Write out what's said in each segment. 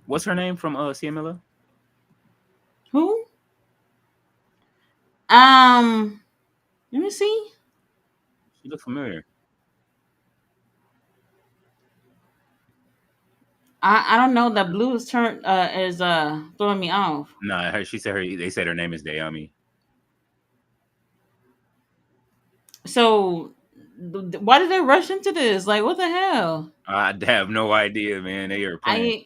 What's her name from CMLL? Who? Um, Let me see. She looked familiar. I don't know. The blues turn is throwing me off. Nah, she said her. They said her name is Dayami. So why did they rush into this? Like, what the hell? I have no idea, man. They are playing.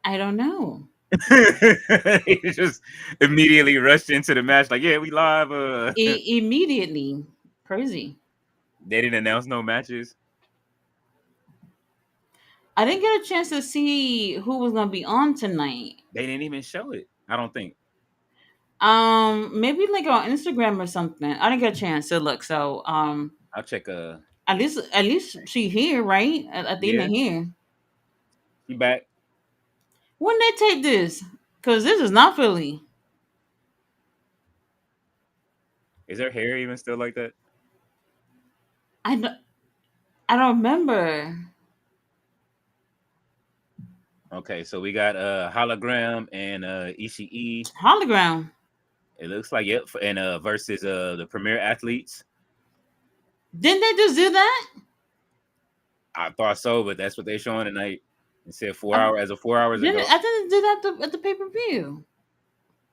I I don't know. They just immediately rushed into the match, like, yeah, we live. Immediately, crazy. They didn't announce no matches. I didn't get a chance to see who was gonna be on tonight. They didn't even show it. I don't think. Maybe like on Instagram or something. I didn't get a chance to look. So I'll check. at least she here, right? At the end of Yeah, here. she back. When they take this? Cause this is not Philly. Is her hair even still like that? I don't, I don't remember. Okay, so we got hologram and Ishii. Hologram. It looks like yep, and versus the premier athletes. Didn't they just do that? I thought so, but that's what they're showing tonight. It said four I, hour as of 4 hours didn't ago. I didn't do that at the pay per view,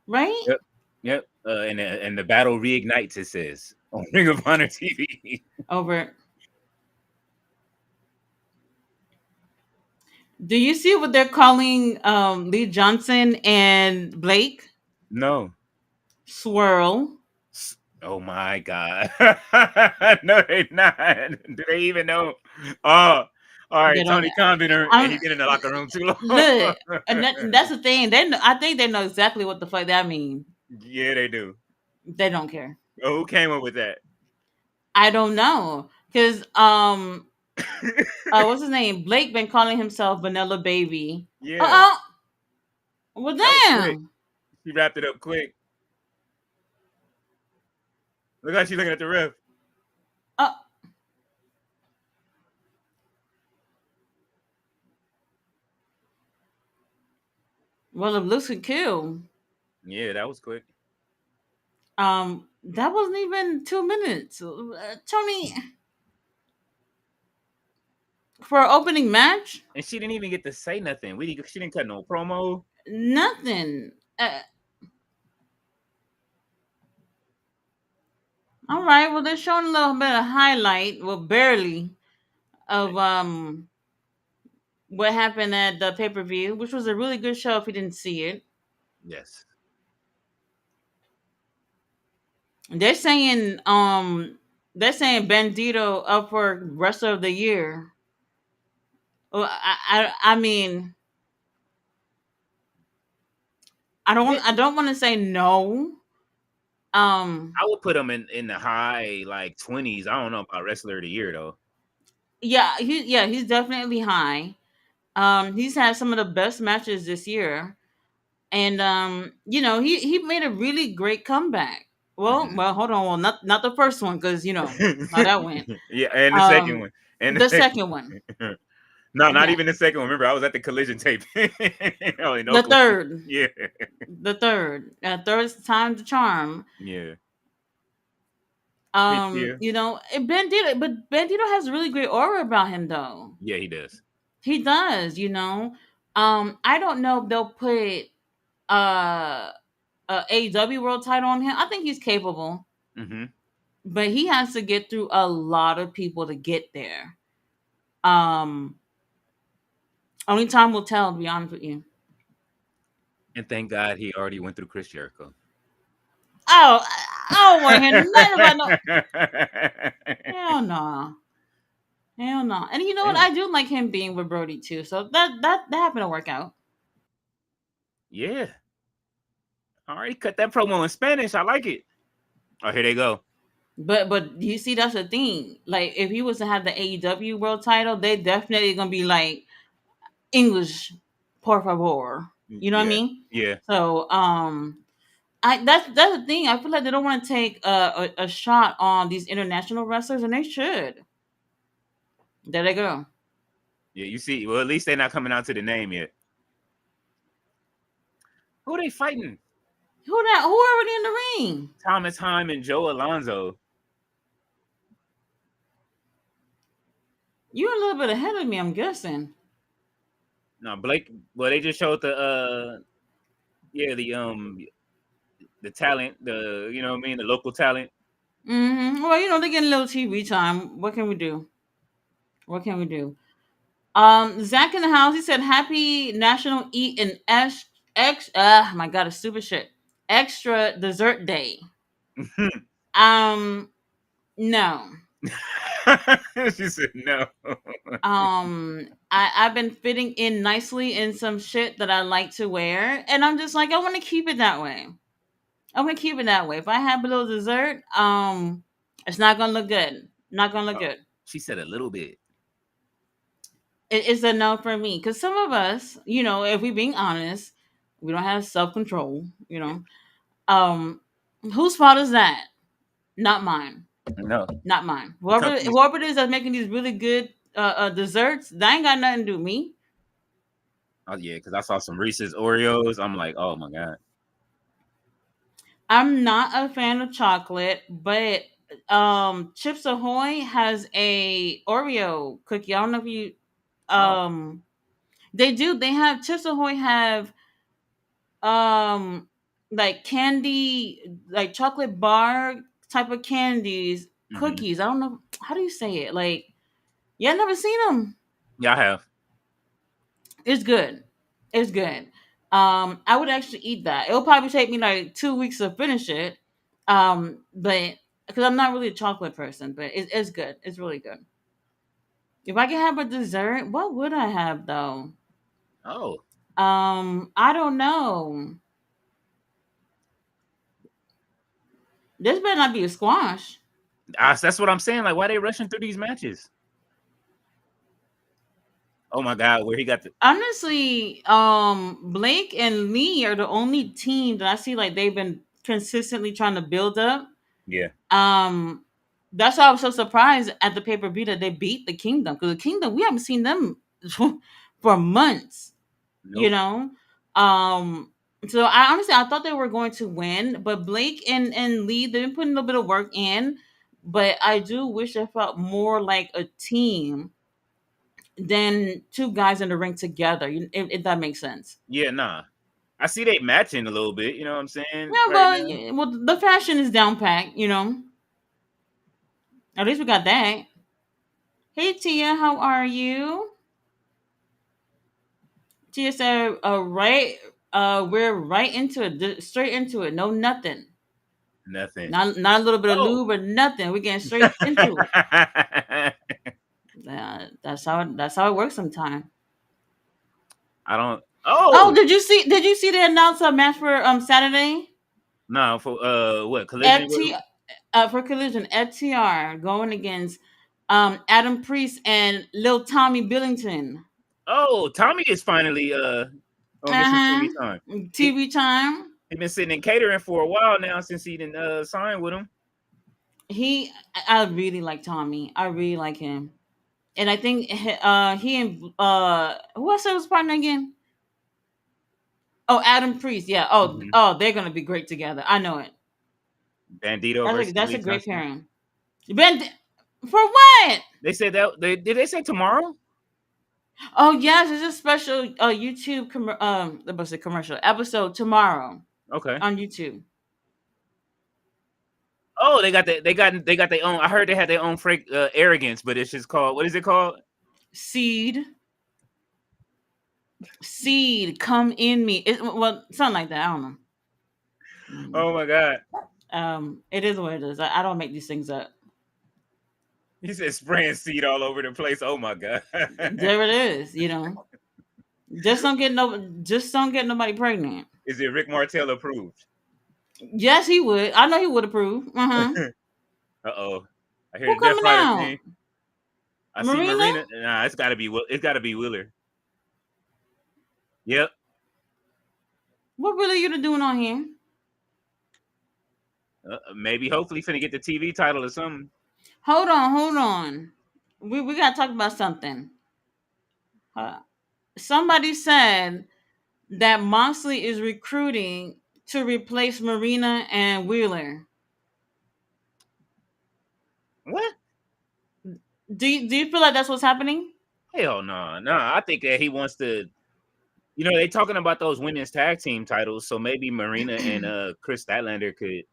right? Yep, yep. And the battle reignites. It says on Ring of Honor TV. Over. Do you see what they're calling Lee Johnson and Blake? No. Swirl. Oh my god. No, they not. Do they even know? Oh, all They right. don't. Tony Khan been there, and I'm he been in the locker room too long. look, and that's the thing. I think they know exactly what the fuck that means. Yeah, they do. They don't care. Oh, who came up with that? I don't know because what's his name? Blake been calling himself Vanilla Baby. Yeah, Well, that was quick. damn. She wrapped it up quick. Look how she looking at the ref. Uh, well, if looks could kill. Yeah, that was quick. That wasn't even 2 minutes. Tony, for an opening match, And she didn't even get to say nothing. She didn't cut no promo. nothing. All right. Well, they're showing a little bit of highlight, well, barely, of what happened at the pay per view, which was a really good show. If you didn't see it, Yes. they're saying Bandito up for wrestler of the year. Well, I mean, Yeah, I don't want to say no. Um, I would put him in the high like 20s. I don't know about wrestler of the year though. he's definitely high. He's had some of the best matches this year, and he made a really great comeback. Mhm. Hold on, well, not the first one because how that went. Yeah, and the second Um, one, and the the second. second one, No, not yeah, even the second one. Remember, I was at the collision tape. Oh, in the Oakland. third, Yeah, third's time to charm. yeah. Fifth year. Bandito, but Bandito has a really great aura about him, though. Yeah, he does. He does. I don't know if they'll put uh a AEW world title on him. I think he's capable, Hmm. but he has to get through a lot of people to get there. Um, Only time will tell. To be honest with you. And thank God he already went through Chris Jericho. Oh, I don't want to hear nothing about no. Hell no. Hell no. And you know what? Damn. I do like him being with Brody too. So that happened to work out. Yeah. All right, cut that promo in Spanish. I like it. Oh, here they go. But you see, that's the thing. Like, if he was to have the AEW world title, they definitely gonna be like English, por favor. You know what I Yeah. mean? Yeah. So I that's the thing. I feel like they don't want to take a shot on these international wrestlers, and they should. There they go. Yeah. You see, well, at least they're not coming out to the name yet. Who they fighting? Who already in the ring? Thomas Heim and Joe Alonzo. You're a little bit ahead of me, I'm guessing. No, Blake. Well, they just showed the the talent, you know what I mean, the local talent. Well, they're getting a little TV time. What can we do? What can we do? Zach in the house. He said, "Happy National Eat and my God, it's stupid shit. Extra dessert day." No. She said no. I've been fitting in nicely in some shit that I like to wear, and I'm just like, I want to keep it that way. I'm gonna keep it that way. If I have a little dessert, it's not gonna look good. Not gonna look Oh, good. she said a little bit. It's a no for me because some of us, if we're being honest, we don't have self control. Um, whose fault is that? Not mine. No. Not mine. The company. Whoever it is that's making these really good desserts, that ain't got nothing to do with me. Oh yeah, because I saw some Reese's Oreos. I'm like, oh my god. I'm not a fan of chocolate, but Chips Ahoy has a Oreo cookie. I don't know if you Oh. they do. They have Chips Ahoy have um like candy, like chocolate bar type of candies, cookies. I don't know how do you say it. Like, yeah, I never seen them. Yeah, I have. It's good. It's good. I would actually eat that. It'll probably take me like 2 weeks to finish it. But because I'm not really a chocolate person, but it's good. It's really good. If I could have a dessert, what would I have though? Oh. I don't know. This better not be a squash. That's what I'm saying. Like, why they rushing through these matches? Oh my god, where he got the Honestly, Blake and Lee are the only team that I see like they've been consistently trying to build up. yeah. Um, that's why I was so surprised at the pay per view that they beat the Kingdom because the Kingdom we haven't seen them for months. You Nope. know, um, so I thought they were going to win, but Blake and Lee they've been putting a little bit of work in. But I do wish it felt more like a team than two guys in the ring together. If that makes sense. Yeah, nah. I see they matching a little bit. You know what I'm saying? Yeah, Right well, now. well, the fashion is down packed. At least we got that. Hey Tia, how are you? Tia said, right, we're right into it, straight into it. No, nothing. Nothing. Not a little bit of Oh. lube or nothing. We're getting straight into it. That's how it works sometimes. I don't. Oh, Oh did you see the announced match for Saturday? no, for what collision? For Collision, FTR going against Adam Priest and Lil Tommy Billington. Oh, Tommy is finally on Mission TV time. TV time. He's been sitting in catering for a while now since he didn't sign with him. I really like Tommy. I really like him. And I think he and who else was partner again? Oh, Adam Priest. Yeah. Oh, they're gonna be great together. I know it. Bandito versus That's a Elite great Hunter. pairing. For what? They said that did they say tomorrow? Oh yes, it's a special YouTube commercial episode tomorrow Okay. on YouTube. Oh, they got their own. I heard they had their own fake arrogance, but it's just called, what is it called? Seed, come in me. Well, something like that. I don't know. Oh my god. It is what it is. I don't make these things up. He said spraying seed all over the place. Oh my god. There it is. Just don't get nobody pregnant. Is it Rick Martel approved? Yes, he would. I know he would approve. Uh-oh. I hear Who the Death coming Rider out? thing. I see Marina? Marina. Nah, it's gotta be Wheeler. Yep. What really you doing on here? Maybe hopefully finna get the TV title or something. Hold on. We gotta talk about something. Somebody said that Moxley is recruiting to replace Marina and Wheeler. What? Do you feel like that's what's happening? Hell no, no. I think that he wants to. You know, they talking about those women's tag team titles, so maybe Marina and Chris Statlander could.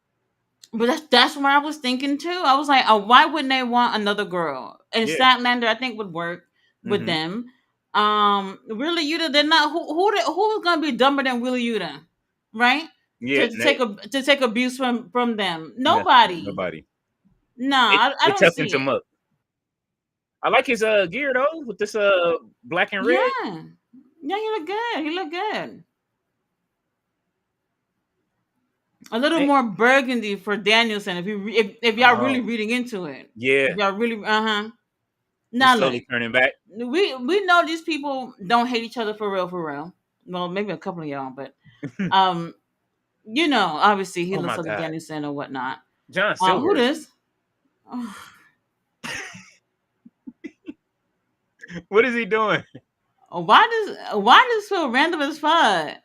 But that's what I was thinking too. I was like, why wouldn't they want another girl? And Yeah. Statlander, I think, would work with them. Wheeler Yuta, they're not. Who's gonna be dumber than Wheeler Yuta, right? Yeah, To take abuse from them. no, Nobody. nobody. No, It, I it don't toughens see him it. up. I like his gear though, with this black and red. Yeah, yeah, he look good. He look good. A little Hey, more burgundy for Danielson if y'all really oh reading into it. yeah, If y'all really he's Now look, slowly turning back. we know these people don't hate each other for real, for real. Well, maybe a couple of y'all, but um, obviously he Oh looks my like god, Danielson or whatnot. John Who Silver. this? Oh, What is he doing? why does feel random as fuck?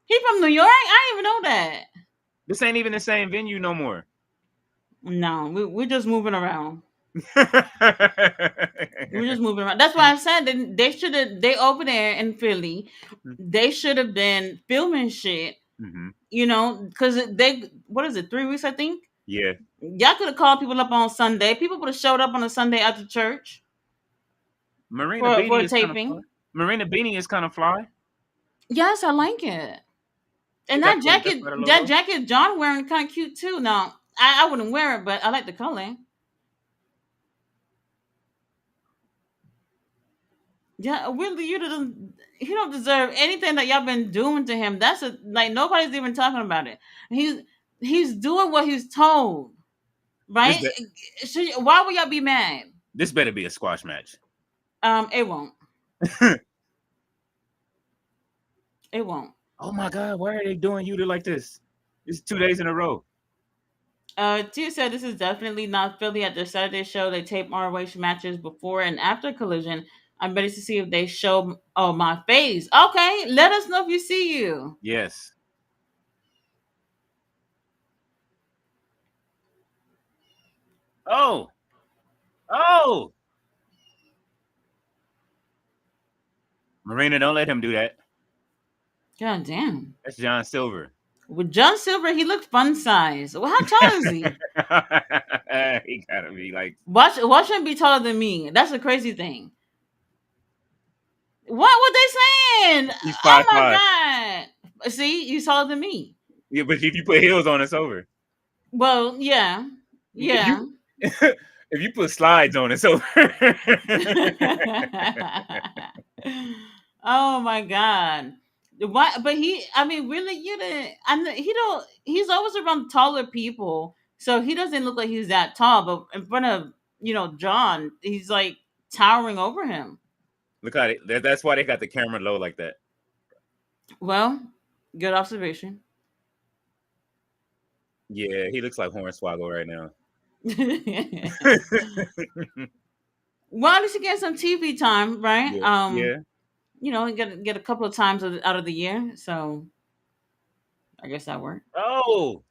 He from New York? I didn't even know that. This ain't even the same venue no more. No, we're just moving around. We're just moving around. That's why I said that they over there in Philly, they should have been filming shit, because what is it, 3 weeks, I think? Yeah. Y'all could have called people up on Sunday. People would have showed up on a Sunday after church Marina for Beanie a is kind of fly. taping. Marina Beanie is kind of fly. Yes, I like it. She And got that the Death jacket, Rider that logo. jacket John wearing kind of cute too. Now, I wouldn't wear it, but I like the color. Yeah, Willie, he don't deserve anything that y'all been doing to him. Like nobody's even talking about it. He's doing what he's told, This right? Why would y'all be mad? this better be a squash match. It won't. It won't. Oh my god, why are they doing you like this? It's 2 days in a row. Tia said this is definitely not Philly. At their Saturday show, they tape ROH matches before and after Collision. I'm ready to see if they show my face. Okay, let us know if you see you. Yes. Oh. Oh. Marina, don't let him do that. God damn. That's John Silver. With John Silver, he looked fun size. Well, how tall is he? He gotta be like. Watch him be taller than me. That's a crazy thing. What they saying? He's Oh 5'5". my god! See, you taller than me. Yeah, but if you put heels on, it's over. Well, yeah. If you put slides on, it's over. Oh my god! Why? But really, you didn't. He don't. He's always around taller people, so he doesn't look like he's that tall. But in front of John, he's like towering over him. Look at it. That's why they got the camera low like that. Well, good observation. Yeah, he looks like Hornswoggle right now. Well, at least you get some TV time, right? Yeah. Get a couple of times out of the year, so I guess that worked. Oh.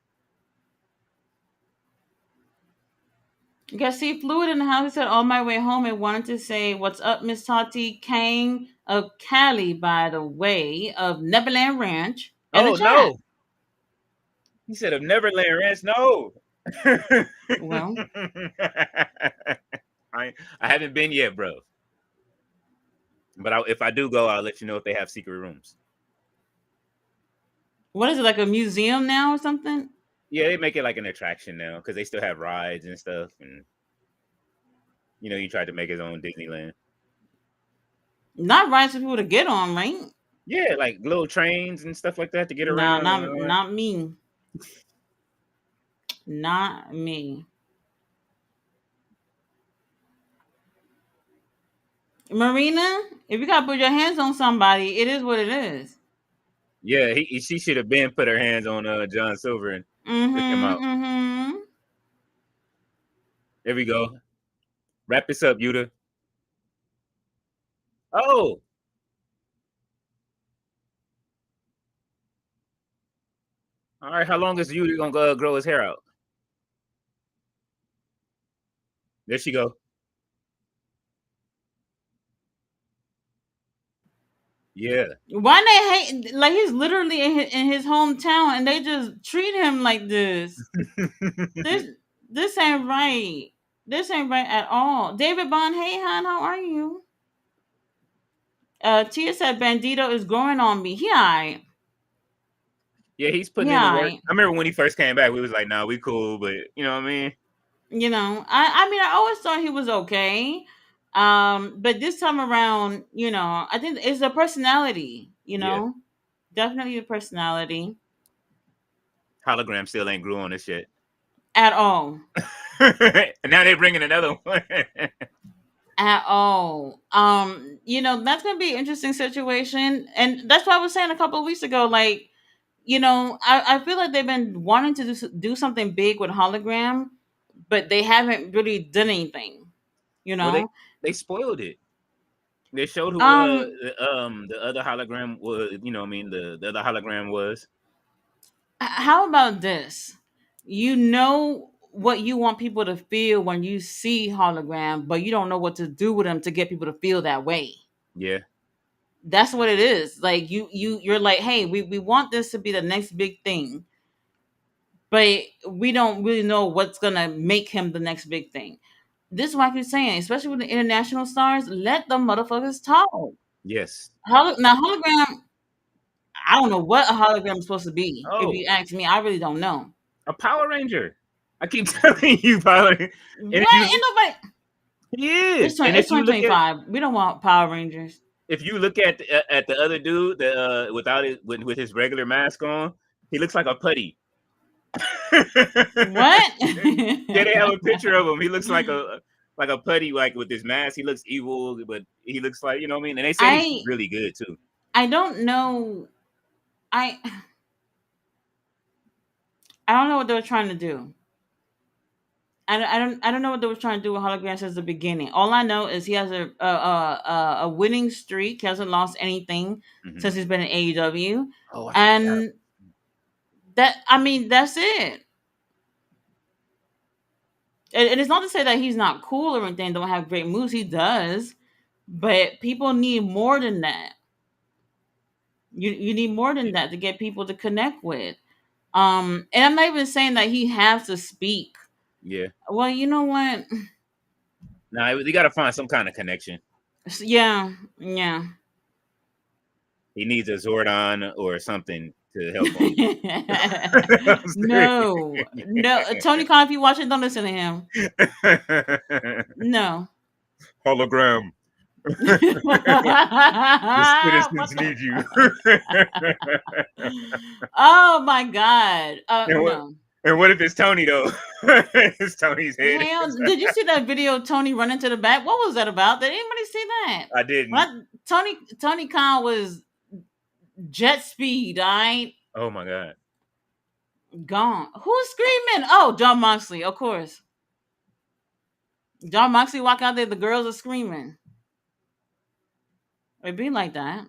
You got see Fluid in the house. He said, on my way home, I wanted to say, what's up, Miss Tati Kang of Cali, by the way, of Neverland Ranch. Oh, no. He said of Neverland Ranch. No. Well, I haven't been yet, bro. But if I do go, I'll let you know if they have secret rooms. What is it, like a museum now or something? Yeah, they make it like an attraction now because they still have rides and stuff. And, he tried to make his own Disneyland. Not rides for people to get on, right? Yeah, like little trains and stuff like that to get around. Not me. Not me. Marina, if you gotta put your hands on somebody, it is what it is. Yeah, she should have been put her hands on John Silver and took him out. There we go. Wrap this up, Yuta. Oh. All right, how long is Yuri gonna grow his hair out? There she go. Yeah. Why they hate? Like he's literally in his hometown, and they just treat him like this. This this ain't right. This ain't right at all. David Bond, hey hon, how are you? Tia said Bandito is growing on me. He alright. Yeah, he's He putting in the work. alright. I remember when he first came back, we was like, "Nah, we cool," but you know what I mean? You know, I mean, I always thought he was okay. But this time around, I think it's a personality. Yeah. Definitely a personality Hologram still ain't grew on this shit. at all. And now they're bringing another one. At all. That's gonna be an interesting situation, and that's what I was saying a couple of weeks ago. Like, I feel like they've been wanting to do something big with hologram, but they haven't really done anything. You Well, know. they spoiled it. They showed who Um. the other hologram was. You know what I mean? The other hologram was. How about this? You know what you want people to feel when you see hologram, but you don't know what to do with them to get people to feel that way. Yeah. That's what it is. Like you're like, hey, we want this to be the next big thing, but we don't really know what's gonna make him the next big thing. This is why I keep saying, especially with the international stars, let the motherfuckers talk. Yes. Now hologram, I don't know what a hologram is supposed to be. If Oh, you ask me, I really don't know. a Power Ranger. I keep telling you, Power. And if What? you, Ain't nobody. he is. And It's if you look at 2025. We don't want Power Rangers. the other dude, without it with his regular mask on, he looks like a putty. What? Yeah, they have a picture of him. He looks like a putty, like with his mask. He looks evil, but he looks like, you know what I mean. And they say he's I really good too. I don't know. I I don't know what they were trying to do. I don't know what they were trying to do with hologram since the beginning. All I know is he has a winning streak. He hasn't lost anything Mhm. since he's been in AEW, Oh, I forgot. and that's it. And it's not to say that he's not cool or anything. Don't have great moves. He does, but people need more than that. You need more than that to get people to connect with. And I'm not even saying that he has to speak. Yeah. Well, you know what? Nah, you got to find some kind of connection. Yeah, yeah. He needs a Zordon or something to help him. I'm No, no. Tony Khan, if you watch it, don't listen to him. serious. No. Hologram. The What citizens the- need you. Oh my God. and what? No. And what if it's Tony though? It's Tony's head. Hell, did you see that video of Tony running to the back? What was that about? Did anybody see that? I didn't. Tony Khan was jet speed, all right? Oh my god. Gone. Who's screaming? Oh, John Moxley, of course. John Moxley walk out there, the girls are screaming. It'd be like that.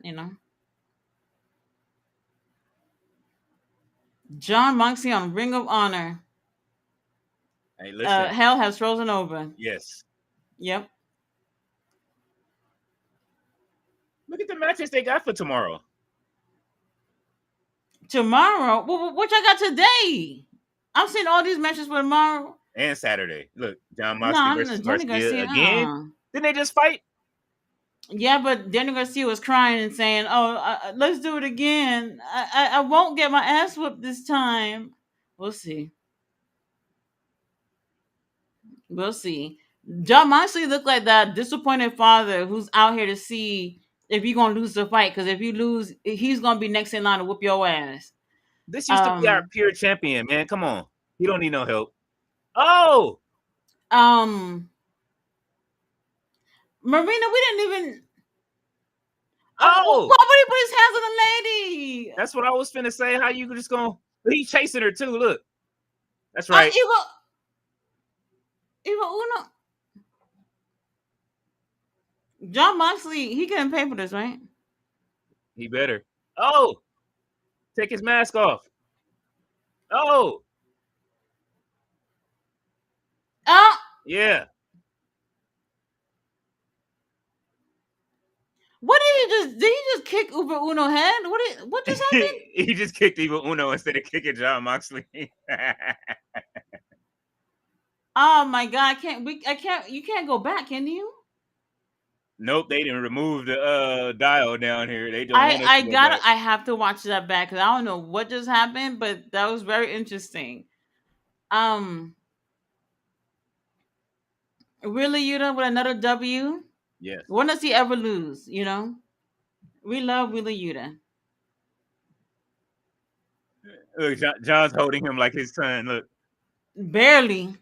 John Moxley on Ring of Honor. Hey, listen. Hell has frozen over. Yes. Yep. Look at the matches they got for tomorrow. Tomorrow, what I got today? I'm seeing all these matches for tomorrow. And Saturday. Look, John No, Moxley I'm versus not Johnny Garcia Garcia. again. Didn't they just fight? Yeah, but Daniel Garcia was crying and saying, "Oh, let's do it again. I won't get my ass whooped this time. We'll see. We'll see." John Moxley looked like that disappointed father who's out here to see if you're gonna lose the fight. Because if you lose, he's gonna be next in line to whoop your ass. This used to be our pure champion, man. Come on. He don't need no help. Oh, Marina, we didn't even. oh. Why would he put his hands on the lady? That's what I was finna say. How you just gonna? He's chasing her too. Look. That's right. Eva Uno. John Moxley, he getting paid for this, right? He better. Oh, take his mask off. Oh, Oh, yeah. what did he just? Did he just kick Uber Uno head? What just happened? He just kicked Evil Uno instead of kicking John Moxley. Oh my god! I can't. I can't. You can't go back, can you? Nope, they didn't remove the dial down here. They don't want us I to go gotta. back. I have to watch that back because I don't know what just happened, but that was very interesting. Um, really, Yuta with another W. Yes. When does he ever lose? You know, we love Wheeler Yuta. Look, John's holding him like his son. Look. Barely,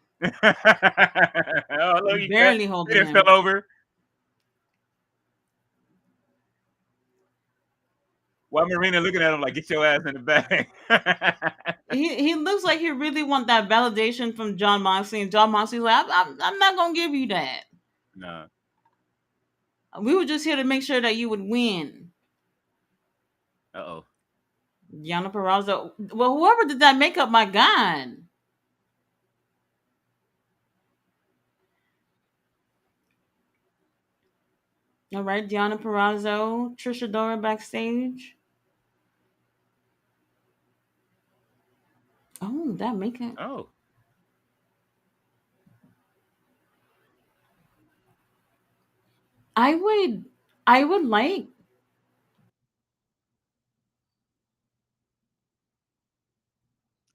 Oh, look, he barely holding fell him. over. Why Marina looking at him like, get your ass in the bag? He looks like he really want that validation from John Moxley, and John Moxley's like, I'm not gonna give you that. No. We were just here to make sure that you would win. Uh-oh. Gianna Perrazzo. Well, whoever did that makeup, my God. All right, Gianna Perrazzo, Trisha Dora backstage. Oh, that makeup. Oh. I would, I would like,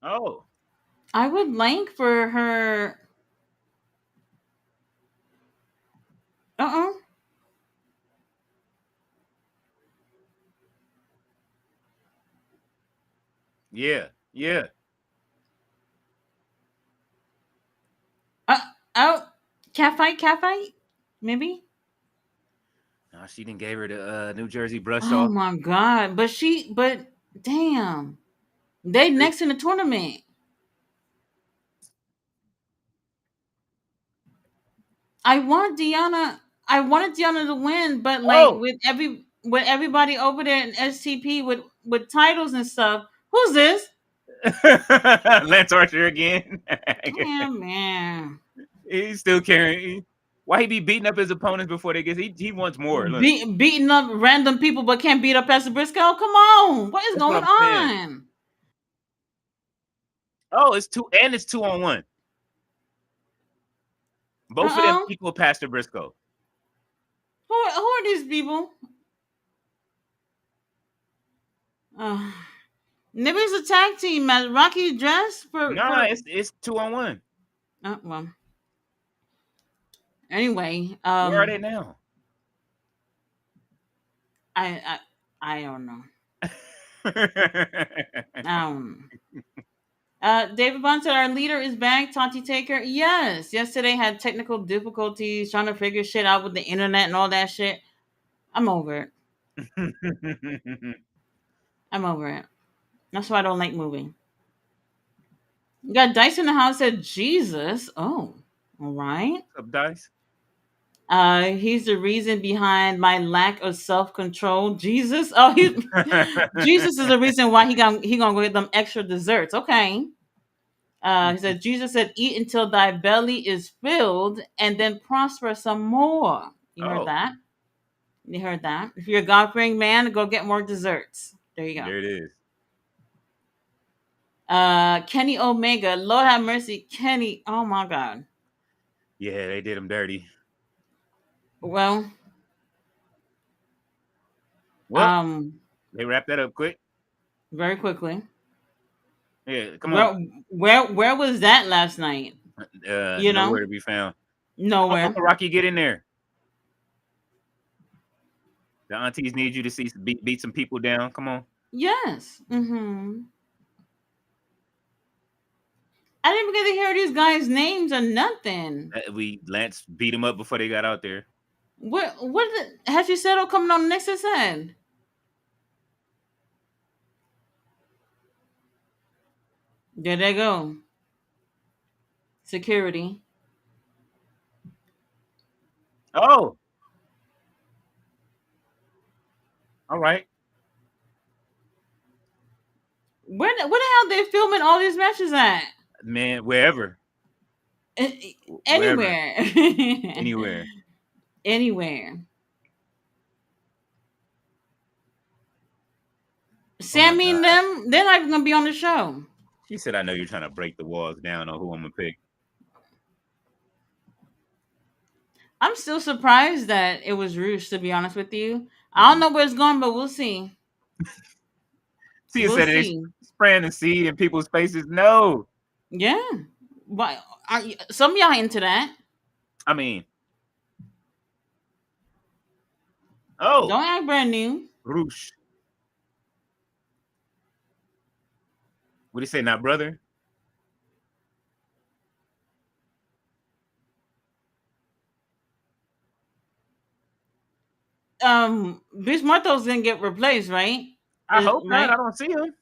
Oh. I would like for her. Uh Yeah. Yeah. uh. Oh, cat fight, maybe. No, she didn't gave her the New Jersey brush Oh off. my God, but damn, they next in the tournament. I want Deanna. I wanted Deanna to win, but like Oh. with everybody over there in STP with titles and stuff. Who's this? Lance Archer again. Yeah, man. He's still carrying. Why he be beating up his opponents before they get? He wants more. Look, Beating up random people, but can't beat up Pastor Briscoe. Come on, what is that's what going I'm saying. on? Oh, it's 2-on-1. Uh Both of them oh. equal Pastor Briscoe. Who are these people? Uh, maybe it's a tag team match. Rocky dress Nah, for. it's 2-on-1. Well, anyway, Where are they now? I I don't know. David Bond said our leader is back. Tati Taker. Yes. Yesterday had technical difficulties trying to figure shit out with the internet and all that shit. I'm over it. I'm over it. That's why I don't like moving. You got Dice in the house said Jesus. Oh, all right. What's up, Dice? He's the reason behind my lack of self control. Jesus. Oh, Jesus is the reason why he gonna go get them extra desserts. Okay. He said, Jesus said, eat until thy belly is filled and then prosper some more. You heard Oh, that? You heard that? If you're a God fearing man, go get more desserts. There you go. there it is. Kenny Omega, Lord have mercy, Kenny. Oh my God. Yeah, they did him dirty. Well, Well, they wrapped that up quick. very quickly. Yeah, come on. Where was that last night? You Nowhere know, to be found. Come on, nowhere. Uncle Rocky, get in there. The aunties need you to see beat some people down. Come on. Yes. Mm-hmm. I didn't get to hear these guys' names or nothing. Lance beat him up before they got out there. What has you settled coming on the Nexus head? There they go. Security. Oh, all right. Where the hell they filming all these matches at? Man, wherever, wherever, Anywhere. anywhere. Anywhere. Oh my Sammy and God. them, they're not even gonna be on the show. She said, "I know you're trying to break the walls down on who I'm gonna pick." I'm still surprised that it was Roosh, to be honest with you. I don't know where it's going, but we'll see. Tia We'll said it see. spraying the seed in people's faces. No, Yeah. Why some of y'all into that. I mean, oh, Don't act brand new. Roosh. What do you say, not brother? Luis Martos didn't get replaced, right? I hope not. Right? I don't see him.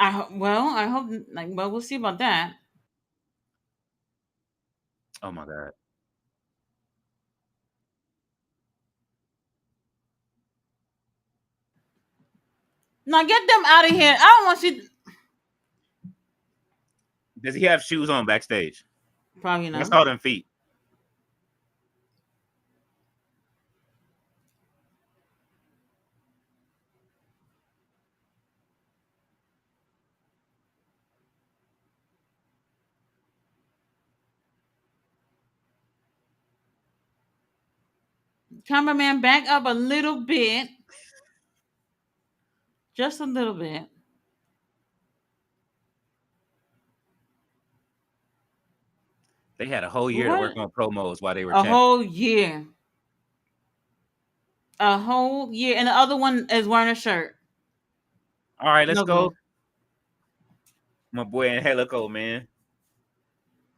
I hope we'll see about that. Oh my God. Now get them out of here. I don't want you. Does he have shoes on backstage? Probably I not. saw them feet. Cameraman, back up a little bit. Just a little bit. They had a whole year to work What? on promos while they were A champions. whole year. A whole year. And the other one is wearing a shirt. All right, let's No go. good. My boy Angelico, man.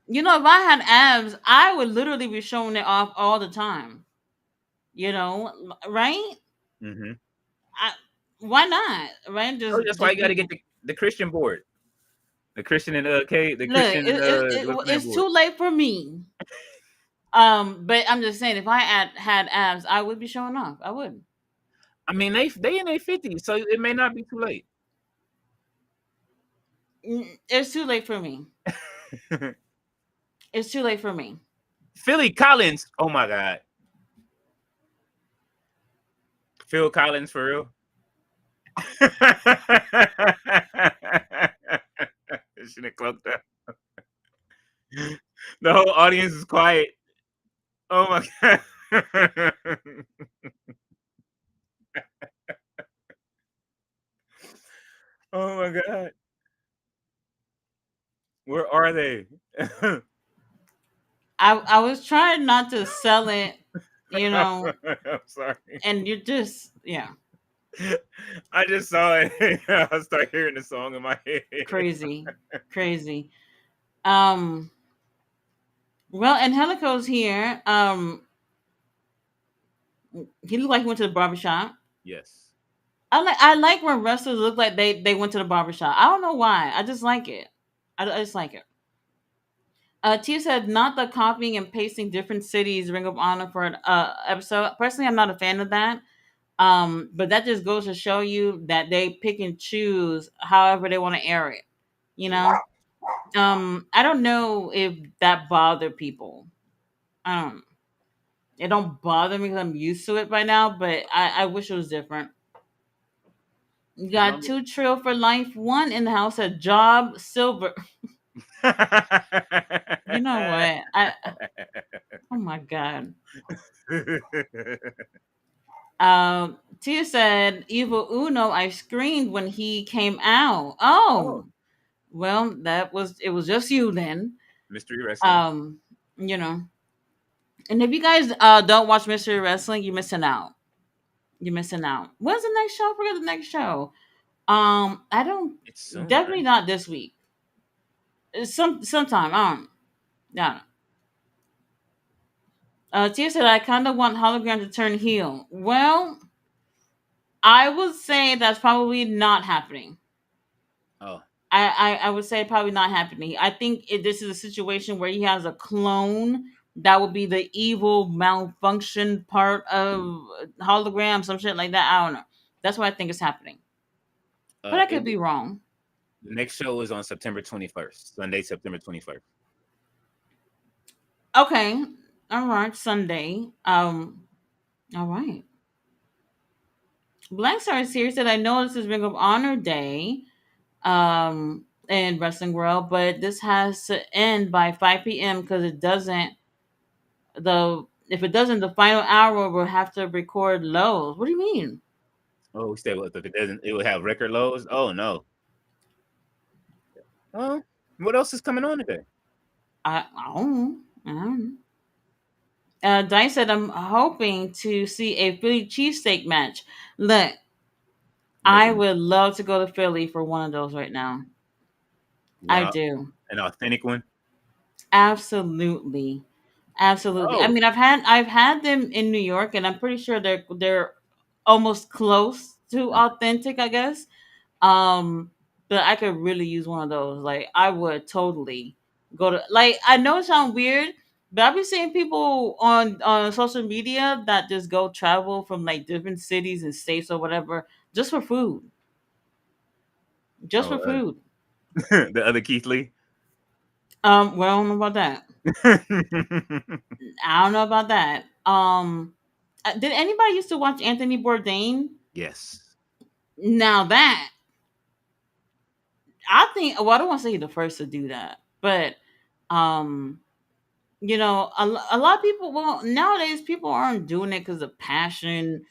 You know, if I had abs, I would literally be showing it off all the time. You know, right? Mm-hmm. I, why not? Right? Oh, that's why Just you got to get be. the Christian board, the Christian and the Look, Christian looking it's board. too late for me. But I'm just saying, if I had abs, I would be showing off. I would. I mean, they in their 50s, so it may not be too late. It's too late for me. It's too late for me. Philly Collins. Oh my God. Phil Collins for real. Should have cloaked up. The whole audience is quiet. Oh my God. Oh my God. Where are they? I was trying not to sell it, you know, I'm sorry. and you just I just saw it. I start hearing the song in my head. crazy, crazy. Well, and Helico's here. He looked like he went to the barbershop. Yes. I like when wrestlers look like they went to the barbershop. I don't know why. I just like it. I just like it. Tia said, not the copying and pasting different cities Ring of Honor for an episode. Personally, I'm not a fan of that. But that just goes to show you that they pick and choose however they want to air it. You know. I don't know if that bothered people. Um, it don't bother me because I'm used to it by now. But I wish it was different. You As got long two Trill for Life, one in the house at Job Silver. You know what? Oh my god. Tia said Evil Uno. I screamed when he came out. Oh, Oh, well, it was just you then. Mystery Wrestling. Um, you know. And if you guys don't watch Mystery Wrestling, you're missing out. You're missing out. When's the next show? I forget the next show. I don't. It's soon, Definitely right? not this week. It's sometime. Yeah. Tia said, I kind of want Hologram to turn heel. Well, I would say that's probably not happening. Oh, I would say probably not happening. I think this is a situation where he has a clone that would be the evil malfunction part of hologram, some shit like that. I don't know. That's what I think is happening. but I It could be wrong. the next show is on September 21st, Sunday, September 21st. Okay, all right, Sunday. All right. Black Star Series said, I know this is Ring of Honor Day, in Wrestling World, but this has to end by 5 p.m. because it doesn't. The if it doesn't, the final hour will have to record lows. What do you mean? Oh, we said, well, if it doesn't, it will have record lows. Oh no. Well, what else is coming on today? I don't know. I don't know. Dice said, I'm hoping to see a Philly cheesesteak match. Look, You I making would love to go to Philly for one of those right now. I one do. an authentic one? Absolutely. Absolutely. I Oh, mean, I've had them in New York, and I'm pretty sure they're almost close to authentic, I guess. Um, but I could really use one of those. Like, I would totally go to. Like, I know it sounds weird, but I've been seeing people on social media that just go travel from like different cities and states or whatever just for food, just oh, for food. the other Keith Lee. Well, I don't know about that. I don't know about that. Did anybody used to watch Anthony Bourdain? Yes. Now that I think, well, I don't want to say he's the first to do that, but um, a lot of people. Well, nowadays people aren't doing it because of passion.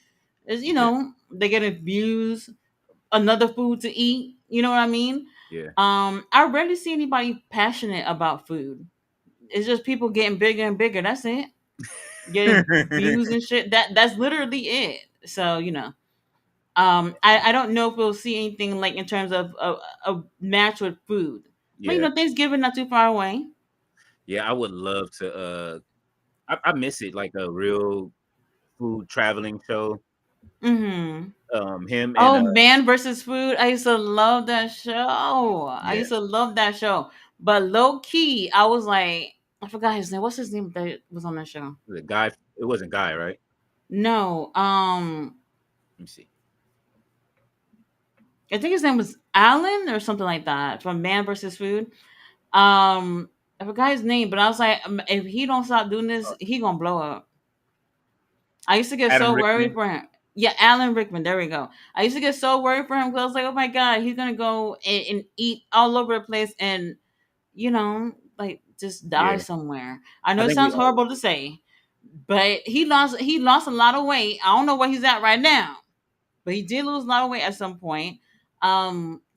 Is Yeah. they get views, another food to eat. You know what I mean? Yeah. I rarely see anybody passionate about food. It's just people getting bigger and bigger. That's it. Getting views and shit. That's literally it. So I don't know if we'll see anything like in terms of a match with food. But Yeah. Thanksgiving not too far away. Yeah. I would love to. I miss it like a real food traveling show. Hmm. Him and Oh, Man versus Food. I used to love that show. I yeah, used to love that show. But low key, I was like, I forgot his name. What's his name that was on that show? the guy. It wasn't Guy, right? No. Let me see. I think his name was Alan or something like that from Man versus Food. I forgot his name, but I was like, if he don't stop doing this, he gonna blow up. I used to get Adam so worried Rickman. for him. Yeah, Alan Rickman. There we go. I used to get so worried for him because I was like, oh my god, he's gonna go and eat all over the place and like just die Yeah. somewhere. I I know it think we sounds all. horrible to say, but he lost a lot of weight. I don't know where he's at right now, but he did lose a lot of weight at some point.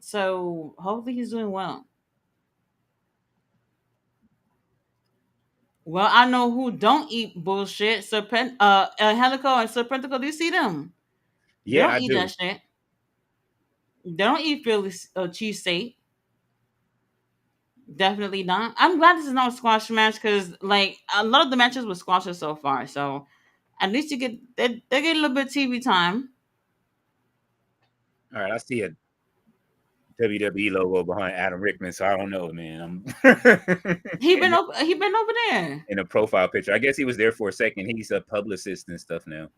So hopefully he's doing well. Well, I know who don't eat bullshit. Helico and Serpentico. Do you see them? They Yeah, don't I eat that do. shit. They don't eat Philly cheesesteak. Definitely not. I'm glad this is not a squash match because, like, a lot of the matches were squashes so far. So at least they get a little bit of TV time. All right, I see a WWE logo behind Adam Rickman, so I don't know, man. I'm He been over there. in a profile picture. I guess he was there for a second. He's a publicist and stuff now.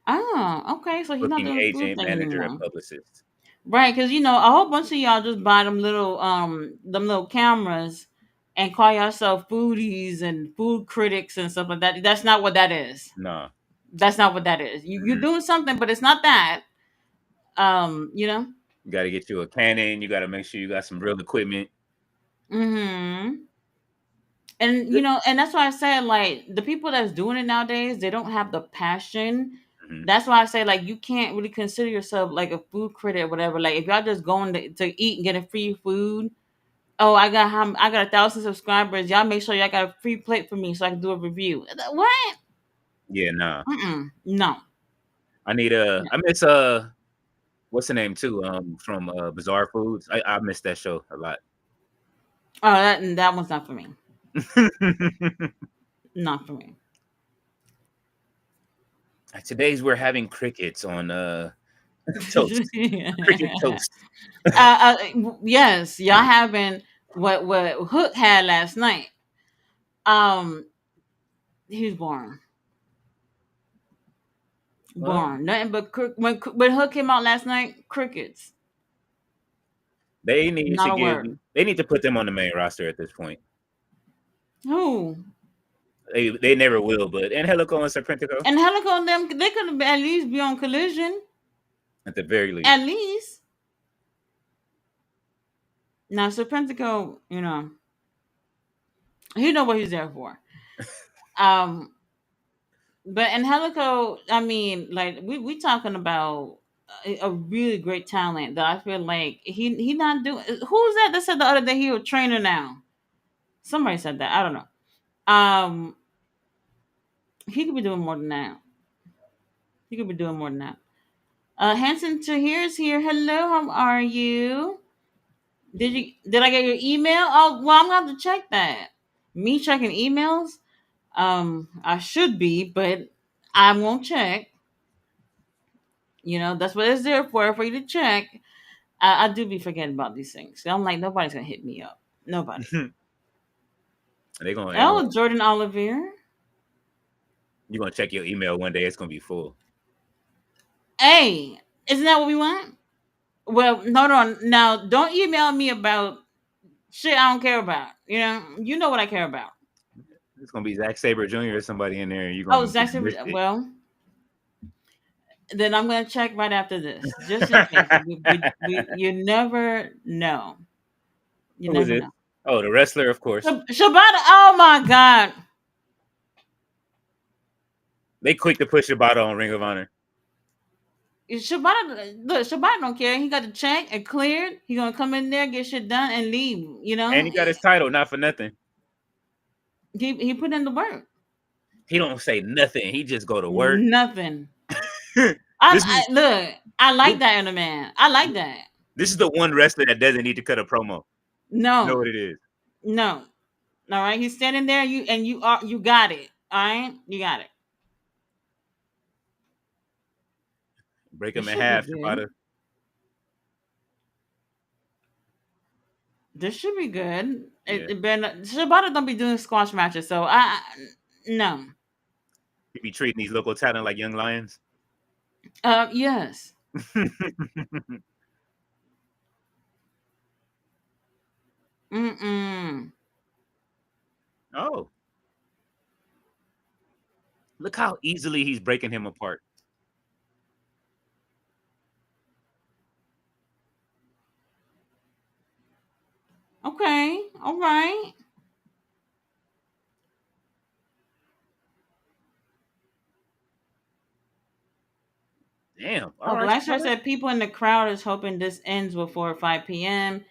Oh, okay. So he's not Booking doing the food agent, thing manager, and anymore. publicist. Right, because a whole bunch of y'all just buy them little cameras and call yourself foodies and food critics and stuff like that. That's not what that is. Nah. That's not what that is. You're Mhm. doing something, but it's not that. You know. You got to get you a Canon. You got to make sure you got some real equipment. Hmm. And that's why I said like the people that's doing it nowadays, they don't have the passion. Mhm. That's why I say like you can't really consider yourself like a food critic or whatever. Like if y'all just going to eat and getting free food. Oh, I got 1,000 subscribers. Y'all make sure y'all got a free plate for me so I can do a review. What? Yeah, nah. Mm-mm. No. I need a. No. I miss what's the name too? From Bizarre Foods. I miss that show a lot. Oh, that one's not for me. Not for me. Today's we're having crickets on toast. Cricket toast. Yes, y'all having what Hook had last night. Um, he was born. Well, Born. Nothing but when Hook came out last night, crickets. They need Not to a give. word. They need to put them on the main roster at this point. Who? They never will. But Angelico and Serpentico And Helico and them, they could at least be on Collision. at the very least. At least. Now, Serpentico, he know what he's there for. Um, but Angelico, I mean, like we talking about a really great talent that I feel like he not doing. Who's that said the other day he a trainer now? Somebody said that. I don't know. He could be doing more than that. He could be doing more than that. Hanson Tahir is here. Hello, how are you? Did I get your email? Oh, well, I'm gonna have to check that. Me checking emails? I should be, but I won't check. That's what it's there for you to check. I do be forgetting about these things. I'm like, nobody's gonna hit me up. Nobody. They gonna. Oh, Jordan Olivier. You're gonna check your email one day. It's gonna be full. Hey, isn't that what we want? Well, no. Now, don't email me about shit I don't care about. You know what I care about. It's gonna be Zack Sabre Jr. or somebody in there, and you're Oh, gonna Zach, miss it. well, then I'm gonna check right after this, just in case. You never know. You Who is never it? know. Oh, the wrestler, of course. Shibata. Oh my God. They quick to push Shibata on Ring of Honor. Shibata don't care. He got the check and cleared. He gonna come in there, get shit done, and leave. And he got his title, not for nothing. He put in the work. He don't say nothing. He just go to work. Nothing. Look, I like that in a man. I like that. This is the one wrestler that doesn't need to cut a promo. No. You know what it is. No. All right. He's standing there. You got it. All right. You got it. Break him in half, Shibata. This should be good. Yeah. Shibata don't be doing squash matches, so no. He be treating these local talent like young lions. Yes. Oh. Look how easily he's breaking him apart. Okay. All right. Damn. Blackstar said people in the crowd is hoping this ends before 5 p.m.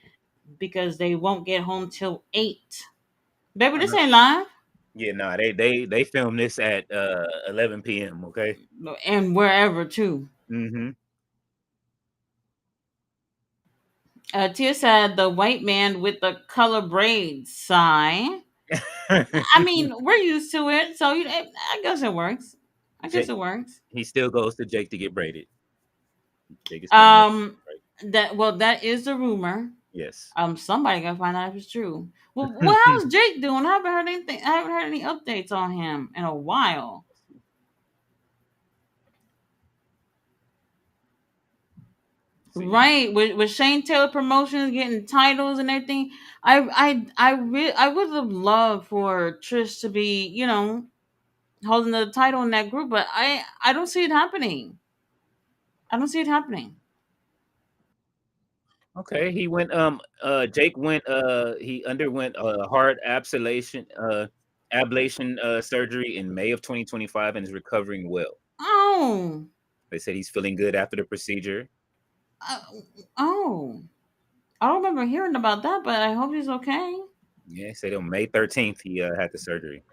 because they won't get home till 8. Baby, this ain't live. Yeah, no, they film this at 11 p.m. Okay, and wherever too. Mm-hmm. Tia said the white man with the color braids sigh. I mean, we're used to it, so I guess it works. It works. He still goes to Jake to get braided. That is the rumor. Yes. Somebody gotta find out if it's true. Well, how's Jake doing? I haven't heard anything. I haven't heard any updates on him in a while. Right, with Shane Taylor Promotions getting titles and everything, I would have loved for Trish to be, holding the title in that group, but I don't see it happening. I don't see it happening. Okay, he went. Jake went. He underwent heart ablation surgery in May of 2025 and is recovering well. Oh. They said he's feeling good after the procedure. Oh. I don't remember hearing about that, but I hope he's okay. Yeah, they said on May 13th he had the surgery.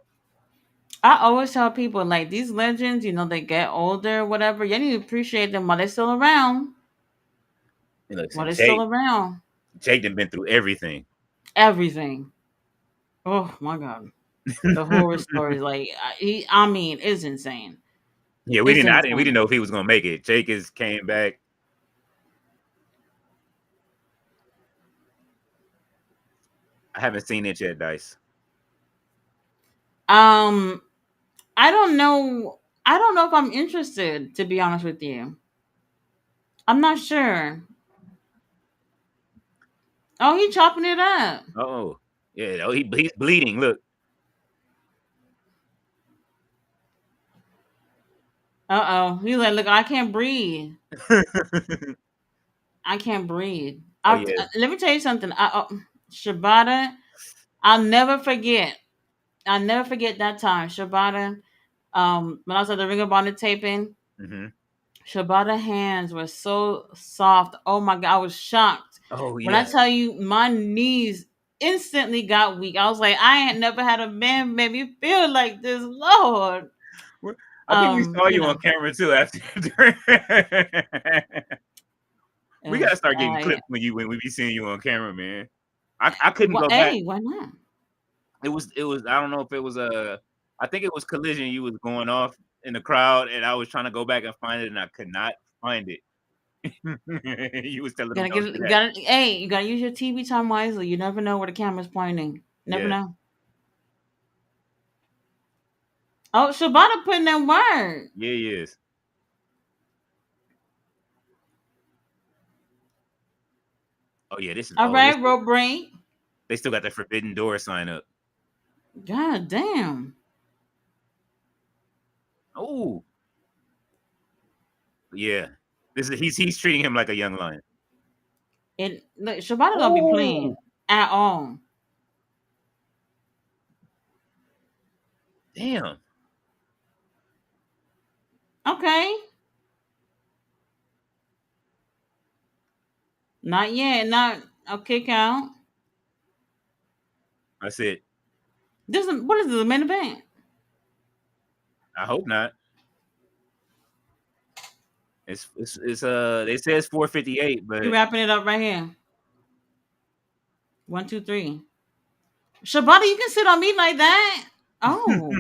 I always tell people, like, these legends, they get older, whatever. You need to appreciate them while they're still around. While they're still around. Jake done been through everything. Everything. Oh my God. The horror stories, like, it's insane. Yeah, we didn't know if he was gonna make it. Jake came back. I haven't seen it yet, Dice. I don't know. I don't know if I'm interested, to be honest with you. I'm not sure. Oh, he chopping it up. Oh, yeah. Oh, he's bleeding. Look. Uh oh. He's like, look, I can't breathe. I can't breathe. Oh yeah. Let me tell you something. Shibata, I'll never forget. I'll never forget that time. Shibata, when I was at the Ring of Honor taping, Hmm. Shibata hands were so soft. Oh my god, I was shocked. Oh When I yeah. tell you, my knees instantly got weak. I was like, I ain't never had a man make me feel like this, Lord. I think we saw You you on know, camera too. After it we gotta was. start getting clips when we be seeing you on camera, man. I couldn't Well, go back. hey, why not? It was I don't know if it was I think it was Collision. You was going off in the crowd, and I was trying to go back and find it, and I could not find it. You was telling them Gotta don't get do that. gotta hey, you gotta use your TV time wisely. You never know where the camera's pointing. Never Yeah, know. Oh, Shibata putting in work. yeah, he is. Oh yeah, this is All oh this right, rope break. they still got the Forbidden Door sign up. God damn. Oh yeah, this is he's treating him like a young lion. It look, Shibata don't be Oh playing at all. damn. Okay. Not yet. Not a kick out. I said This is what is this, a main event? I hope not. It's they say it's 458, You but wrapping it up right here. 1, 2, 3. Shibata, you can sit on me like that. Oh,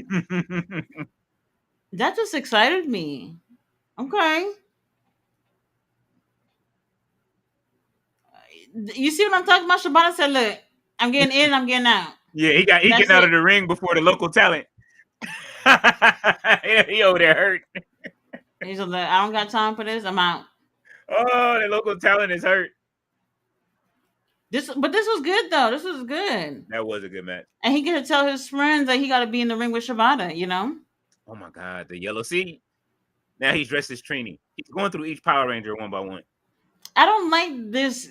that just excited me. Okay. You see what I'm talking about? Shibata said, look, I'm getting in, I'm getting out. yeah, he That's getting out of it. the ring before the local talent. He over there hurt. He's like, I don't got time for this. I'm out. Oh, the local talent is hurt. But this was good though. This was good. That was a good match. And he get to tell his friends that he got to be in the ring with Shibata, you know? Oh my God, the yellow sea. Now he's dressed as Trini. He's going through each Power Ranger one by one. I don't like this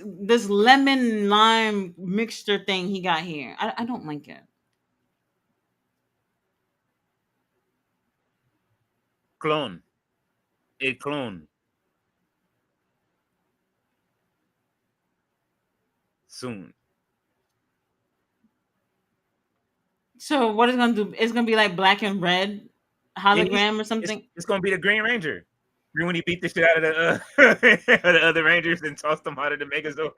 lemon lime mixture thing he got here. I don't like it. Clone. A clone. Soon. So what it's gonna do? It's gonna be like black and red Yeah, hologram or it's, something. it's gonna be the Green Ranger. When he beat the shit out of the other Rangers and tossed them out of the Megazord.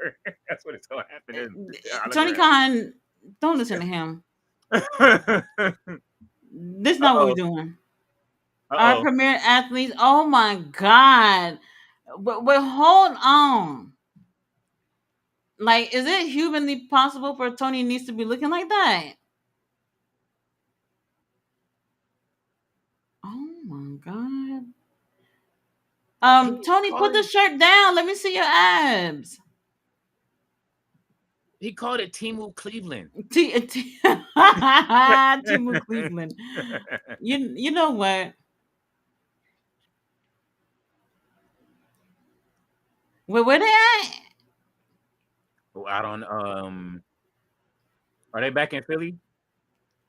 That's what it's gonna happen in Tony the Khan, don't listen to him. hologram. This is not what we're Uh-oh. doing. Our Uh-oh. premier athletes. Oh my god. But hold on. Like, is it humanly possible for Tony needs to be looking like that? Oh my god. Tony, put the shirt down. Let me see your abs. He called it Timu Cleveland. Timu Cleveland. You know what? Where they at? I don't are they back in Philly?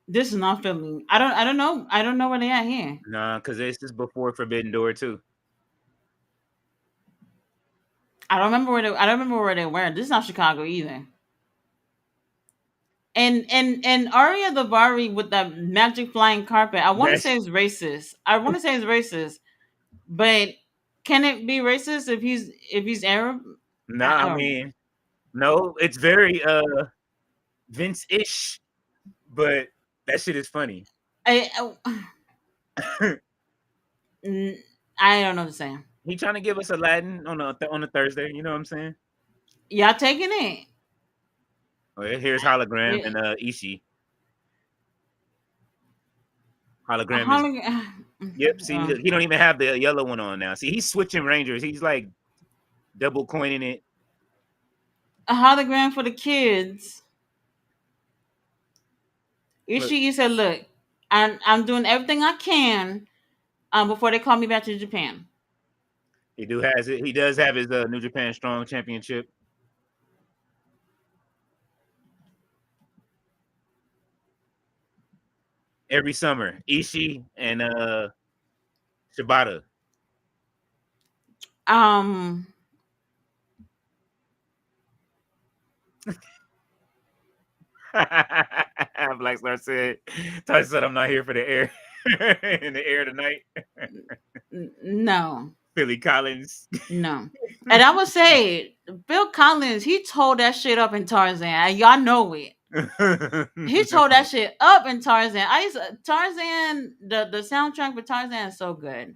This is not Philly. I don't know. I don't know where they at here. Nah, because this is before Forbidden Door too. I don't remember where they were. This is not Chicago either. And Aria Davari with that magic flying carpet. I want to That's say it's racist. I want to say it's racist, but can it be racist if he's Arab? nah, I I don't know. mean, no, it's very Vince-ish, but that shit is funny. I, I don't know what to say. He trying to give us Aladdin on a Thursday, you know what I'm saying? Y'all taking it? Oh, here's hologram Yeah, and Ishii. a Hologram is hologram. yep. See, he don't even have the yellow one on now. See, he's switching Rangers. He's like double coining it. a hologram for the kids. Look, Ishii said, "Look, I'm doing everything I can before they call me back to Japan." he does have his New Japan Strong Championship. Every summer. Ishii and Shibata. Um, Black Star said, Ty said, I'm not here for the air. In the air tonight. no, Philly Collins. no. And I would say, Bill Collins, he told that shit up in Tarzan. And y'all know it. He told that shit up in Tarzan. Tarzan, the soundtrack for Tarzan is so good.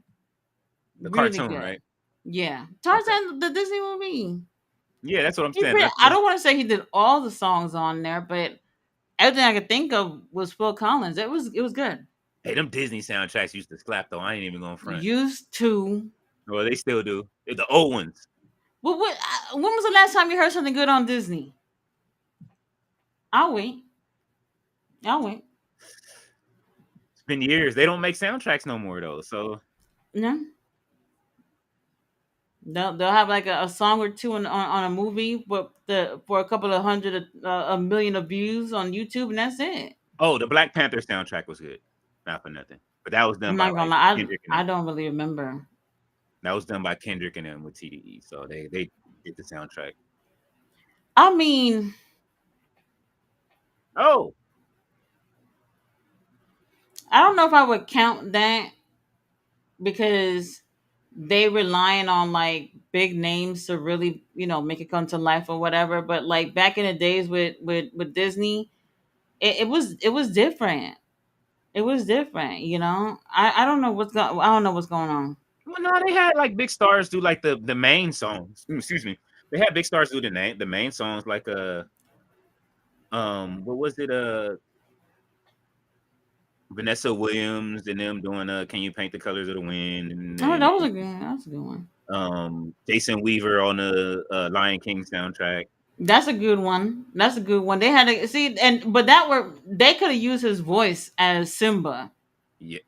The Really cartoon, good. right? Yeah. Okay. Tarzan, the Disney movie. Yeah, that's what I'm saying. I don't want to say he did all the songs on there, but everything I could think of was Phil Collins. It was good. Hey, them Disney soundtracks used to slap though. I ain't even going front. Used to. Well, they still do. They're the old ones. Well, when was the last time you heard something good on Disney? I'll wait. I'll wait. It's been years. They don't make soundtracks no more though. So No. They'll have like a song or two on a movie for a couple of hundred a million of views on YouTube, and that's it. the Black Panther soundtrack was good. Not for nothing. But that was done I'm by not gonna like lie, Kendrick and I them. don't really remember. That was done by Kendrick and them with TDE. So they did the soundtrack. I mean, Oh, I don't know if I would count that because they relying on like big names to really make it come to life or whatever. But like back in the days with Disney, it was different. It was different. I don't know I don't know what's going on. well, no, they had like big stars do like the main songs. Excuse me. They had big stars do the main songs like what was it Vanessa Williams and them doing Can You Paint the Colors of the Wind and Oh, then that's a good one. Jason Weaver on the Lion King soundtrack. That's a good one. That's a good one. They had to see, but they could have used his voice as Simba. Yeah.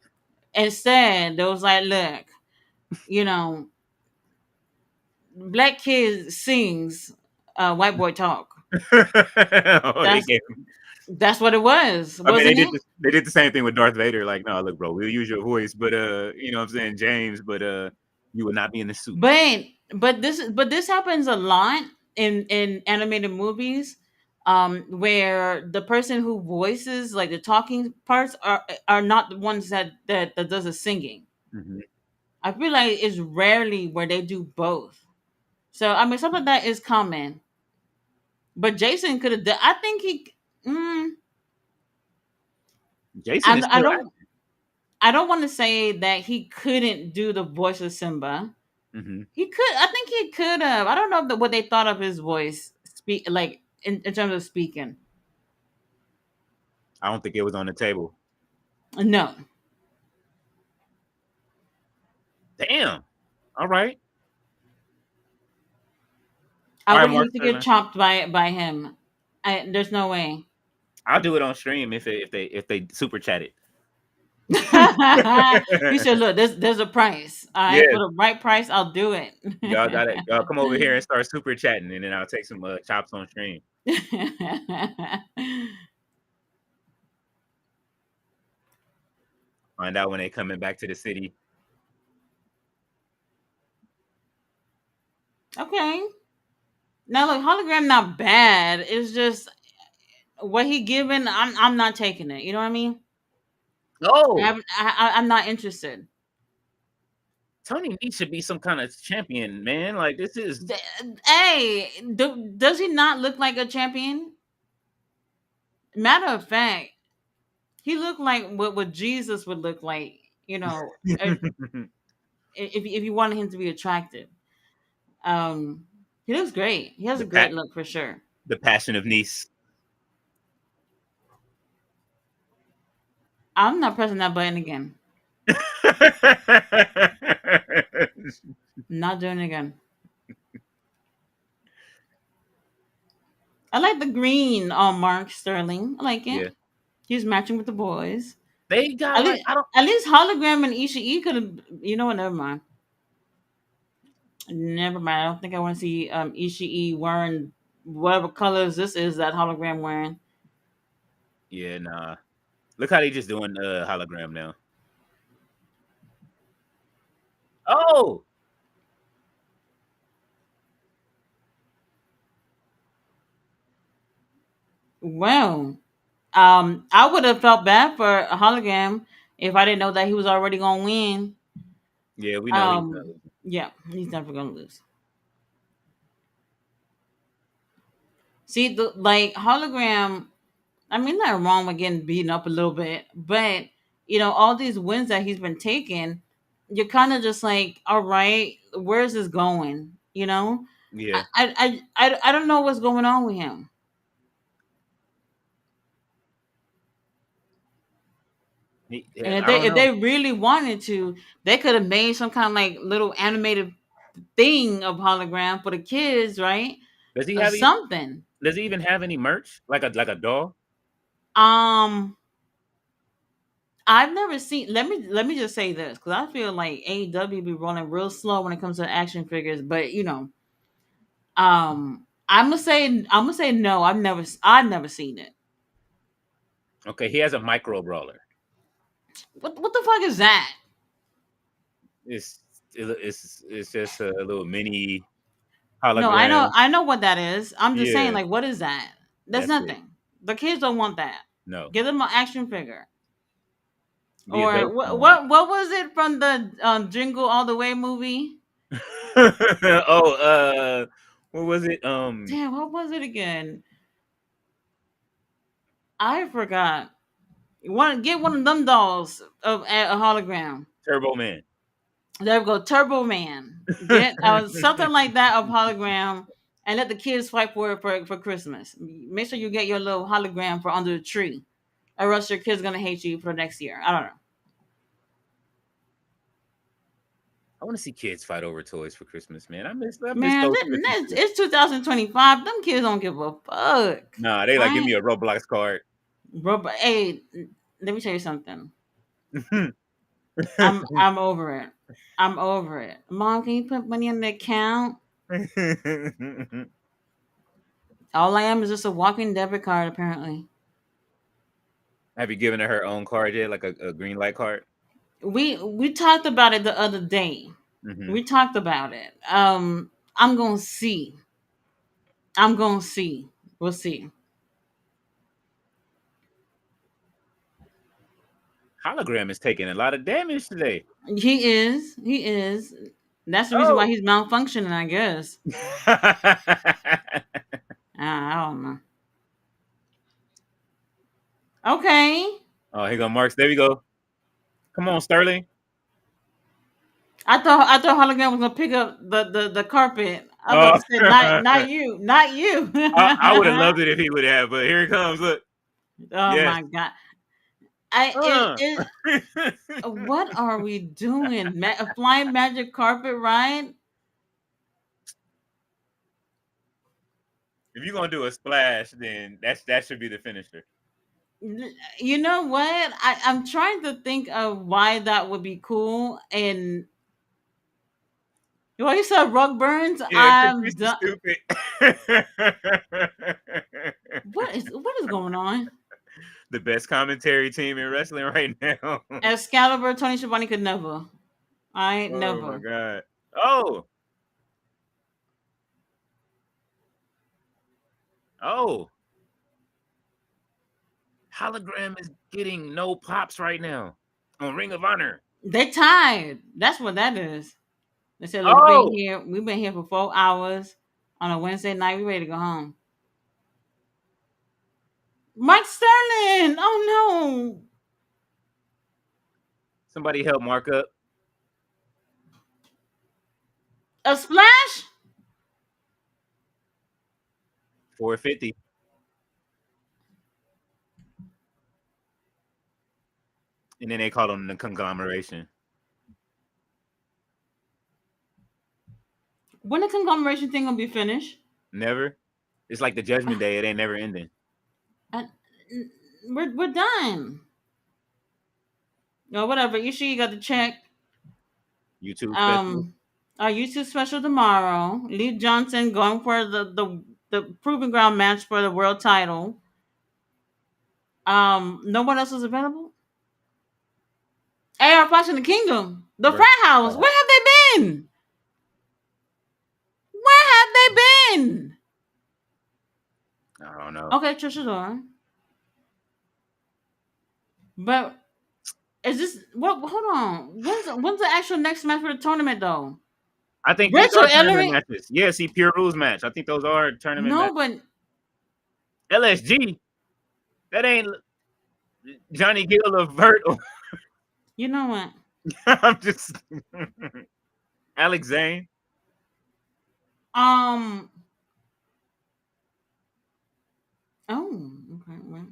Instead, they was like, look, you know, black kid sings, white boy talk. They That's gave that's what it was, I mean, wasn't it? they did the same thing with Darth Vader. Like, no, look, bro, we'll use your voice, but you know what I'm saying, James, but you will not be in the suit. But this happens a lot in animated movies, where the person who voices like the talking parts are not the ones that does the singing. Mhm. I feel like it's rarely where they do both. So I mean, something like that is common. But Jason could have done. I think he. Mm, Jason is I still don't. I don't want to say that he couldn't do the voice of Simba. acting. He could. I think he could have. I don't know what they thought of his voice speak like in terms of speaking. I don't think it was on the table. No, Damn. All right. I All right, wouldn't Mark need to get Sterling. chopped by him. There's no way. I'll do it on stream if they super chat it. You said, look, there's a price. All right, Yeah, for the right price, I'll do it. y'all got it. Y'all come over here and start super chatting, and then I'll take some chops on stream. Find out when they coming back to the city. Okay. Now look, hologram not bad. It's just what he given. I'm not taking it. You know what I mean? Oh, I'm not interested. Tony D should be some kind of champion, man. Like this is Hey, does he not look like a champion? Matter of fact, he looked like what Jesus would look like. If you wanted him to be attractive, he looks great. He has the a great look for sure. the passion of Nice. I'm not pressing that button again. Not doing it again. I like the green on Mark Sterling. I like it. Yeah, He's matching with the boys. they got At like least, I don't. at least hologram and Ishii could have. You know what? Never mind. Never mind. I don't think I want to see Ishii wearing whatever colors this is that hologram wearing. Yeah, nah. Look how they just doing hologram now. Oh, Well, I would have felt bad for a hologram if I didn't know that he was already gonna win. yeah, we know he's not. Yeah, he's never gonna lose. See, the like hologram. I mean, not wrong with getting beaten up a little bit, but all these wins that he's been taking, you're kind of just like, all right, where's this going? I, Yeah, I don't know what's going on with him. And if I they don't if know. they really wanted to, they could have made some kind of like little animated thing of hologram for the kids, right? Does he Or have? something. Does he even have any merch like a doll? Um, I've never seen. Let me just say this because I feel like AEW be rolling real slow when it comes to action figures. But I'm gonna say no. I've never seen it. Okay, he has a micro brawler. What the fuck is that? It's it's just a little mini No, I know hologram. I know what that is. I'm just saying, Yeah, like, what is that? That's that's it. nothing. The kids don't want that. No, Give them an action figure. the Or adults what? don't want What? What was it from the Jingle All the Way movie? it. Oh, what was it? Damn, what was it again? I forgot. Get one of them dolls of a hologram. Turbo Man. There we go, Turbo Man. Get something like that of hologram, and let the kids fight for it for Christmas. Make sure you get your little hologram for under the tree, or else your kid's gonna hate you for next year. I don't know. I want to see kids fight over toys for Christmas, man. I miss Man, those Christmas gifts. it's 2025. Them kids don't give a fuck. Nah, they All like give right, me a Roblox card. bro. Hey, let me tell you something. I'm over it. I'm over it. Mom, can you put money in the account? All I am is just a walking debit card, apparently. Have you given her her own card yet, like a green light card? We talked about it the other day. Hmm. We talked about it. I'm gonna see. I'm gonna see. We'll see. Hologram is taking a lot of damage today. He is. He is. That's the reason why Oh. he's malfunctioning, I guess. I don't know. Okay. Oh, here go Marks. There we go. Come on, Sterling. I thought hologram was gonna pick up the carpet. I was about Oh, to say not you, not you. I would have loved it if he would have, but here it comes. Look. Oh Yes. my god. I Uh. what are we doing? A flying magic carpet ride? If you're gonna do a splash, then that should be the finisher. You know what? I'm trying to think of why that would be cool. And when you said rug burns, Yeah, I'm Caprice is done. stupid. What is going on? The best commentary team in wrestling right now. Excalibur, Tony Schiavone could never. I ain't Oh my never. god. Oh. Oh. Hologram is getting no pops right now on Ring of Honor. They tired. That's what that is. They said, look, Oh. we've been here for 4 hours on a Wednesday night. We ready to go home. Mike Sterling. Oh no. Somebody help Mark up. A splash? 450. And then they called him the conglomeration. When the conglomeration thing gonna be finished? Never. It's like the Judgment Day. It ain't never ending. I, we're done. No, whatever. You sure you got the check? YouTube special. Um, our YouTube special tomorrow. Lee Johnson going for the proving ground match for the world title. No one else is available. AR Fox in the Kingdom, the Versus, frat house. Where have they been? Where have they been? I don't know. Okay, Trish Adora. But is this what? Hold on. When's the actual next match for the tournament though? I think these Rachel are tournament Ellering? matches. Yeah, see, pure rules match. I think those are tournament No, matches. but LSG. That ain't Johnny Gill or Vert. you know what? I'm just Alex Zane. Um. Oh. Okay. Well.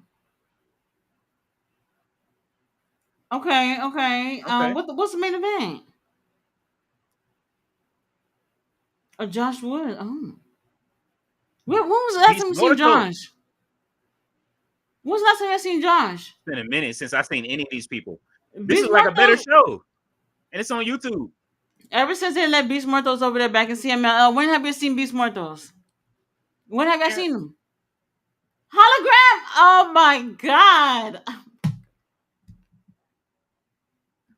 Okay. Okay. Okay. What's the main event? Josh Wood. Oh. When was the last Beast time we seen Mortal. Josh? When was the last time I seen Josh? It's been a minute since I've seen any of these people. This Beast is like a better Mortos. show, and it's on YouTube. Ever since they let Beast Mortos over there back in CML, when have you seen Beast Mortos? When have I seen them? Hologram? Oh my god!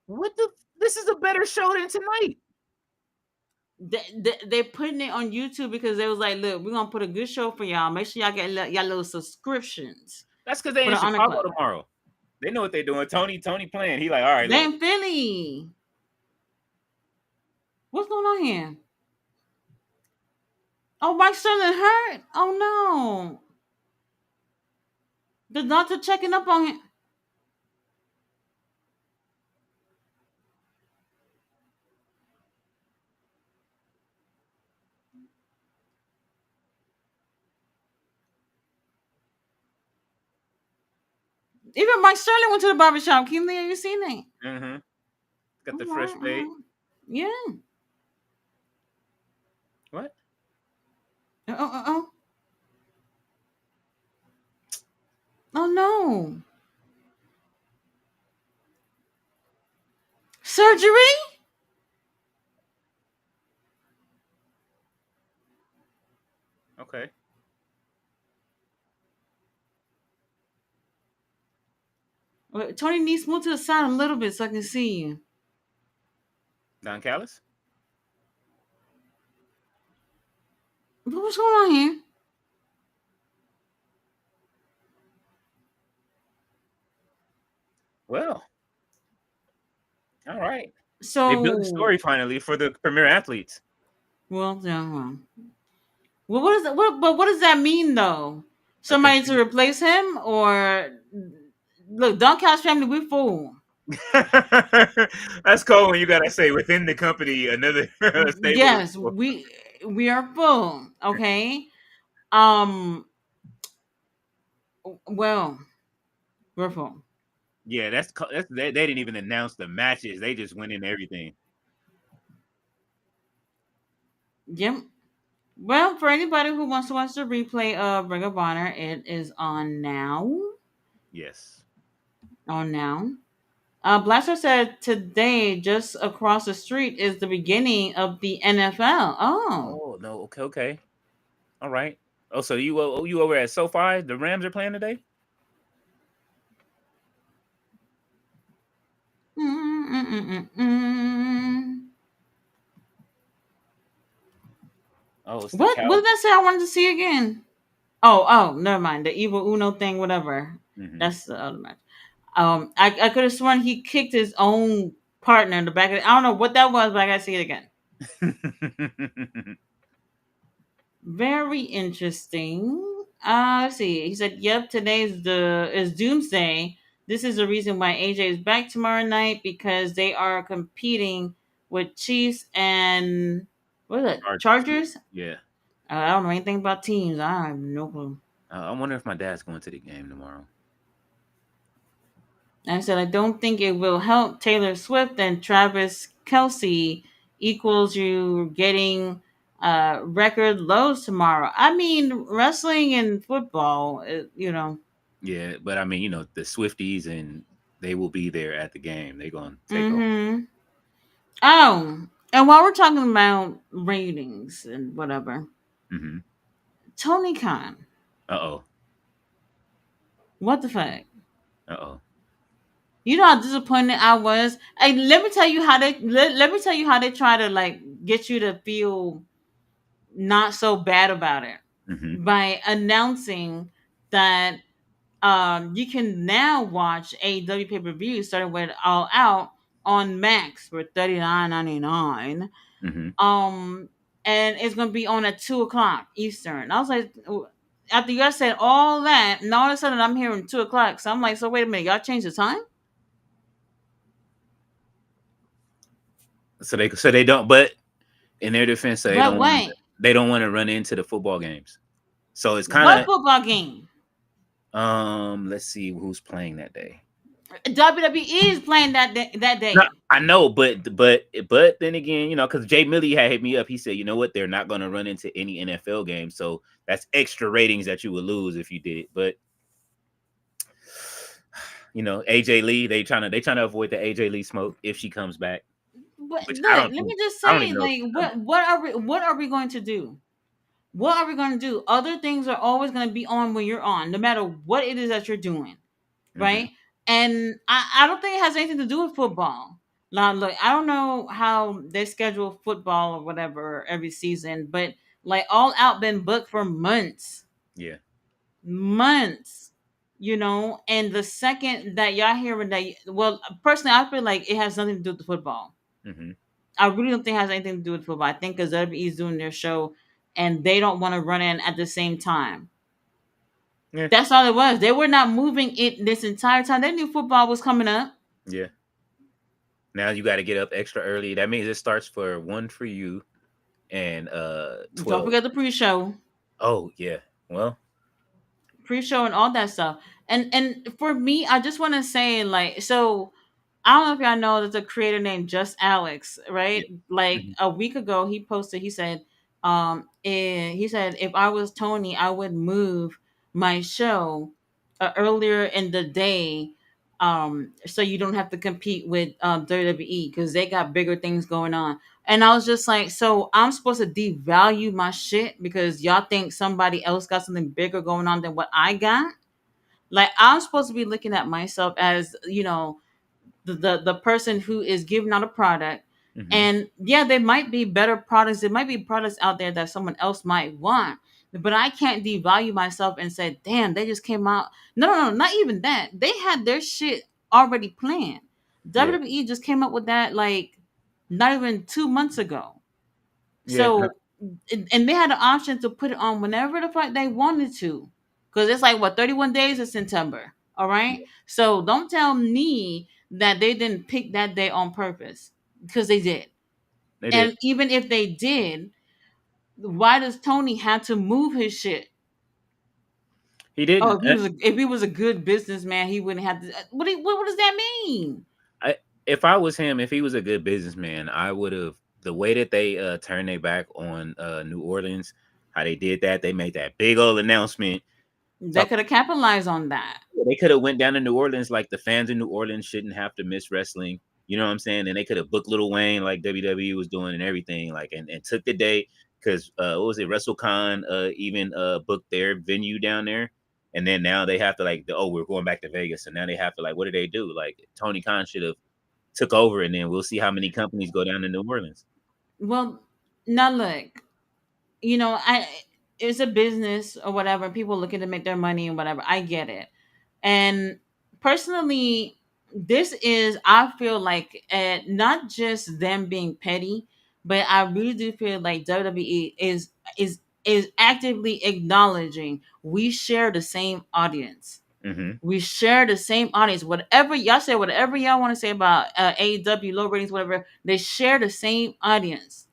What the? This is a better show than tonight. They putting it on YouTube because they was like, look, we're gonna put a good show for y'all. Make sure y'all get y'all little subscriptions. That's because they For in the Honor Chicago Club. tomorrow. They know what they're doing. Tony playing. He like, all right, They look. in Philly. What's going on here? Oh, Mike Sterling hurt. Oh no. The doctor checking up on him. Even Mike Sterling went to the barbershop. Kinley, have you seen it? Mm-hmm. Got the All fresh right, fade. Yeah. What? Oh. Oh no. Surgery? Okay. Wait, Tony needs to move to the side a little bit so I can see you. Don Callis? What's going on here? Well, all right. So, They built the story finally for the premier athletes. well, yeah, well, what is that? But what does that mean, though? Somebody to replace him, or look, Don Callis family, we fool. That's cool when you gotta say within the company another stable. Yes, we are full. Okay. Um. Well, we're full. Yeah, that's they didn't even announce the matches. They just went in everything. Yep. Well, for anybody who wants to watch the replay of Ring of Honor, it is on now. Yes. On now. Blaster said today, just across the street, is the beginning of the NFL. Oh. Oh no. Okay. All right. Oh, so you over at SoFi? The Rams are playing today. Oh, it's What did I say I wanted to see again? Oh, never mind. The Evil Uno thing, whatever. Mm-hmm. That's the other match. I could have sworn he kicked his own partner in the back of I don't know what that was, but I gotta see it again. Very interesting. Let's see. He said, "Yep, today is Doomsday. This is the reason why AJ is back tomorrow night because they are competing with Chiefs and what is it? Chargers? Yeah. I don't know anything about teams. I have no clue. I wonder if my dad's going to the game tomorrow. I said, I don't think it will help Taylor Swift and Travis Kelsey equals you getting record lows tomorrow. I mean, wrestling and football, Yeah, but I mean, the Swifties and they will be there at the game. They're gonna take over. Mm-hmm. Oh, and while we're talking about ratings and whatever, Hmm. Tony Khan, Uh oh. what the fuck? Uh oh. You know how disappointed I was. Hey, let me tell you how they try to like get you to feel not so bad about it Hmm. by announcing that you can now watch AEW pay per view starting with All Out on Max for $39.99. Hmm. Um, and it's gonna be on at 2 o'clock Eastern. I was like, after you guys said all that, and all of a sudden I'm hearing 2 o'clock. So I'm like, so wait a minute, y'all changed the time? So they don't. But in their defense, they But don't want wait, they don't want to run into the football games. So it's what kind football game? of let's see who's playing that day. WWE is playing that No, day. I know, but then again, because Jay Millie had hit me up. He said, you know what, they're not going to run into any NFL games, so that's extra ratings that you would lose if you did it. But AJ Lee, they trying to avoid the AJ Lee smoke if she comes back, But which look, let me just I don't say, even know if like, she's coming. what are we going to do? What are we going to do? Other things are always going to be on when you're on, no matter what it is that you're doing, Hmm. right? And I don't think it has anything to do with football. Now, look, I don't know how they schedule football or whatever every season, but like All Out been booked for months, Yeah. months, and the second that y'all hearing that, well, personally, I feel like it has nothing to do with the football. Hmm. I really don't think it has anything to do with football. I think because WWE is doing their show and they don't want to run in at the same time. Yeah. That's all it was. They were not moving it this entire time. They knew football was coming up. Yeah. Now you got to get up extra early. That means it starts for 1 for you and Don't 12. forget the pre-show, Oh yeah. Well. pre-show, and all that stuff. And for me, I just want to say, like, so I don't know if y'all know there's a creator named Just Alex, Yeah. right? Like Mhm. a week ago, he posted. He said, if I was Tony, I would move my show earlier in the day, so you don't have to compete with WWE because they got bigger things going on. And I was just like, so I'm supposed to devalue my shit because y'all think somebody else got something bigger going on than what I got? Like I'm supposed to be looking at myself as the person who is giving out a product. Mhm. And yeah, there might be better products, there might be products out there that someone else might want, but I can't devalue myself and say, damn, they just came out. No, not even that. They had their shit already planned. Yeah. WWE just came up with that like not even 2 months ago. Yeah. No, So and they had the option to put it on whenever the fuck they wanted to, because it's like what 31 days of September. All right, yeah, so don't tell me that they didn't pick that day on purpose, because they did. they did. And even if they did, why does Tony have to move his shit? He Oh, didn't. if he was a good businessman, he wouldn't have to. What does that mean? If I was him, if he was a good businessman, I would have the way that they turned their back on New Orleans, how they did that. They made that big old announcement. They Talk, could have capitalized on that. they could have went down to New Orleans like the fans in New Orleans shouldn't have to miss wrestling. You know what I'm saying? And they could have booked Little Wayne like WWE was doing and everything, like and took the day because what was it? WrestleCon even booked their venue down there. And then now they have to oh, we're going back to Vegas. And now they have to what do they do? Like Tony Khan should have took over, and then we'll see how many companies go down to New Orleans. Well, now look, I it's a business or whatever. People looking to make their money and whatever. I get it. And personally, this is I feel like not just them being petty, but I really do feel like WWE is actively acknowledging we share the same audience. Hmm. We share the same audience. Whatever y'all say, whatever y'all want to say about AEW low ratings, whatever, they share the same audience.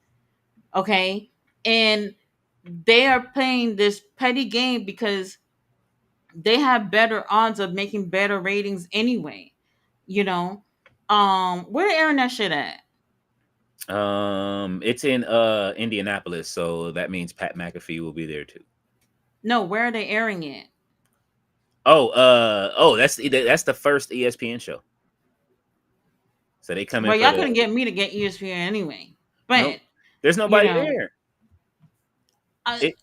Okay, and they are playing this petty game because they have better odds of making better ratings anyway. You know, where they airing that shit at? It's in Indianapolis, so that means Pat McAfee will be there too. No, where are they airing it? That's the first ESPN show. So they come in Well, for y'all the couldn't get me to get ESPN anyway. nope. But There's you nobody know, there. I It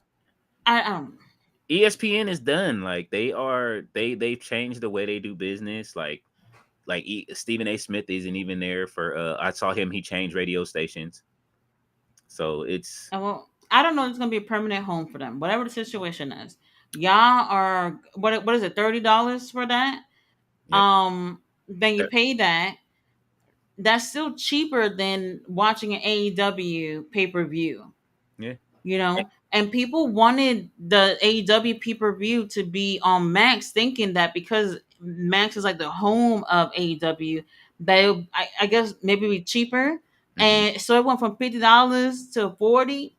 I um ESPN is done. Like they've changed the way they do business. Stephen A. Smith isn't even there for. I saw him. He changed radio stations. So it's well, I don't know. It's gonna be a permanent home for them, whatever the situation is. Y'all are what is it, $30 for that? yep. Then you That- pay that. That's still cheaper than watching an AEW pay per view. Yeah. You know, and people wanted the AEW pay per view to be on Max, thinking that because Max is like the home of AEW, I guess maybe be cheaper, Mhm. and so it went from $50 to 40.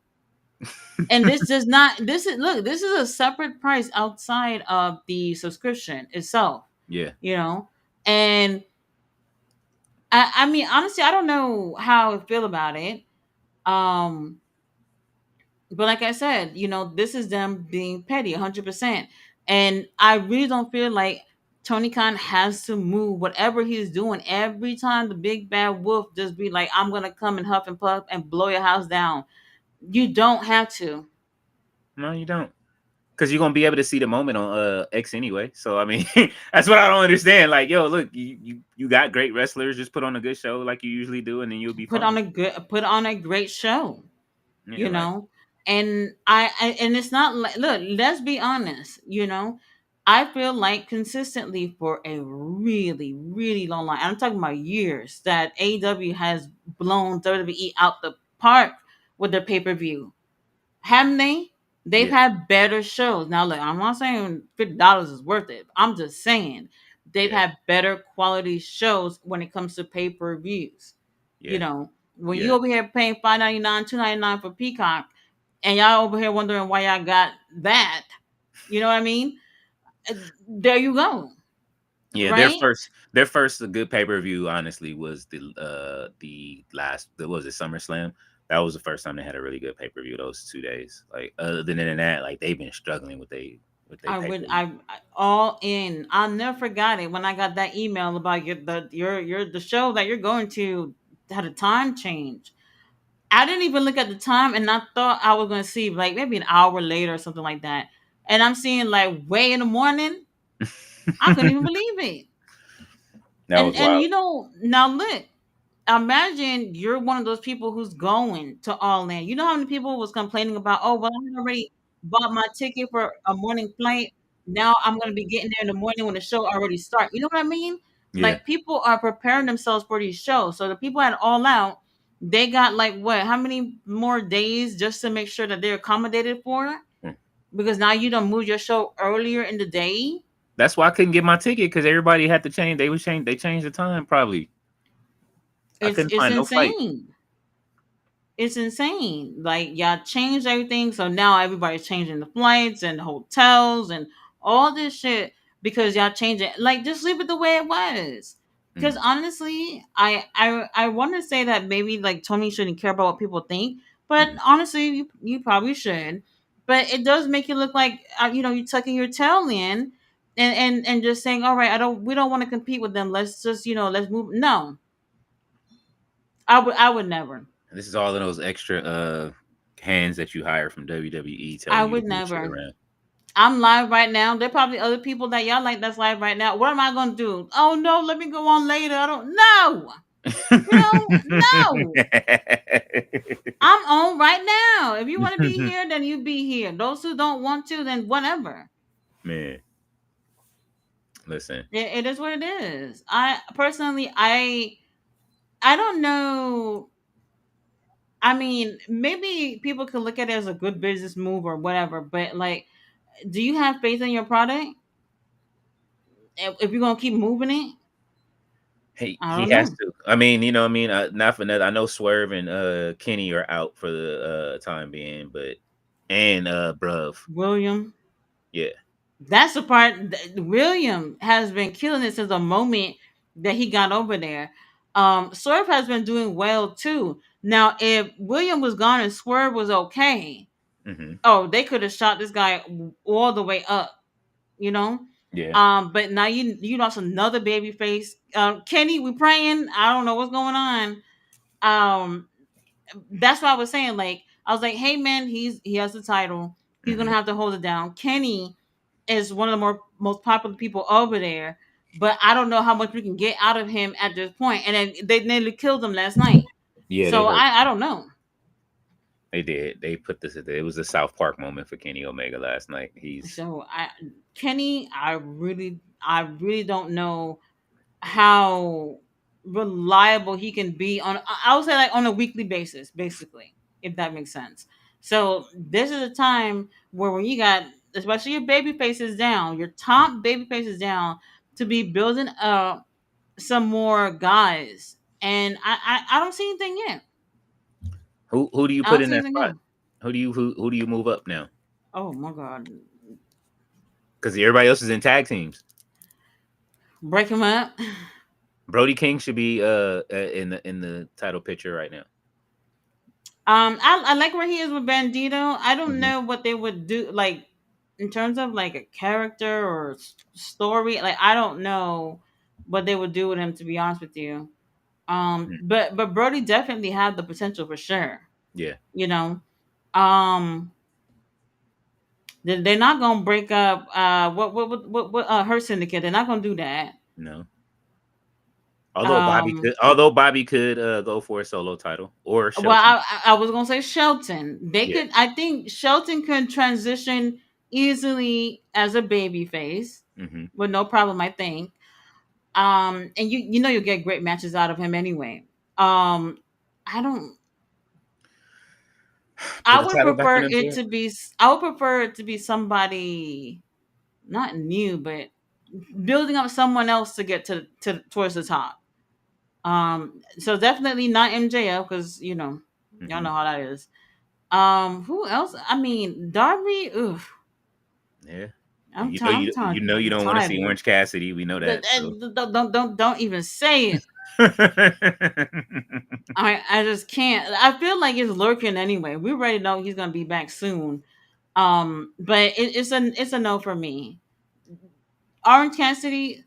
And this does not. This is look. This is a separate price outside of the subscription itself. Yeah. You know, and I mean honestly, I don't know how I feel about it. Um, But like I said, this is them being petty 100%. And I really don't feel like Tony Khan has to move whatever he's doing every time the big bad wolf just be like, I'm going to come and huff and puff and blow your house down. You don't have to. No, you don't. Because you're gonna be able to see the moment on X anyway. So I mean, that's what I don't understand. Like, yo, look, you got great wrestlers. Just put on a good show like you usually do, and then you'll be fine. Put on a great show. Yeah, you like know and and it's not like, look, let's be honest, I feel like consistently for a really really long line, I'm talking about years, that AEW has blown WWE out the park with their pay-per-view, haven't they? They've yeah, had better shows. Now look, I'm not saying $50 is worth it, I'm just saying they've yeah, had better quality shows when it comes to pay-per-views. you yeah, know when you yeah. over here paying $5.99, $2.99 for Peacock, and y'all over here wondering why y'all got that. You know what I mean? There you go. Yeah, their Right? first good pay per view, honestly, was the last was it SummerSlam. That was the first time they had a really good pay per view. Those 2 days, like other than that, like they've been struggling with they I pay would per view. I all in. I'll never forgot it when I got that email about the show that you're going to had a time change. I didn't even look at the time, and I thought I was going to see like maybe an hour later or something like that. And I'm seeing like way in the morning. I couldn't even believe it. That And was wild. now look, imagine you're one of those people who's going to All In. You know how many people was complaining about, oh well, I already bought my ticket for a morning flight. Now I'm gonna be getting there in the morning when the show already start. You know what I mean? Yeah, Like people are preparing themselves for these shows. So the people at All Out, they got like what? How many more days just to make sure that they're accommodated for? Mm. Because now you don't move your show earlier in the day. That's why I couldn't get my ticket because everybody had to change. They changed the time probably. I couldn't It's find no flight. insane. It's insane. Like y'all changed everything, so now everybody's changing the flights and hotels and all this shit because y'all changed it. Like just leave it the way it was. Because Mm. honestly, I want to say that maybe like Tony shouldn't care about what people think, but Mhm. honestly, you probably should. But it does make you look like you tucking your tail in and just saying, all right, we don't want to compete with them. Let's just let's move. No, I would never. This is all of those extra hands that you hire from WWE I telling you to would move shit never. around. I'm live right now. There probably other people that y'all like that's live right now. What am I gonna do? Oh no, let me go on later. I don't know. No. I'm on right now. If you want to be here, then you be here. Those who don't want to, then whatever. Man, listen. It is what it is. I personally, I don't know. I mean, maybe people could look at it as a good business move or whatever, but like, do you have faith in your product? If you're gonna keep moving it, I He don't has know. to. I mean, you know what I mean? Not for nothing. I know Swerve and Kenny are out for the time being, but and bruv. William, Yeah. that's the part William has been killing it since the moment that he got over there. Swerve has been doing well too. Now, if William was gone and Swerve was okay, Hmm. oh, they could have shot this guy all the way up, you know. Yeah. But now you lost another baby face. Kenny, we praying. I don't know what's going on. Um, that's what I was saying. Like I was like, hey man, he has the title. He's gonna Hmm. have to hold it down. Kenny is one of the most popular people over there, but I don't know how much we can get out of him at this point. And then they nearly killed him last night. Yeah, they So hurt. I don't know. They did. They put this. It was a South Park moment for Kenny Omega last night. He's So Kenny, I really don't know how reliable he can be on, I would say, like on a weekly basis, basically, if that makes sense. So this is a time where when you got, especially your baby faces down, your top baby faces down, to be building up some more guys. And I don't see anything yet. who do you I put don't in see that anything spot? yet. Who do you move up now? Oh my god. Because everybody else is in tag teams. Break him up. Brody King should be in the title picture right now. I like where he is with Bandito. I don't Hmm. know what they would do, like in terms of like a character or story. Like I don't know what they would do with him, to be honest with you. But Brody definitely had the potential for sure. Yeah. You know, um, they're not gonna break up. What her syndicate? They're not gonna do that. No. Although Bobby Um, could, go for a solo title or Well, Shelton. I was gonna say Shelton. They Yeah. could. I think Shelton could transition easily as a baby face Hmm. with no problem. I think. And you know you'll get great matches out of him anyway. Um, I don't. Put I the would title back prefer on him, it too. to be. I would prefer it to be somebody not new, but building up someone else to get to towards the top. So definitely not MJF, because y'all Hmm. know how that is. Who else? I mean, Darby. Oof, Yeah. I'm tired. I'm tired. You I'm don't want to tired see of it. Orange Cassidy. We know that. So. Don't even say it. I just can't. I feel like it's lurking anyway. We already know he's gonna be back soon. But it's a no for me. Orange Cassidy,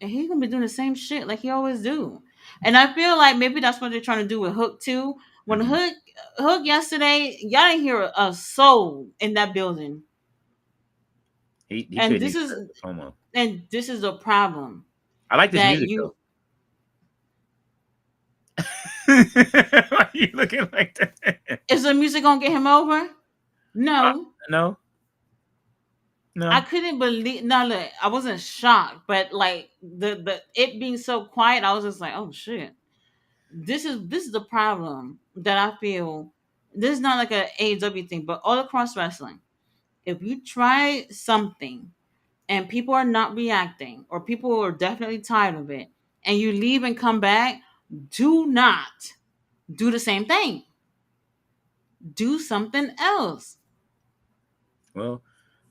he's gonna be doing the same shit like he always do. And I feel like maybe that's what they're trying to do with Hook too. When Hmm. Hook yesterday, y'all didn't hear a soul in that building. He And couldn't this even is cut the promo. and this is a problem I like this that music though. you Why are you looking like that? is the music gonna get him over? Uh, No. no, I no. couldn't believe. No, look, I wasn't shocked, but like the it being so quiet, I was just like, oh shit. This is the problem that I feel. This is not like a AEW thing, but all across wrestling. If you try something and people are not reacting, or people are definitely tired of it, and you leave and come back, do not do the same thing. Do something else. Well,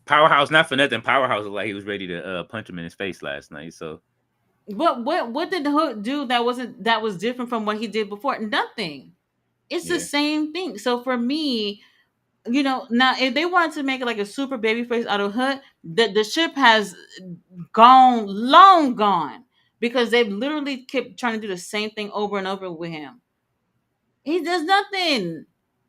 Powerhouse, not for nothing. Powerhouse looked like he was ready to punch him in his face last night. So What did the Hook do that was different from what he did before? Nothing. It's the yeah, same thing. So for me, now if they wanted to make it like a super baby face out of Hood, the ship has gone long gone, because they've literally kept trying to do the same thing over and over with him. He does nothing.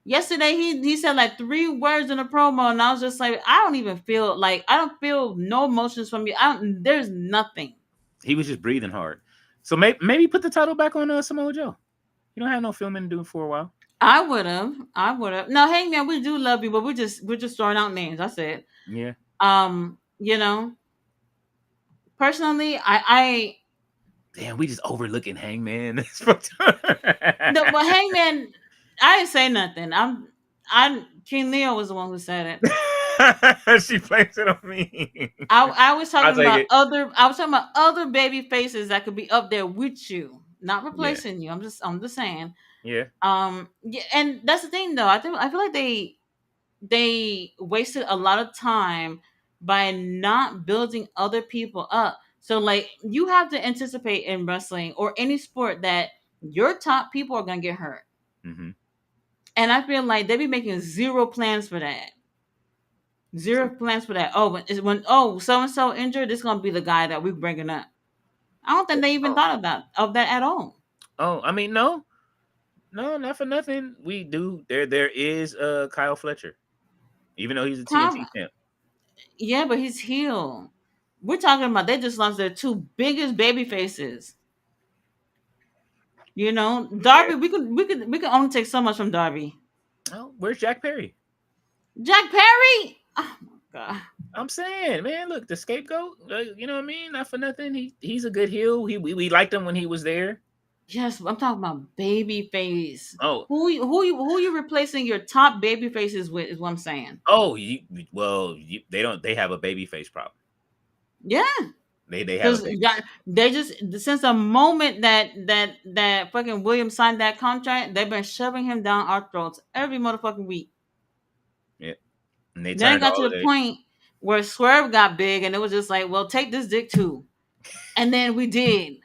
Yesterday he said like three words in a promo, and I was just like, I don't feel no emotions from you. There's nothing. he was just breathing hard. So maybe put the title back on Samoa Joe. You don't have no filming to do for a while. I would have. I would have. No, hey man, we do love you, but we're just throwing out names. That's it. Yeah. You know, personally, I Damn, we just overlooking Hangman. no, well, Hangman, I didn't say nothing. King Leo was the one who said it. She blames it on me. I was I'll talking take about it. other baby faces that could be up there with you, not Yeah. replacing you. I'm just saying. Yeah. Yeah, and that's the thing though. I feel like they wasted a lot of time by not building other people up. So like you have to anticipate in wrestling or any sport that your top people are gonna get hurt. Mm-hmm. And I feel like they be making zero plans for that. Zero plans for that. Oh, when so and so injured, this gonna be the guy that we bringing up. I don't think they even Oh, thought of that at all. oh, I mean, no, no, not for nothing. We do. There is Kyle Fletcher, even though he's a Tom, TNT champ. yeah, but he's heel. We're talking about they just lost their two biggest baby faces. You know, Yeah. Darby. We can only take so much from Darby. Oh, where's Jack Perry? Jack Perry. Oh my god. I'm saying, man, look, the scapegoat. You know what I mean? Not for nothing. He's a good heel. We liked him when he was there. Yes, I'm talking about baby face. Oh, Who you replacing your top baby faces with is what I'm saying. oh, they don't. They have a baby face problem. Yeah, They have a because baby. they just since the moment that fucking Williams signed that contract, they've been shoving him down our throats every motherfucking week. Yeah, and they Then it turned got to all of the their. point where Swerve got big, and it was just like, well, take this dick too, and then we did,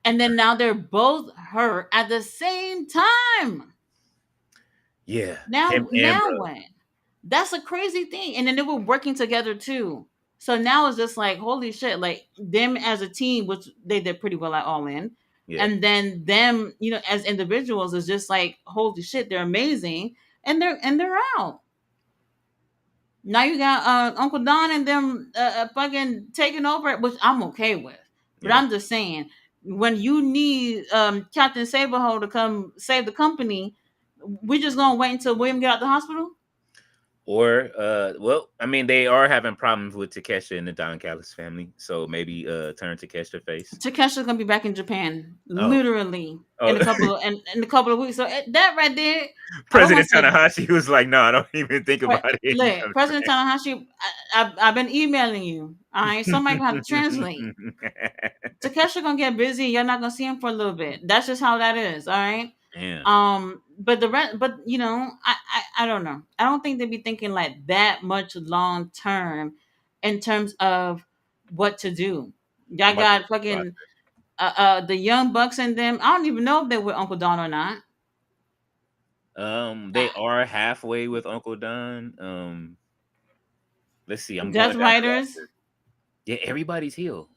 and then now they're both hurt at the same time. Yeah, him and Now bro. what? That's a crazy thing. And then they were working together too. So now it's just like, holy shit, like them as a team, which they did pretty well at All In. Yeah. And then them, as individuals is just like, holy shit, they're amazing. And they're out. Now you got Uncle Don and them fucking taking over, which I'm okay with. But Yeah. I'm just saying, when you need Captain Saberho to come save the company, we just gonna wait until William get out the hospital? Or well, I mean, they are having problems with Takesha and the Don Callis family, so maybe turn Takesha face. Takesha's gonna be back in Japan, Oh, literally oh, in a couple of weeks. So that right there, I don't want President to say. Tanahashi was like, "No, I don't even think about it." He Look, comes President Tanahashi, I've been emailing you. All right, somebody gonna have to translate. back. Takesha gonna get busy. You're not gonna see him for a little bit. That's just how that is. All right. Yeah. But the rest, but I don't know. I don't think they be thinking like that much long term in terms of what to do. I'm Y'all about to got look at the fucking roster. the young bucks and them. I don't even know if they're with Uncle Don or not. They are halfway with Uncle Don. Let's see. I'm Death going down the Riders, roster. Yeah, everybody's healed.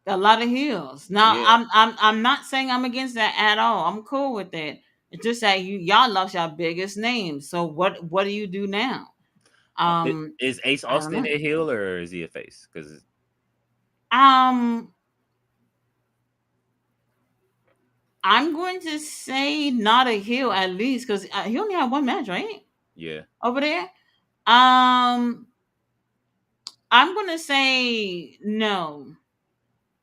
a lot of heels. Now Yeah. I'm not saying I'm against that at all. I'm cool with it. It's just that y'all lost your biggest names. So what do you do now? Is Ace I don't Austin know. a heel or is he a face? Because Um, I'm going to say not a heel at least because he only had one match, right? yeah, Over there. Um, I'm gonna say no.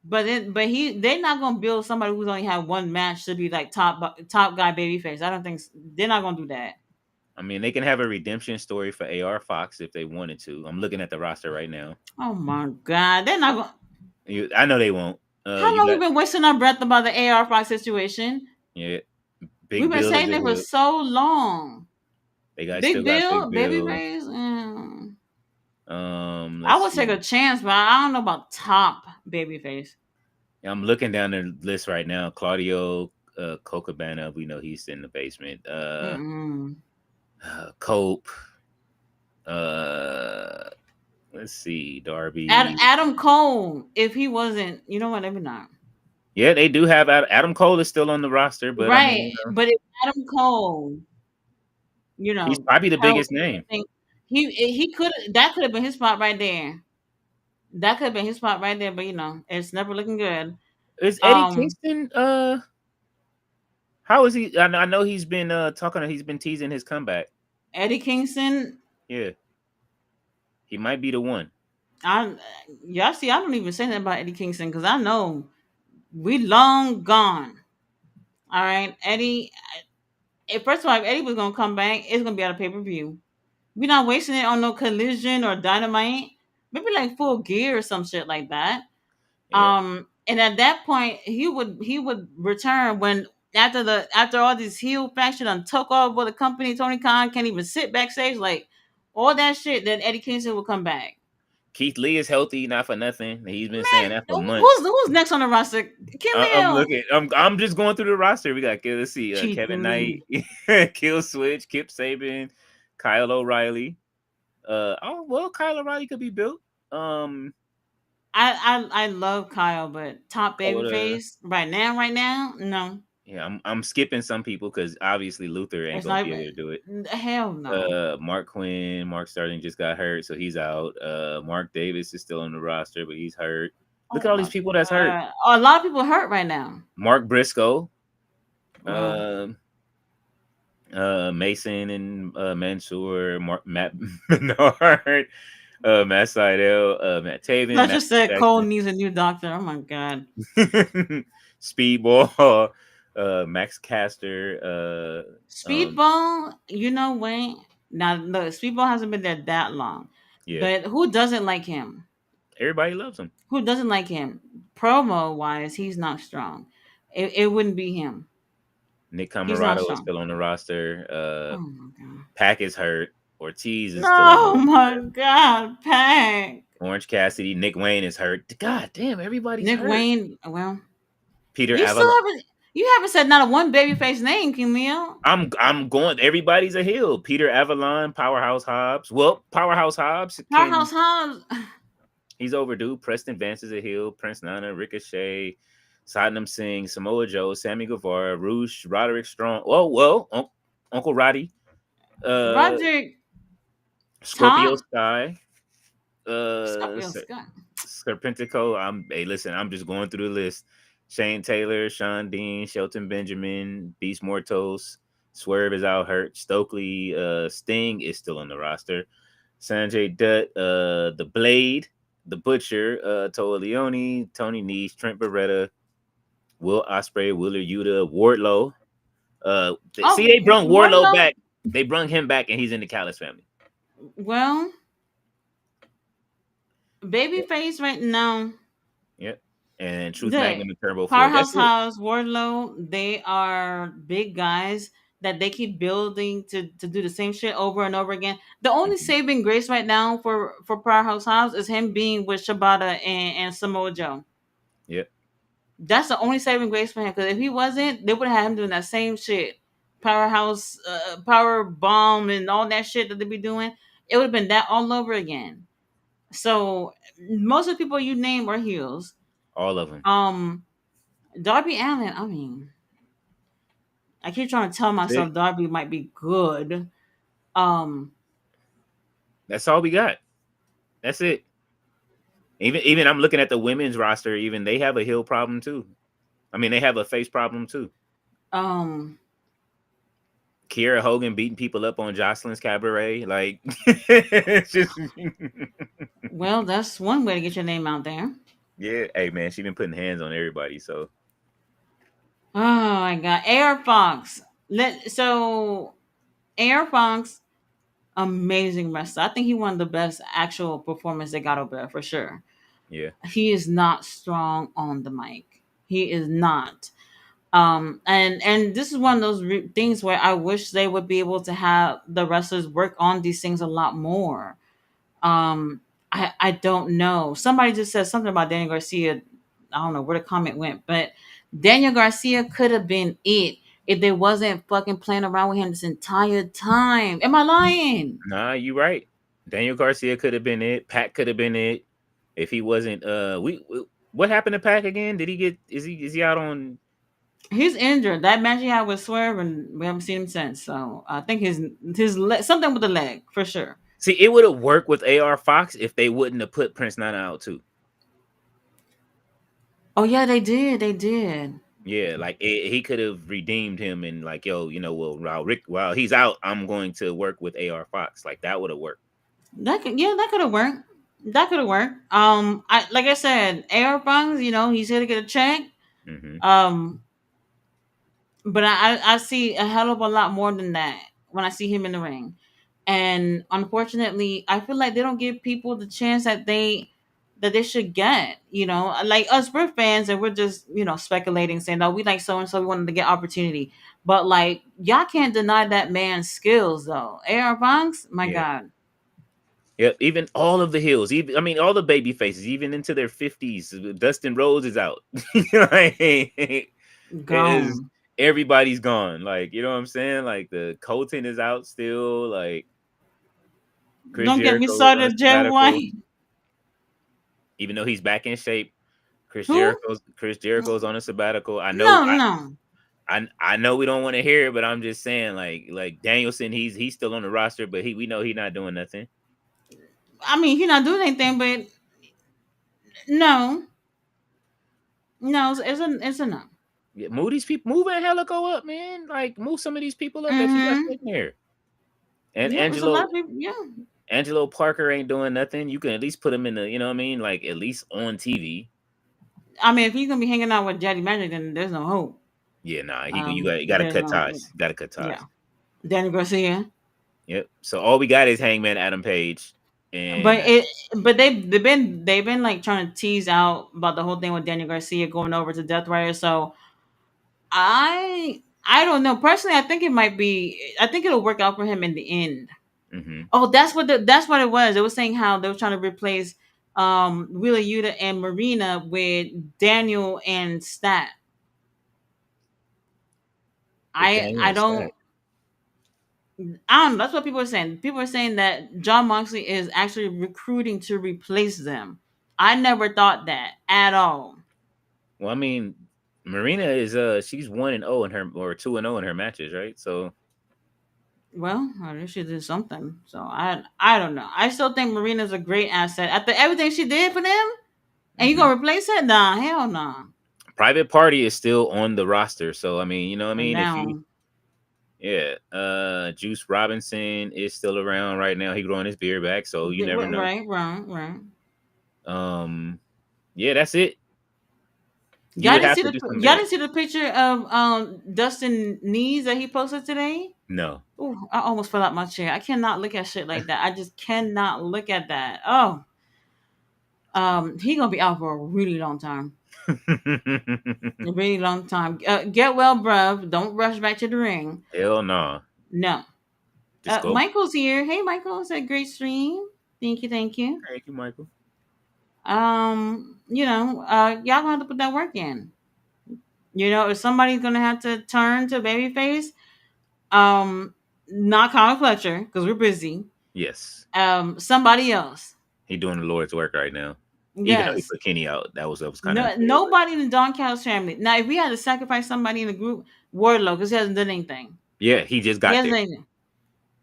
They're not gonna build somebody who's only had one match to be like top guy babyface. I don't think they're not gonna do that. I mean they can have a redemption story for AR Fox if they wanted to. I'm looking at the roster right now. Oh my god, they're not gonna. I know they won't. How You long we got been wasting our breath about the AR5 situation? yeah, We've Big been Bill is saying a it for heel. so long. They got still Big got Big Bill, Bill. babyface. I Let's would take a see. chance, but I don't know about top babyface. I'm looking down the list right now. Claudio Cocabana, we know he's in the basement. Mm-mm. Cope. Uh, let's see. Adam, Darby. Adam Cole, if he wasn't, you know what? Maybe not. Yeah, they do have Adam Cole is still on the roster, but I mean, Right, but if Adam Cole, he's probably the held biggest name. anything, he could that could have been his spot right there. That could have been his spot right there, but it's never looking good. Is Eddie Um, Kingston? How is he? I know he's been talking. He's been teasing his comeback. Eddie Kingston, Yeah, he might be the one. I y'all see, I don't even say that about Eddie Kingston because I know we long gone. All right, Eddie. First of all, if Eddie was gonna come back, it's gonna be out of pay per view. We're not wasting it on no collision or dynamite. Maybe like full gear or some shit like that. Yeah, And at that point, he would return when after all these heel faction and took over the company. Tony Khan can't even sit backstage, like all that shit. Then Eddie Kingston will come back. Keith Lee is healthy, not for nothing. He's been saying Man, that for months. who's next on the roster? I'm Camille, looking. I'm just going through the roster. We got let's see, Keith Kevin Knight, Lee. Kill Switch, Kip Sabian, Kyle O'Reilly. Oh well, Kyle O'Reilly could be built. Um, I love Kyle, but top oh, babyface right now, no. yeah, I'm skipping some people because obviously Luther ain't It's gonna not be able to even do it. hell no. Mark Quinn, Mark Sterling just got hurt, so he's out. Mark Davis is still on the roster, but he's hurt. Look Oh at all these my people that's hurt. god. Oh, a lot of people hurt right now. Mark Briscoe, Well, um, Mason and Mansoor, Matt Menard, Matt Seidel, Matt Taven, I Matt just said Cole Jackson, needs a new doctor. Oh my god. Speedball, Max Caster. Speedball, you know what? Now look, Speedball hasn't been there that long. Yeah, But who doesn't like him? everybody loves him. Who doesn't like him? Promo wise, he's not strong. It wouldn't be him. Nick He's not Camarado is strong. still on the roster. Oh my god. Pack is hurt. Ortiz is still on the Oh my roster. god, Pack. Orange Cassidy, Nick Wayne is hurt. God damn, everybody's Nick hurt. Wayne, well, Peter you still Avalon. haven't said not a one babyface name, Camille. I'm going. Everybody's a heel. Peter Avalon, Powerhouse Hobbs. Well, Powerhouse Hobbs can. Powerhouse Hobbs. He's overdue. Preston Vance is a heel. Prince Nana, Ricochet, Satnam Singh, Samoa Joe, Sammy Guevara, Roosh, Roderick Strong. Uncle Roddy, uh, Roderick Scorpio Top. Sky, Scorpio Scott. Serpentico. Hey, listen, I'm just going through the list. Shane Taylor, Sean Dean, Shelton Benjamin, Beast Mortos, Swerve is out hurt. Stokely, Sting is still on the roster. Sanjay Dutt, The Blade, The Butcher, Toa Leone, Tony Nese, Trent Beretta, Will Ospreay, Willer Yuta, Wardlow. See, they brung Wardlow back. They brung him back, and he's in the Callis family. Well, babyface right now. Yep. And Truth Magnum and Turbo Floyd. Powerhouse That's it. House, Wardlow, they are big guys that they keep building to do the same shit over and over again. The only saving grace right now for Powerhouse House is him being with Shibata and Samoa Joe. Yep. That's the only saving grace for him. Because if he wasn't, they would have had him doing that same shit. Powerhouse, Power Bomb, and all that shit that they be doing. It would have been that all over again. So most of the people you name are heels. All of them. Darby Allin. I mean, I keep trying to tell myself Darby might be good. That's all we got. That's it. Even I'm looking at the women's roster. Even they have a heel problem too. I mean, they have a face problem too. Kiera Hogan beating people up on Jocelyn's Cabaret, like. Just... Well, that's one way to get your name out there. Yeah, hey man, she been putting hands on everybody. So. Oh my god, AR Fox. AR Fox, amazing wrestler. I think he one of the best actual performers they got over there for sure. Yeah. He is not strong on the mic. He is not. And this is one of those things where I wish they would be able to have the wrestlers work on these things a lot more. I don't know. Somebody just said something about Daniel Garcia. I don't know where the comment went, but Daniel Garcia could have been it if they wasn't fucking playing around with him this entire time. Am I lying? Nah, you right. Daniel Garcia could have been it. Pac could have been it if he wasn't. What happened to Pac again? Did he get? Is he out on? He's injured. That match he had with Swerve, and we haven't seen him since. So I think his leg, something with the leg for sure. See, it would have worked with AR Fox if they wouldn't have put Prince Nana out too. Oh yeah, they did. They did. Yeah, like he could have redeemed him and like, yo, while he's out, I'm going to work with AR Fox. Like that would have worked. That could have worked. That could have worked. Like I said, AR Fox, he's here to get a check. Mm-hmm. But I see a hell of a lot more than that when I see him in the ring. And unfortunately, I feel like they don't give people the chance that they should get. Like us, we're fans and we're just speculating, saying, "Oh, we like so and so, we wanted to get opportunity." But like y'all can't deny that man's skills, though. AR Fox, my God. Yep, even all of the hills, even I mean all the baby faces, even into their 50s. Dustin Rhodes is out. Like, it is Gone. everybody's gone. Like, you know what I'm saying? Like the Colton is out still, like Chris Don't get me Jericho on a started, Jay sabbatical, White. even though he's back in shape. Who? Chris Jericho's on a sabbatical. No, no. I know we don't want to hear it, but I'm just saying, like Danielson, he's still on the roster, but we know he's not doing nothing. I mean, he's not doing anything, but no, no, it's a no. Yeah, move these people, move Angelico up, man. Like move some of these people up that you got Mm-hmm. sitting there. And Yeah, it's a lot of people. Yeah. Angelo Parker ain't doing nothing. You can at least put him in the, you know what I mean, like at least on TV. I mean, if he's gonna be hanging out with Daddy Magic, then there's no hope. Yeah, nah, you got to There's cut no, ties. You got to cut yeah. ties. Danny Garcia. Yep. So all we got is Hangman Adam Page, and But it, but they've been like trying to tease out about the whole thing with Daniel Garcia going over to Death Rider. So I don't know personally. I think it might be. I think it'll work out for him in the end. mm-hmm. Oh, that's what it was. It was saying how they were trying to replace Wheeler Yuta and Marina with Daniel and Stat. With I Daniel I and Stat. don't I don't know. That's what people are saying. People are saying that John Moxley is actually recruiting to replace them. I never thought that at all. Well, I mean, Marina is she's 1-0 in her or 2-0 in her matches, right? So Well, I guess she did something. So I don't know. I still think Marina's a great asset. After everything she did for them, and you mhm. gonna replace her? Nah, hell no. Private Party is still on the roster. So I mean, you know what I And mean? If you now, yeah, Juice Robinson is still around right now. He growing his beard back, so you never know. right. Um, yeah, that's it. You Y'all would didn't have see to the do something y'all big. didn't see the picture of Dustin knees that he posted today. No. Ooh, I almost fell out my chair. I cannot look at shit like that. I just cannot look at that. Oh, he gonna be out for a really long time. A really long time. Get well, bruv. Don't rush back to the ring. Hell no. No. Just go. Michael's here. Hey, Michael. It's a great stream. Thank you. Thank you. Thank you, Michael. Y'all gonna have to put that work in. If somebody's gonna have to turn to babyface, um, not Kyle Fletcher because we're busy. Yes. Somebody else. He doing the Lord's work right now. Even though he Yes. put Kenny out, that was kind of No, unfair. nobody in the Don Callis family. Now, if we had to sacrifice somebody in the group, Wardlow, because he hasn't done anything. Yeah, he just He got hasn't there. done anything.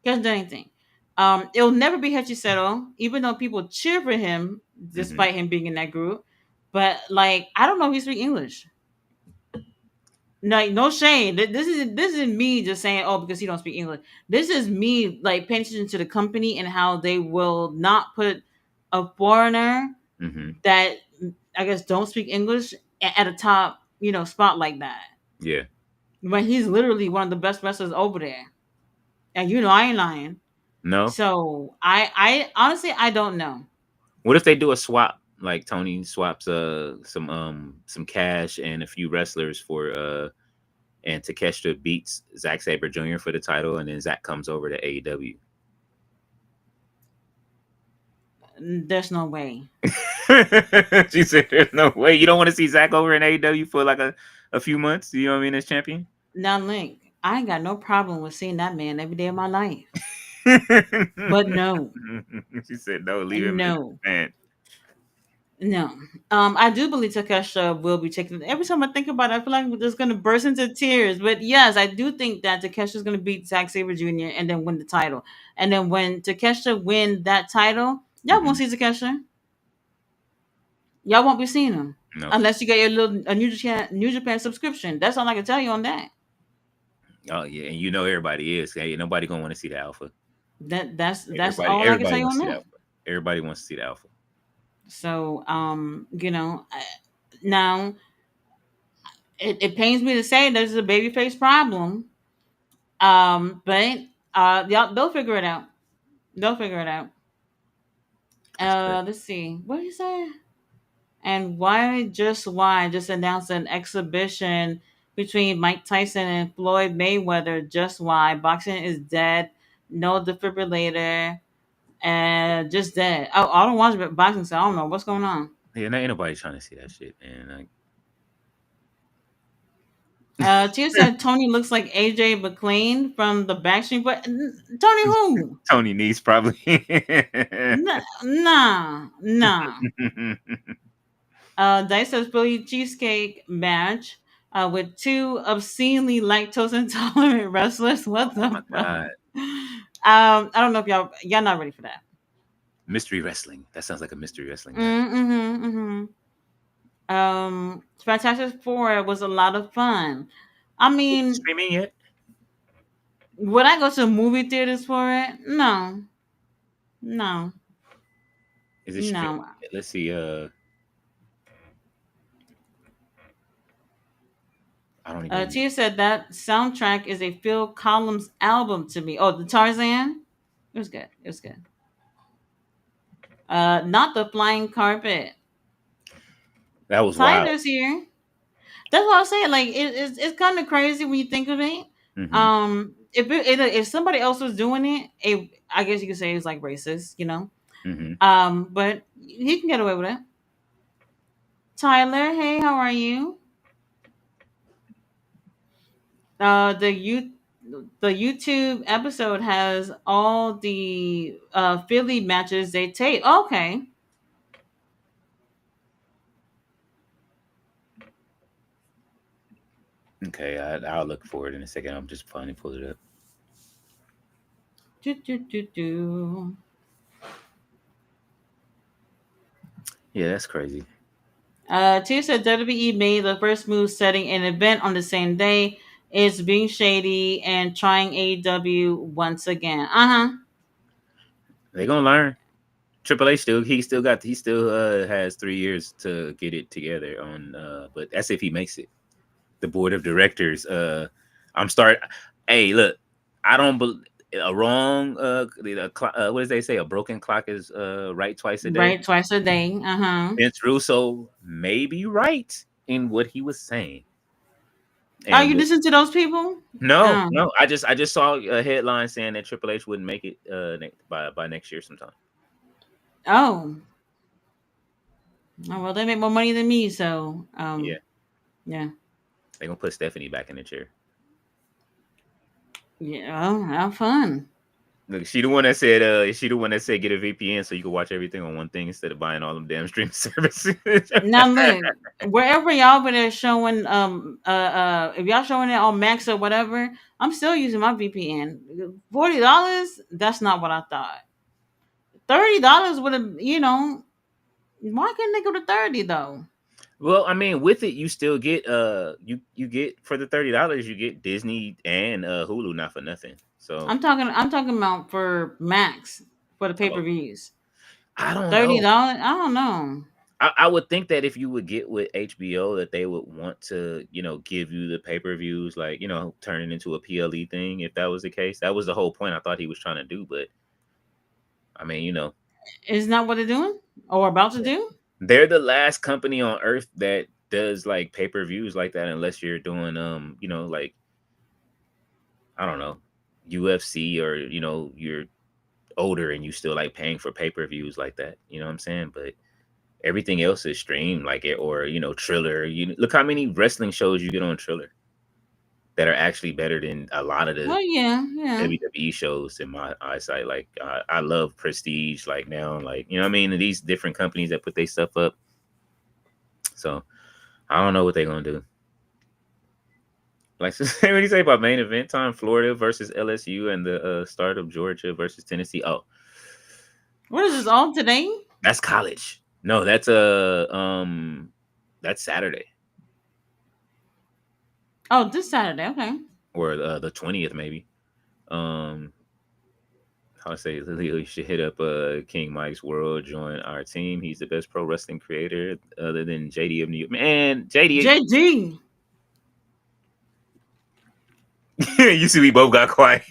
He hasn't done anything. It'll never be Hechiseto, even though people cheer for him Hmm. despite him being in that group. But like, I don't know if he speaks English. Like, no shame. This is me just saying, oh, because he don't speak English. This is me like paying attention to the company and how they will not put a foreigner Hmm. that I guess don't speak English at a top, spot like that. Yeah. When he's literally one of the best wrestlers over there. And I ain't lying. No. So I honestly I don't know. What if they do a swap? Like Tony swaps some cash and a few wrestlers for and Takeshita beats Zack Sabre Jr. for the title, and then Zack comes over to AEW. There's no way. She said, "There's no way you don't want to see Zack over in AEW for like a few months. You know what I mean? As champion." Now Link, I ain't got no problem with seeing that man every day of my life. But no. She said, "No, leave him in No. Japan." No. I do believe Takesha will be taking. Every time I think about it, I feel like we're just gonna burst into tears. But yes, I do think that Takesha's gonna beat Zack Sabre Jr. and then win the title. And then when Takesha win that title, y'all Mhm. won't see Takesha. Y'all won't be seeing him No. unless you get your little New Japan subscription. That's all I can tell you on that. Oh yeah, and you know everybody is. Hey, nobody gonna want to see the alpha. That's Everybody, all I can tell everybody you wants on to see the that. alpha. Everybody wants to see the alpha. So now it pains me to say there's a babyface problem. But y'all they'll figure it out. They'll figure it out. That's correct. Let's see. What did you say? And why just announced an exhibition between Mike Tyson and Floyd Mayweather. Just why boxing is dead. No defibrillator. And just that. I don't watch boxing, so I don't know what's going on. Yeah, ain't nobody trying to see that shit, man. Like, Tia said Tony looks like AJ McLean from the Backstreet Boys. Tony who? Tony Nese probably. Nah, nah. Dice says Philly cheesecake match with two obscenely lactose intolerant wrestlers. What Oh the my fuck? god. I don't know if y'all not ready for that. Mystery wrestling. That sounds like a mystery wrestling match. Mm-hmm, Fantastic Four was a lot of fun. I Is it mean, streaming yet? would I go to movie theaters for it? No, no, Is it streaming no. yet? Let's see. I don't even. Tia said that soundtrack is a Phil Collins album to me. Oh, the Tarzan. It was good. It was good. Not the flying carpet. That was wild. Tyler's here. That's what I was saying. Like it's kind of crazy when you think of it. Hmm. If somebody else was doing I guess you could say it's like racist, you know. Hmm. But he can get away with it. Tyler, hey, how are you? The YouTube episode has all the Philly matches they tape. Okay. Okay, I'll look for it in a second. I'm just finally pull it up. Do, do, do, do. Yeah, that's crazy. Tia said WWE made the first move setting an event on the same day. It's being shady and trying AEW once again. They gonna learn. Triple H he still has 3 years to get it together on. But that's if he makes it. The board of directors. I'm start. Hey, look, I don't believe a wrong. What does they say? A broken clock is right twice a day. Right, twice a day. Vince Russo may be right in what he was saying. Are And you listening to those people? no, Oh, no, I just saw a headline saying that Triple H wouldn't make it by next year sometime. oh, well, they make more money than me, so Yeah, yeah, they're gonna put Stephanie back in the chair. yeah. Oh, have fun. Look, she the one that said get a VPN so you can watch everything on one thing instead of buying all them damn streaming services. Now look, wherever y'all over there showing if y'all showing it on Max or whatever, I'm still using my VPN. $40, that's not what I thought. $30 would have, why couldn't they go to 30 though? Well, I mean, with it, you still get you get for the $30 you get Disney and Hulu not for nothing. So I'm talking about for Max for the oh, pay-per-views. I don't know. $30? I don't know. I would think that if you would get with HBO, that they would want to, give you the pay per views, like, turn it into a PLE thing. If that was the case, that was the whole point I thought he was trying to do. But I mean, Isn't that what they're doing or about to do? they're the last company on earth that does like pay per views like that, unless you're doing, like, I don't know, UFC, or you're older and you still like paying for pay per views like that. You know what I'm saying? But everything else is streamed, like it, or Triller. You look how many wrestling shows you get on Triller that are actually better than a lot of the Well, yeah, yeah. WWE shows in my eyesight. Like I love Prestige, like now, like what I mean. These different companies that put their stuff up. So I don't know what they're gonna do. Like, what do you say about main event time? Florida versus LSU and the start of Georgia versus Tennessee. Oh, What is this all today? that's college. No, that's Saturday. Oh, this Saturday. Okay. Or the 20th maybe. Um, how I say, you should hit up King Mike's World, join our team. He's the best pro wrestling creator other than JD of New York. Man, JD, JD. you see, we both got quiet.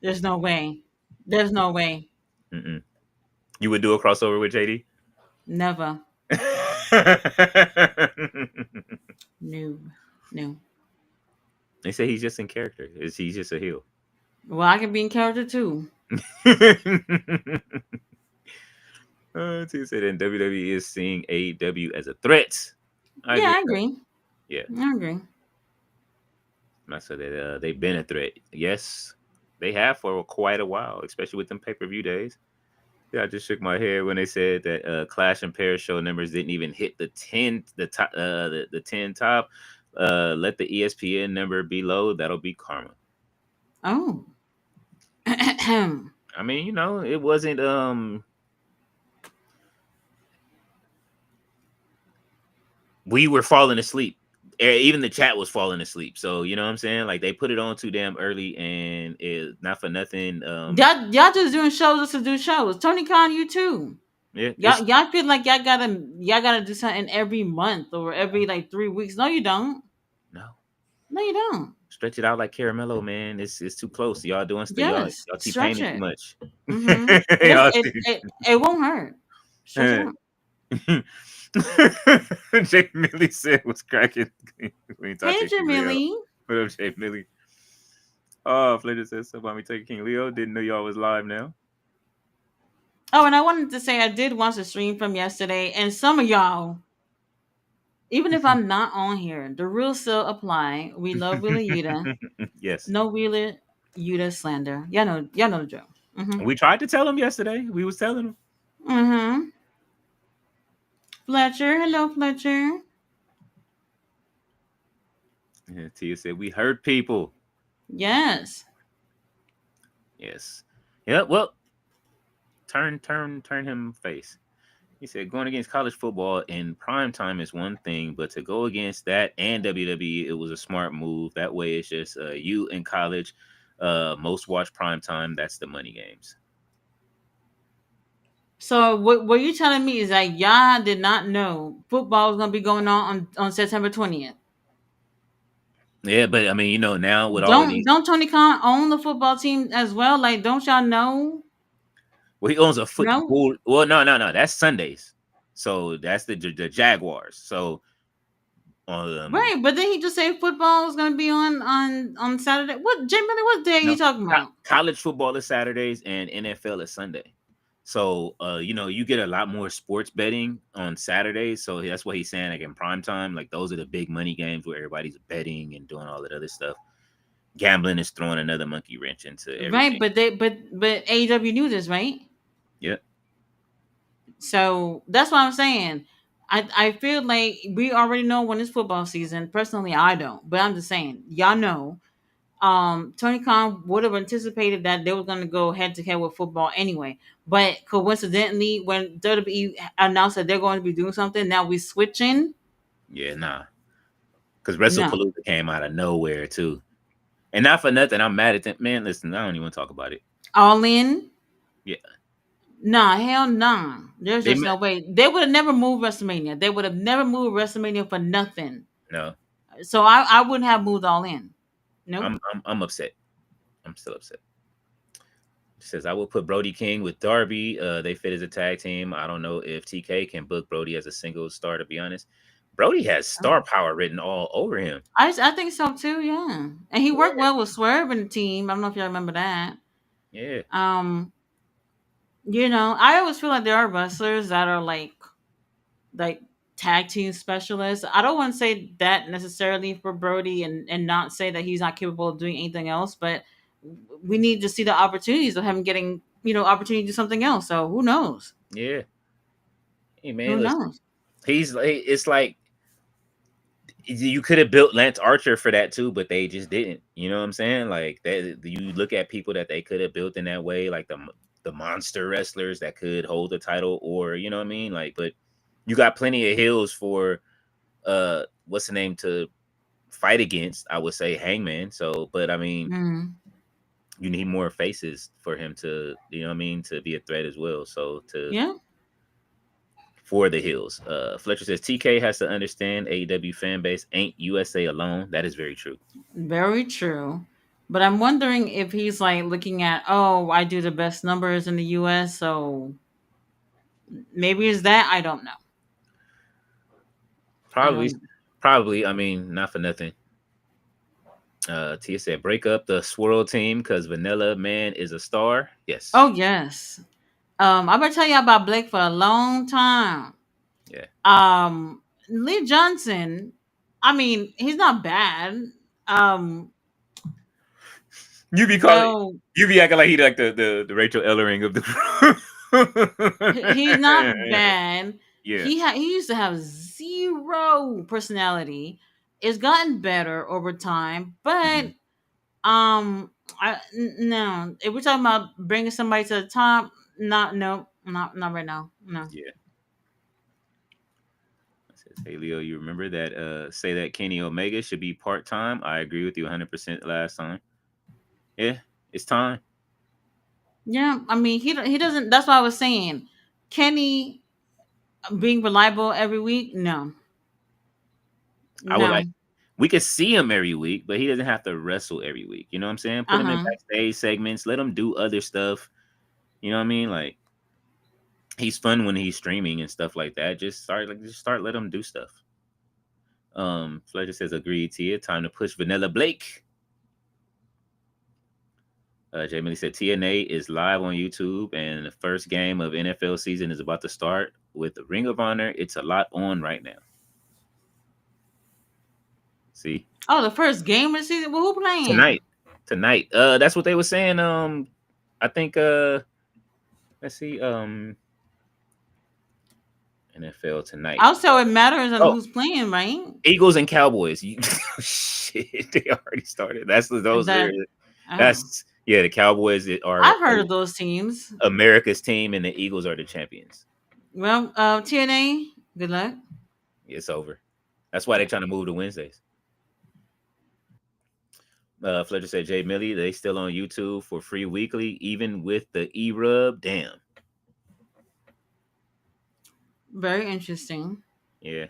There's no way. There's no way. Mm-mm. You would do a crossover with JD? Never. No. No. They say he's just in character. Is he just a heel? Well, I can be in character too. T said, and WWE is seeing AEW as a threat. I Yeah, agree I with that. agree. Yeah, I agree. I said that they've been a threat. Yes, they have for quite a while, especially with them pay per view days. Yeah, I just shook my head when they said that Clash and Pair show numbers didn't even hit the 10, the top, the 10 top. Let the ESPN number be low. That'll be karma. Oh. I mean, it wasn't. We were falling asleep. Even the chat was falling asleep. So you know what I'm saying? Like they put it on too damn early, and it not for nothing. Y'all just doing shows just to do shows. Tony Khan, you too. Yeah, it's Y'all feel like y'all gotta do something every month or every like 3 weeks. No, you don't. no. No, you don't. Stretch it out like Caramello, man. It's too close. Y'all doing stuff. Yes, Y'all T stretch painting too it. much. Mm-hmm. y'all It won't hurt. Stretch it Hey. out. Jay Millie said was cracking when he talked Hey, to King Leo. Jamili. What up, Jay Millie? Oh, Flater said something about me taking King Leo. Didn't know y'all was live now. Oh, and I wanted to say I did watch the stream from yesterday, and some of y'all, even if I'm not on here, the rules still apply. We love Wheeler Yuta. Yes. No Wheeler Yuta slander. Y'all know the drill. Mm-hmm. We tried to tell him yesterday. We was telling him. Mm-hmm. Fletcher. Hello, Fletcher. Yeah, Tia said we hurt people. Yes. Yes. Yeah, well, turn him face. He said going against college football in prime time is one thing, but to go against that and WWE, it was a smart move. That way, it's just you in college, most watch prime time. That's the money games. So what you telling me is that y'all did not know football was gonna be going on September 20th. Yeah, but I mean, now with all of Don't these, don't Tony Khan own the football team as well? Like, don't y'all know? well, he owns a No, football. Well, no, that's Sundays. So that's the Jaguars. So right? But then he just said football is gonna be on Saturday. What, Jay Millie? What day are you no, talking about? college football is Saturdays and NFL is Sunday. So you get a lot more sports betting on Saturdays. So that's what he's saying. Like in prime time, like those are the big money games where everybody's betting and doing all that other stuff. Gambling is throwing another monkey wrench into Right? everything. But AEW knew this, right? Yeah. So that's what I'm saying. I feel like we already know when it's football season. Personally, I don't, but I'm just saying, y'all know. Tony Khan would have anticipated that they were going to go head to head with football anyway. But coincidentally, when WWE announced that they're going to be doing something, now we switching. Yeah, nah. Because No, WrestlePalooza came out of nowhere too. And not for nothing, I'm mad at them. Man, listen, I don't even want to talk about it. all in. Yeah. Nah, hell nah. There's They just no way. They would have never moved WrestleMania. They would have never moved WrestleMania for nothing. no. So I wouldn't have moved all in. Nope. I'm upset. I'm still upset. Says I will put Brody King with Darby. They fit as a tag team. I don't know if TK can book Brody as a single star. To be honest, Brody has star power written all over him. I think so too. Yeah, and he worked well with Swerve in the team. I don't know if you all remember that. Yeah, Um, I always feel like there are wrestlers that are like tag team specialists. I don't want to say that necessarily for Brody and not say that he's not capable of doing anything else, but we need to see the opportunities of him getting, opportunity to do something else. So who knows? yeah. Hey Who man, listen, knows? he's like it's like you could have built Lance Archer for that too, but they just didn't. You know what I'm saying? Like that, you look at people that they could have built in that way, like the monster wrestlers that could hold the title, or you know what I mean? Like, but you got plenty of hills for what's the name to fight against. I would say Hangman. So, but I mean, Mm. you need more faces for him to, you know what I mean, to be a threat as well. So to Yeah, for the hills. Fletcher says TK has to understand AEW fan base ain't USA alone. That is very true. very true. But I'm wondering if he's like looking at, oh, I do the best numbers in the US, so maybe it's that. I don't know. I Probably, don't. probably. I mean, not for nothing. Tia said, break up the swirl team because Vanilla Man is a star. Yes. Oh yes. I've been telling you about Blake for a long time. Yeah. Lee Johnson, I mean, he's not bad. Um, You be calling. though You be acting like he like the Rachel Ellering of the he's not group. bad. Yeah. He used to have zero personality. It's gotten better over time, but Mhm. no. If we're talking about bringing somebody to the top, not right now. No. Yeah. It says, hey Leo, you remember that say that Kenny Omega should be part time? I agree with you 100% last time. Yeah, it's time. Yeah, I mean he doesn't. That's what I was saying. Kenny being reliable every week, no, I would like no. we could see him every week, but he doesn't have to wrestle every week. You know what I'm saying? Put Uh him in huh. backstage segments, let him do other stuff. You know what I mean? Like he's fun when he's streaming and stuff like that. Just start let him do stuff. Fletcher says agreed, Tia. Time to push Vanilla Blake. Jamie said TNA is live on YouTube, and the first game of NFL season is about to start with the Ring of Honor. It's a lot on right now. See Oh, the first game of the season. Well, who playing? tonight, tonight. That's what they were saying. I think. Let's see. NFL tonight. Also, it matters on Oh, who's playing, right? Eagles and Cowboys. Shit, they already started. That's those are. That oh, That's yeah. The Cowboys are I've heard of those teams. America's team, and the Eagles are the champions. Well, TNA. Good luck. It's over. That's why they're trying to move to Wednesdays. Fletcher said Jay Millie, they still on YouTube for free weekly, even with the E-Rub. Damn. Very interesting. Yeah.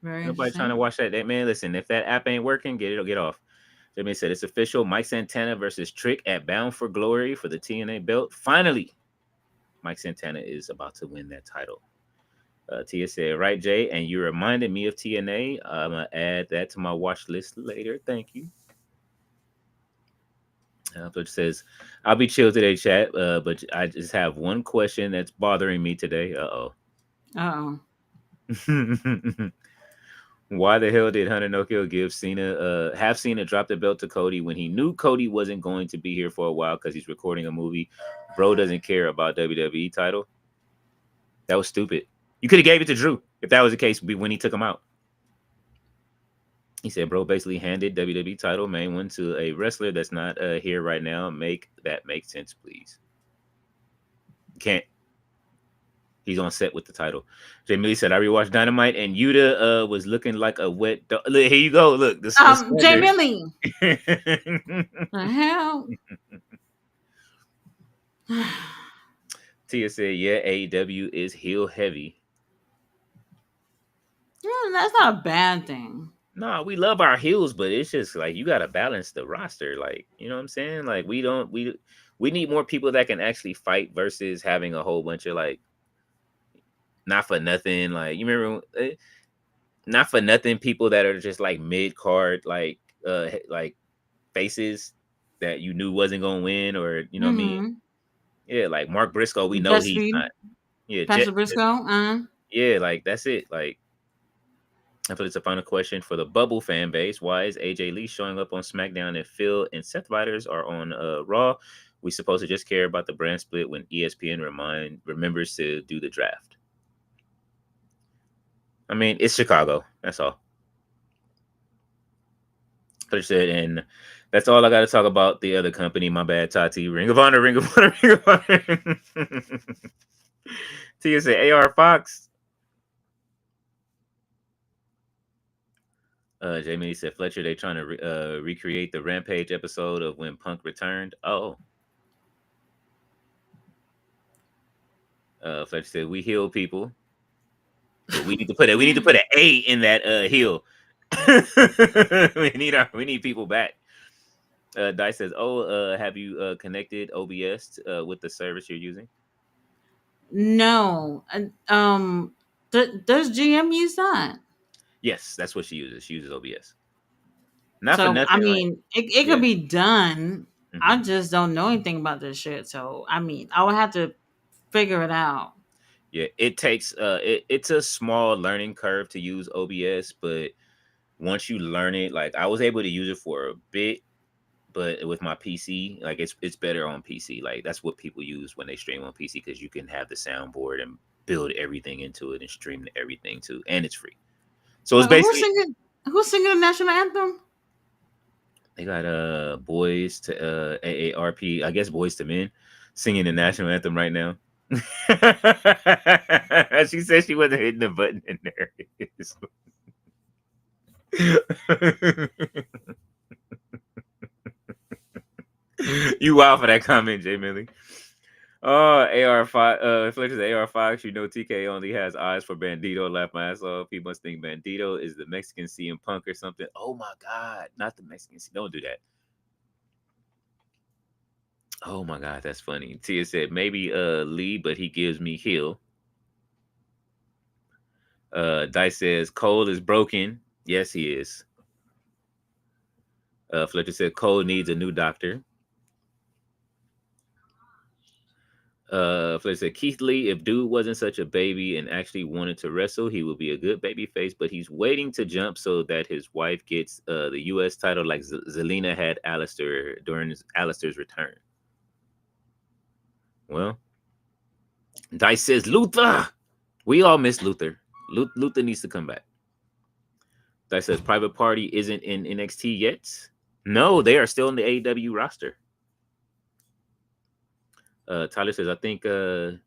Very Nobody trying to interesting. watch that. That man, listen, if that app ain't working, get off. Jimmy said it's official. Mike Santana versus Trick at Bound for Glory for the TNA belt. Finally, Mike Santana is about to win that title. Tia said, right, Jay, and you reminded me of TNA. I'm gonna add that to my watch list later. Thank you. But says, I'll be chill today, chat. But I just have one question that's bothering me today. Uh Uh oh. oh. Why the hell did Hunter No Kill give Cena have Cena drop the belt to Cody when he knew Cody wasn't going to be here for a while because he's recording a movie? Bro doesn't care about WWE title. That was stupid. You could have gave it to Drew if that was the case when he took him out. He said, bro basically handed WWE title main one to a wrestler that's not here right now. Make that make sense, please. Can't. He's on set with the title. Jamie said, I rewatched Dynamite and Yuta was looking like a wet dog. Look, here you go. Look, the Jay slander. Millie. The hell. Tia said, yeah, AEW is heel heavy. Yeah, that's not a bad thing. Nah, we love our heels, but it's just like you gotta balance the roster. Like, you know what I'm saying? Like we need more people that can actually fight versus having a whole bunch of like not for nothing. Like you remember not for nothing people that are just like mid card like faces that you knew wasn't gonna win or you know what I mean? Mm-hmm. Yeah, like Mark Briscoe, we know Jet he's Speed. not. Yeah, Pastor Briscoe. yeah, like that's it. Like I feel it's a final question for the Bubble fan base. Why is AJ Lee showing up on SmackDown and Phil and Seth Riders are on Raw? We supposed to just care about the brand split when ESPN remembers to do the draft. I mean, it's Chicago. That's all. But said, and that's all I got to talk about. The other company, my bad, Tati. Ring of Honor, Ring of Honor, Ring of Honor. Tia said, AR Fox. Jamie said, Fletcher, they trying to recreate the Rampage episode of when Punk returned. Oh. Fletcher said, we heal people. But we need to put an A in that heal. we need people back. Dice says, "Oh, have you connected OBS with the service you're using?" No. Does GM use that? Yes, that's what she uses. She uses OBS. Not for So I nothing. Like, mean, it could yeah. be done. I Hmm. just don't know anything about this shit. So I mean, I would have to figure it out. Yeah, it takes it's a small learning curve to use OBS, but once you learn it, like I was able to use it for a bit, but with my PC, like it's better on PC. Like that's what people use when they stream on PC because you can have the soundboard and build everything into it and stream everything too, and it's free. So it's Who's basically singing? Who's singing the national anthem? they got boys to AARP, I guess boys to men singing the national anthem right now. She said she wasn't hitting the button in there. You wild for that comment, Jay Millie. Oh, AR5, Fletcher's AR5, you know TK only has eyes for Bandito, laugh my ass off. People must think Bandito is the Mexican CM Punk or something. Oh my God, not the Mexican. Don't do that. Oh my God, that's funny. Tia said, maybe Lee, but he gives me Hill. Dice says, Cole is broken. Yes, he is. Fletcher said, Cole needs a new doctor. Fletcher said, Keith Lee, if dude wasn't such a baby and actually wanted to wrestle, he would be a good baby face, but he's waiting to jump so that his wife gets the U.S. title like Zelina had Alistair during Alistair's return. Well, Dice says, Luther! We all miss Luther. Luther needs to come back. Dice says, Private Party isn't in NXT yet. No, they are still in the AEW roster. Tyler says, I think JD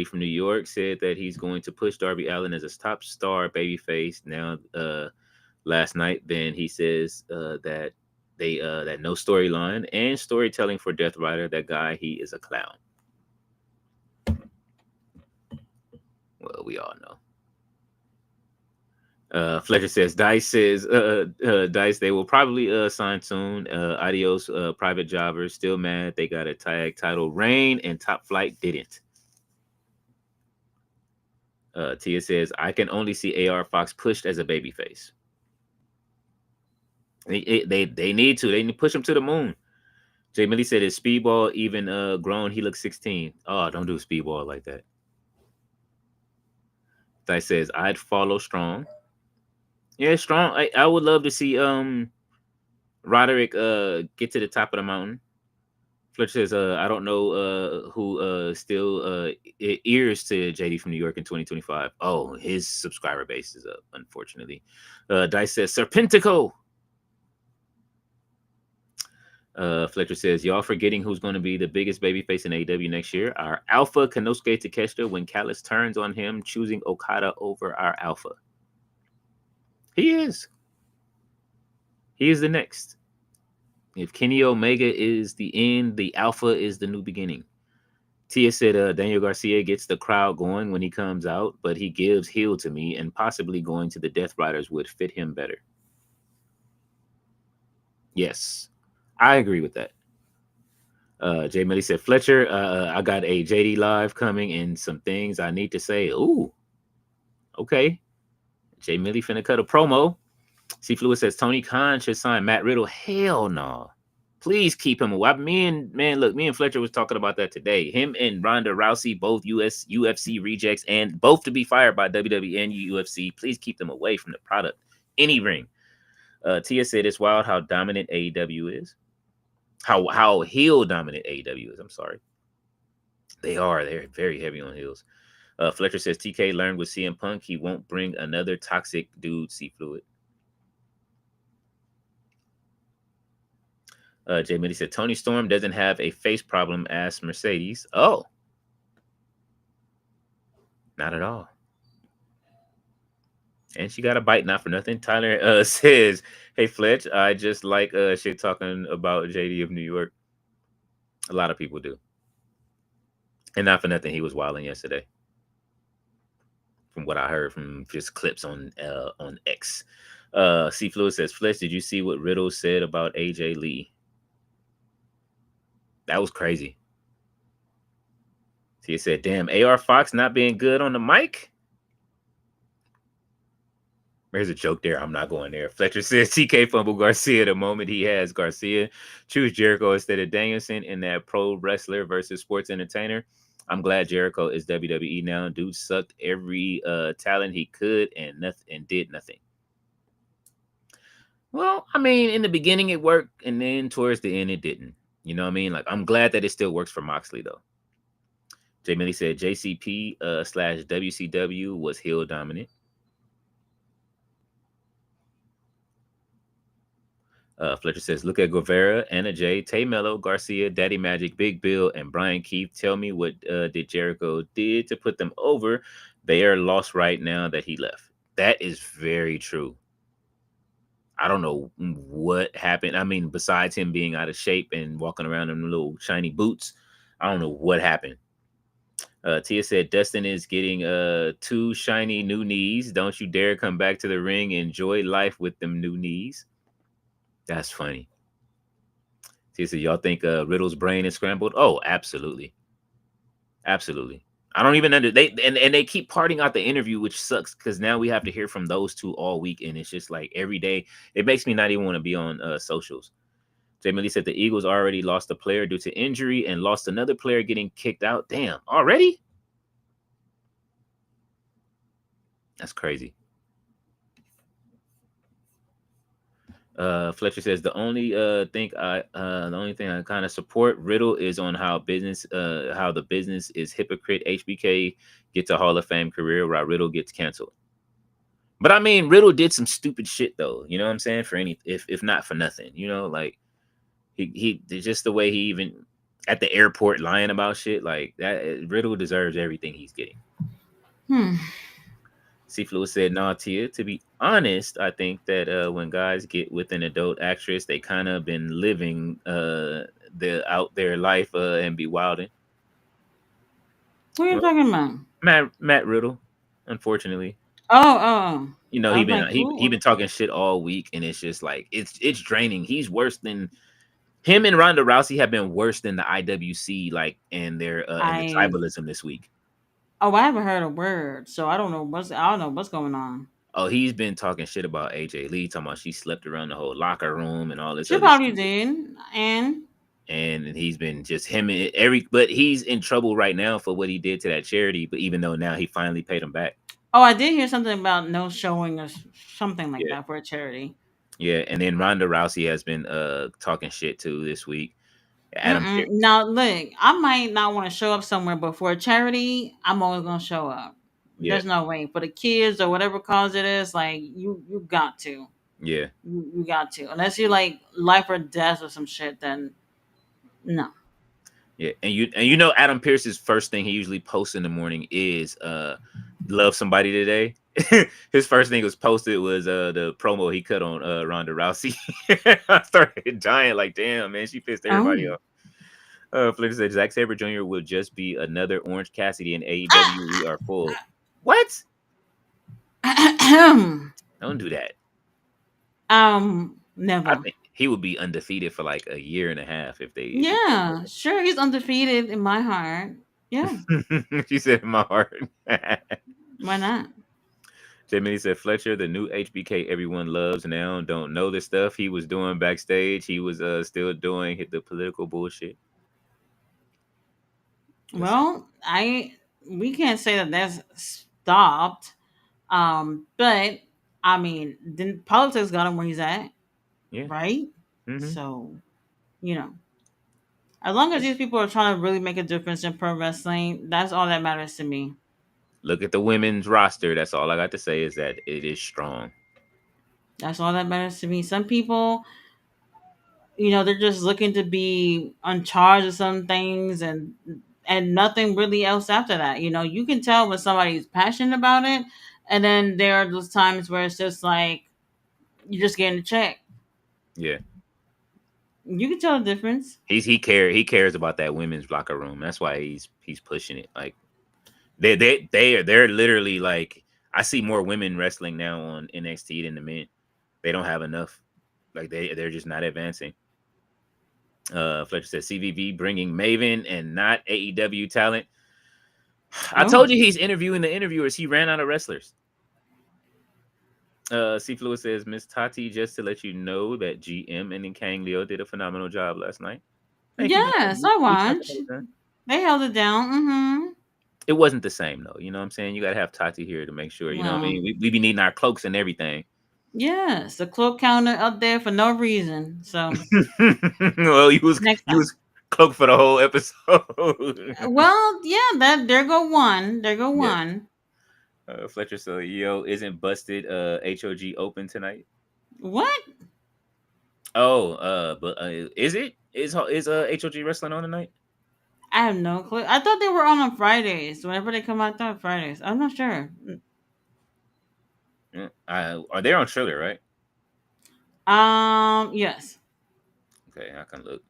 from New York said that he's going to push Darby Allin as a top star babyface now last night. Then he says that that no storyline and storytelling for Death Rider. That guy, he is a clown. Well, we all know. Fletcher says Dice they will probably sign soon. Adios, private jobbers. Still mad they got a tag title reign and Top Flight didn't. Tia says I can only see AR Fox pushed as a babyface. They need to. They need to push him to the moon. Jay Millie said, "Is Speedball even grown? He looks 16." Oh, don't do Speedball like that. Dice says I'd follow Strong. Yeah, Strong. I would love to see Roderick get to the top of the mountain. Fletcher says I don't know who still ears to JD from New York in 2025. Oh, his subscriber base is up, unfortunately. Dice says Serpentico. Fletcher says, y'all forgetting who's going to be the biggest babyface in AEW next year? Our Alpha Konosuke Takeshita when Callis turns on him, choosing Okada over our Alpha. He is. He is the next. If Kenny Omega is the end, the Alpha is the new beginning. Tia said Daniel Garcia gets the crowd going when he comes out, but he gives heel to me, and possibly going to the Death Riders would fit him better. Yes, I agree with that. Jay Millie said, Fletcher, I got a JD live coming and some things I need to say. Ooh, okay. Jay Millie finna cut a promo. C Fluid says Tony Khan should sign Matt Riddle. Hell no. Please keep him away. Me and Fletcher was talking about that today. Him and Ronda Rousey, both UFC rejects, and both to be fired by WWE and UFC. Please keep them away from the product. Any ring. Tia said it's wild how dominant AEW is. How heel dominant AEW is. I'm sorry. They're very heavy on heels. Fletcher says TK learned with CM Punk he won't bring another toxic dude. C Fluid. Jay Mitty said Tony Storm doesn't have a face problem. Asked Mercedes. Oh, not at all. And she got a bite, not for nothing. Tyler says, "Hey Fletch, I just like shit talking about JD of New York. A lot of people do, and not for nothing. He was wilding yesterday, from what I heard from just clips on X." C Fluid says, "Fletch, did you see what Riddle said about AJ Lee? That was crazy." He said, "Damn, AR Fox not being good on the mic." There's a joke there. I'm not going there. Fletcher says TK fumble Garcia the moment he has Garcia. Choose Jericho instead of Danielson in that pro wrestler versus sports entertainer. I'm glad Jericho is WWE now. Dude sucked every talent he could and nothing and did nothing. Well, I mean, in the beginning it worked, and then towards the end it didn't. You know what I mean? Like, I'm glad that it still works for Moxley though. Jay Millie said JCP slash WCW was heel dominant. Fletcher says, look at Guevara, Anna Jay, Tay Mello, Garcia, Daddy Magic, Big Bill, and Brian Keith. Tell me what did Jericho did to put them over? They are lost right now that he left. That is very true. I don't know what happened. I mean, besides him being out of shape and walking around in little shiny boots, I don't know what happened. Tia said Dustin is getting two shiny new knees. Don't you dare come back to the ring. Enjoy life with them new knees. That's funny. Tia said, y'all think Riddle's brain is scrambled? Oh, absolutely. Absolutely. I don't even and they keep parting out the interview, which sucks because now we have to hear from those two all week, and it's just like every day. It makes me not even want to be on socials. Jay Millie said the Eagles already lost a player due to injury and lost another player getting kicked out. Damn, already? That's crazy. Fletcher says the only thing I kind of support Riddle is on how the business is hypocrite. HBK gets a Hall of Fame career while Riddle gets canceled. But I mean, Riddle did some stupid shit though. You know what I'm saying? For any, if not for nothing, you know, like he just the way he even at the airport lying about shit like that. Riddle deserves everything he's getting. C Fluid said, nah, Tia, to be honest, I think that when guys get with an adult actress, they kind of been living their life and be wilding. Who are you Well, talking about? Matt Riddle, unfortunately. Oh. You know, I was like, he who? been talking shit all week, and it's just like it's draining. He's worse than him and Ronda Rousey have been worse than the IWC, like in their in the I tribalism this week. I haven't heard a word, so I don't know what's going on. Oh, he's been talking shit about AJ Lee, talking about she slept around the whole locker room and all this She other probably stupid. did, and And he's been just him and every, but he's in trouble right now for what he did to that charity. But even though now he finally paid him back. oh, I did hear something about no showing or something like Yeah, that for a charity. yeah. And then Ronda Rousey has been talking shit too this week. Adam Pearce. Now, look, I might not want to show up somewhere, but for a charity, I'm always gonna show up. Yeah, There's no way for the kids or whatever cause it is. Like you got to, yeah. you got to. Unless you're like life or death or some shit, then no. Yeah, and you know Adam Pierce's first thing he usually posts in the morning is love somebody today. His first thing was posted was the promo he cut on Ronda Rousey. I started dying like, damn man, she pissed everybody Oh. off. Flicker said Zack Sabre Jr. will just be another Orange Cassidy in AEW. We are full. What? Don't do that. I Never. think he would be undefeated for like a year and a half if they Yeah, sure. He's undefeated in my heart. Yeah, she said in my heart. why not? Jimmy said Fletcher, the new HBK everyone loves now, don't know the stuff he was doing backstage. He was still doing the political bullshit. Listen, Well, I we can't say that that's stopped. But I mean, then politics got him where he's at, yeah. right? Hmm. So you know, as long as these people are trying to really make a difference in pro wrestling, that's all that matters to me. Look at the women's roster. That's all I got to say is that it is strong. That's all that matters to me. Some people, they're just looking to be on charge of some things and nothing really else after that. You can tell when somebody's passionate about it, and then there are those times where it's just like you're just getting a check. Yeah. You can tell the difference. He cares about that women's locker room. That's why he's pushing it. Like they're literally like I see more women wrestling now on NXT than the men. They don't have enough. Like they're just not advancing. Fletcher says CVV bringing Maven and not AEW talent. I told Oh, you he's interviewing the interviewers. He ran out of wrestlers. C Fluid says, Miss Tati, just to let you know that GM and Kang Leo did a phenomenal job last night. Thank you, man. Yes, I We tried to watched. hold it down. They held it down. Mm-hmm. It wasn't the same though. You know what I'm saying? You gotta have Tati here to make sure. You know what I Well, mean? We be needing our cloaks and everything. yes, the cloak counter up there for no reason. So Well, next you time. was cloaked for the whole episode. Well, yeah, that there go one. There go Yeah. one. Fletcher said, "Yo, isn't busted HOG open tonight?" What? Oh, but is it? Is HOG wrestling on tonight? I have no clue. I thought they were on Fridays. Whenever they come out, I thought Fridays. I'm not sure. Yeah. Are they on Triller, right? Yes. Okay, I can look.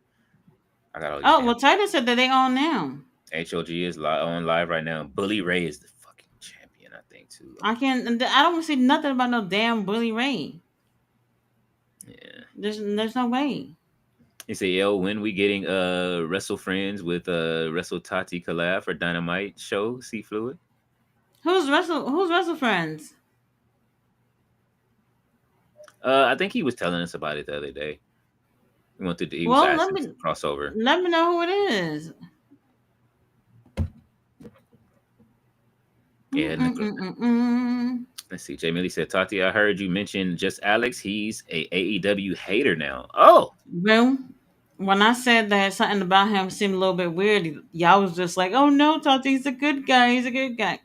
I got all these Oh damn. well, Titus said that they on now. HOG is on live right now. Bully Ray is the fucking champion, I think too. I can't. I don't see nothing about no damn Bully Ray. Yeah. There's no way. He said, "Yo, when we getting Wrestle Friends with Wrestle Tati collab for Dynamite show? See Fluid." Who's Wrestle Friends? I think he was telling us about it the other day. He was Well, asking some crossover. let me know who it is. Yeah, Mm-mm-mm-mm-mm. let's see. Jay Millie said, "Tati, I heard you mention just Alex. He's a AEW hater now." Oh, Well, when I said that something about him seemed a little bit weird, y'all was just like, "Oh no, Tati, he's a good guy. He's a good guy."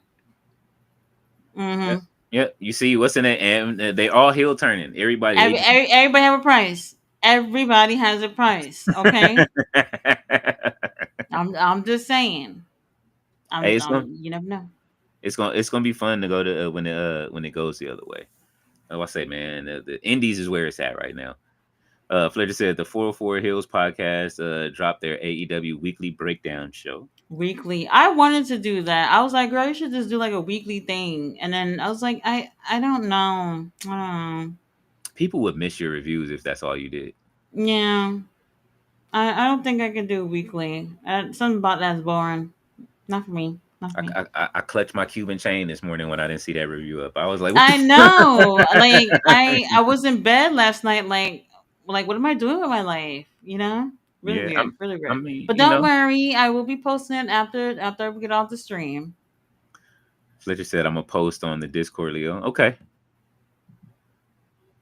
yeah, Mm-hmm. yeah. You see what's in it, and they all heel turning. Everybody, they just. Everybody have a price. Everybody has a price. Okay, I'm just saying. Hey, I'm you never know. it's gonna be fun to go to when it goes the other way. Like I say, man, the Indies is where it's at right now. Fletcher said the 404 Hills podcast dropped their AEW weekly breakdown show. Weekly. I wanted to do that. I was like, girl, you should just do like a weekly thing. And then I was like, I don't know. I don't know. People would miss your reviews if that's all you did. Yeah. I don't think I could do weekly. Something about that's boring. Not for me. Not for me. I clutched my Cuban chain this morning when I didn't see that review up. I was like, "What the?" I know. Like I was in bed last night. Like what am I doing with my life? You know, really Yeah, weird. Really I weird. mean, But you don't know, worry, I will be posting it after we get off the stream. Fletcher said I'm gonna post on the Discord, Leo. Okay.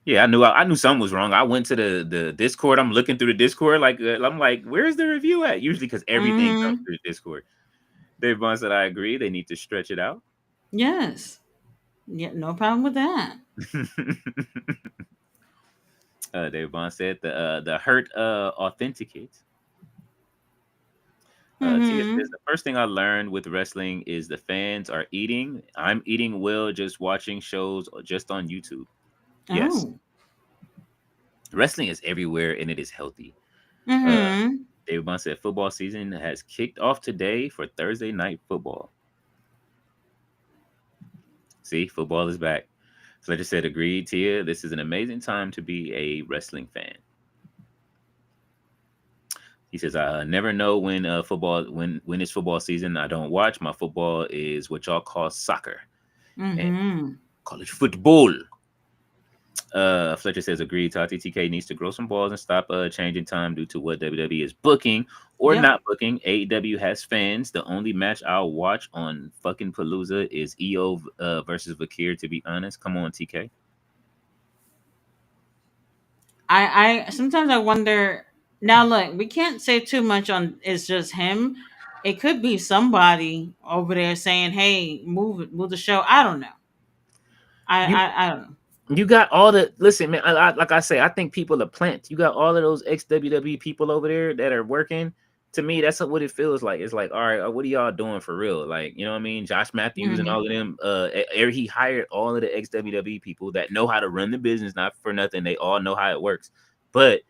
Yeah, I knew something was wrong. I went to the Discord. I'm looking through the Discord, like I'm like, where's the review at? Usually, because everything comes Mm-hmm. through the Discord. Dave Bond said, I agree. They need to stretch it out. Yes. Yeah. No problem with that. Dave Bond said the hurt authenticate. Tia Mm-hmm. says the first thing I learned with wrestling is the fans are eating. I'm eating well just watching shows just on YouTube. Yes, Oh. wrestling is everywhere and it is healthy. Uh, Mm-hmm. David Bond said football season has kicked off today for Thursday night football. See, football is back. Fletcher said, agreed, Tia. This is an amazing time to be a wrestling fan. He says, I never know when when it's football season. I don't watch. My football is what y'all call soccer and Mm-hmm. college football. Fletcher says, agreed. Tati TK needs to grow some balls and stop changing time due to what WWE is booking or Yep. not booking. AEW has fans. The only match I'll watch on fucking Palooza is EO versus Vakir, to be honest. Come on, TK. I sometimes I wonder. Now look, we can't say too much on it's just him. It could be somebody over there saying, "Hey, move the show." I don't know. You I don't know. you got all the listen, man. Like I say, I think people are plant. You got all of those ex WWE people over there that are working. To me, that's what it feels like. It's like, all right, what are y'all doing for real? Like, you know what I mean? Josh Matthews and Mm-hmm. all of them. He hired all of the ex WWE people that know how to run the business. Not for nothing, they all know how it works. But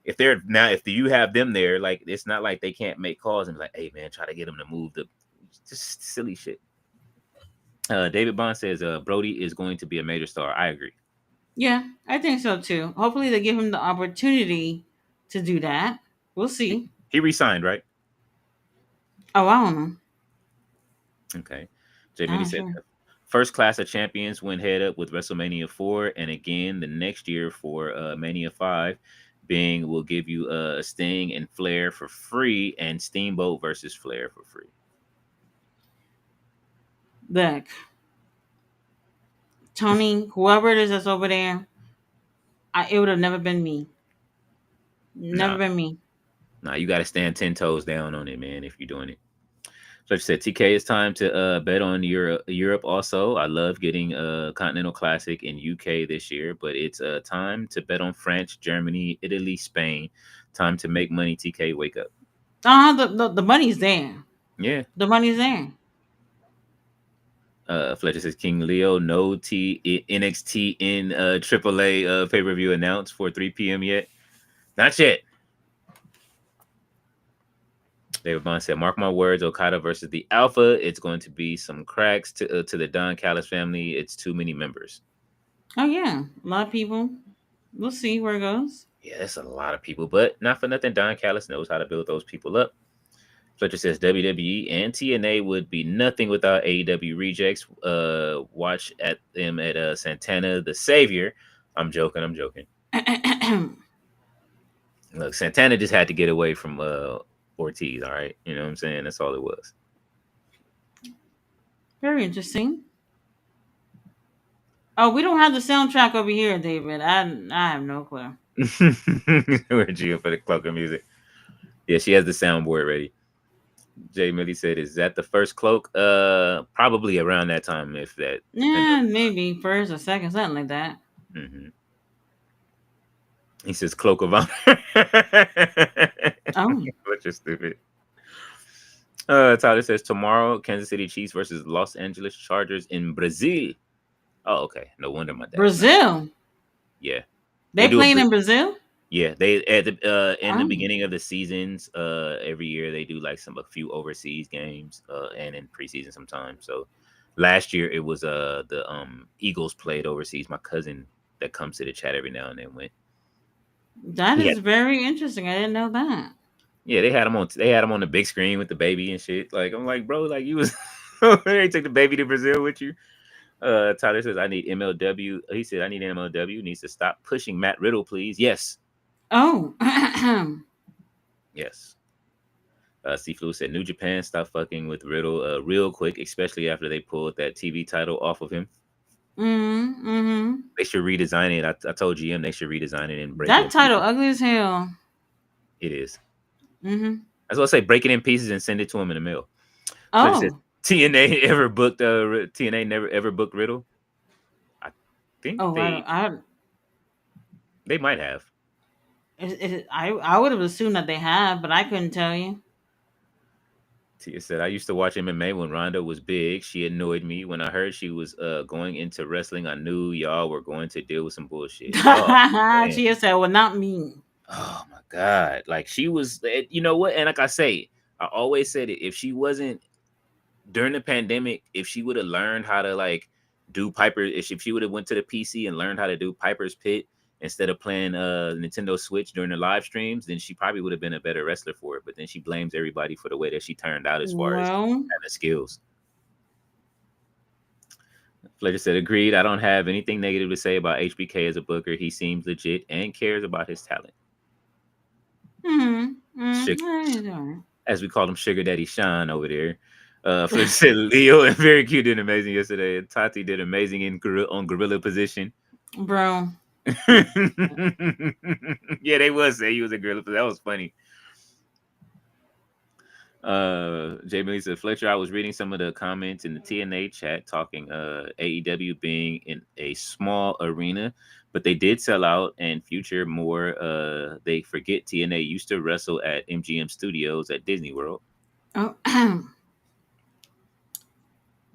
if you have them there, like it's not like they can't make calls and be like, hey man, try to get them to move the just silly shit. David Bond says Brody is going to be a major star. I agree. Yeah, I think so too. Hopefully, they give him the opportunity to do that. We'll see. He resigned, right? Oh, I don't know. Okay. Jay I'm Mitty not said sure. First Class of Champions went head up with WrestleMania 4, and again the next year for Mania 5, being will give you Sting and Flair for free, and Steamboat versus Flair for free. Look, Tony, whoever it is that's over there, it would have never been me. Never Nah, been me. nah, you got to stand 10 toes down on it, man, if you're doing it. So like you said, TK, it's time to bet on Europe also. I love getting Continental Classic in UK this year, but it's time to bet on France, Germany, Italy, Spain. Time to make money, TK. Wake up. The money's there. Yeah. The money's there. Fletcher says King Leo, no NXT in AAA pay-per-view announced for 3 p.m. yet. Not yet. David Bond said, mark my words, Okada versus the Alpha. It's going to be some cracks to the Don Callis family. It's too many members. Oh yeah, a lot of people. We'll see where it goes. Yeah, that's a lot of people, but not for nothing. Don Callis knows how to build those people up. Fletcher says WWE and TNA would be nothing without AEW rejects. Watch at them at Santana the Savior. I'm joking. Look, Santana just had to get away from Ortiz. All right, you know what I'm saying? That's all it was. Very interesting. Oh, we don't have the soundtrack over here, David. I have no clue. Where'd you go for the cloak of music? Yeah, she has the soundboard ready. Jay Millie said, "Is that the first cloak?" Probably around that time, if that. Yeah, maybe first or second, something like that. Mm-hmm. He says, "Cloak of Honor." Oh, What you're stupid. Tyler says tomorrow, Kansas City Chiefs versus Los Angeles Chargers in Brazil. Oh, okay. No wonder my dad. Brazil. Yeah, they playing in Brazil. Yeah, they at the in the beginning of the seasons, every year they do like a few overseas games, and in preseason sometimes. So last year it was the Eagles played overseas. My cousin that comes to the chat every now and then went. That is very interesting. I didn't know that. Yeah, they had him on. They had him on the big screen with the baby and shit. Like I'm like, bro, like you was they took the baby to Brazil with you. Tyler says, I need MLW. He said, I need MLW. Needs to stop pushing Matt Riddle, please. Yes. Oh. Yes. Seaflu said, New Japan, stop fucking with Riddle real quick, especially after they pulled that TV title off of him. Mm-hmm. They should redesign it. I told GM they should redesign it and break that it. Title ugly as hell. It is. Mm-hmm. I was gonna say break it in pieces and send it to him in the mail. Oh. So says, TNA ever booked TNA never ever booked Riddle? I think they might have. I would have assumed that they have, but I couldn't tell you. Tia said, I used to watch MMA when Ronda was big. She annoyed me. When I heard she was going into wrestling, I knew y'all were going to deal with some bullshit. Oh, Tia said, well, not me. Oh, my God. Like, she was, you know what? And like I say, I always said it. If she wasn't, during the pandemic, if she would have learned how to, like, do Piper, if she would have went to the PC and learned how to do Piper's Pit, instead of playing Nintendo Switch during the live streams, then she probably would have been a better wrestler for it. But then she blames everybody for the way that she turned out as far as having skills. Fletcher said, agreed. I don't have anything negative to say about HBK as a booker. He seems legit and cares about his talent. As we call him, Sugar Daddy Sean over there. Fletcher said, Leo and Very Cute did amazing yesterday. And Tati did amazing on gorilla position. Bro. Yeah, they was say he was a gorilla. That was funny. Jay Millie said, Fletcher, I was reading some of the comments in the TNA chat talking AEW being in a small arena, but they did sell out and future more. They forget TNA used to wrestle at MGM Studios at Disney World. Oh.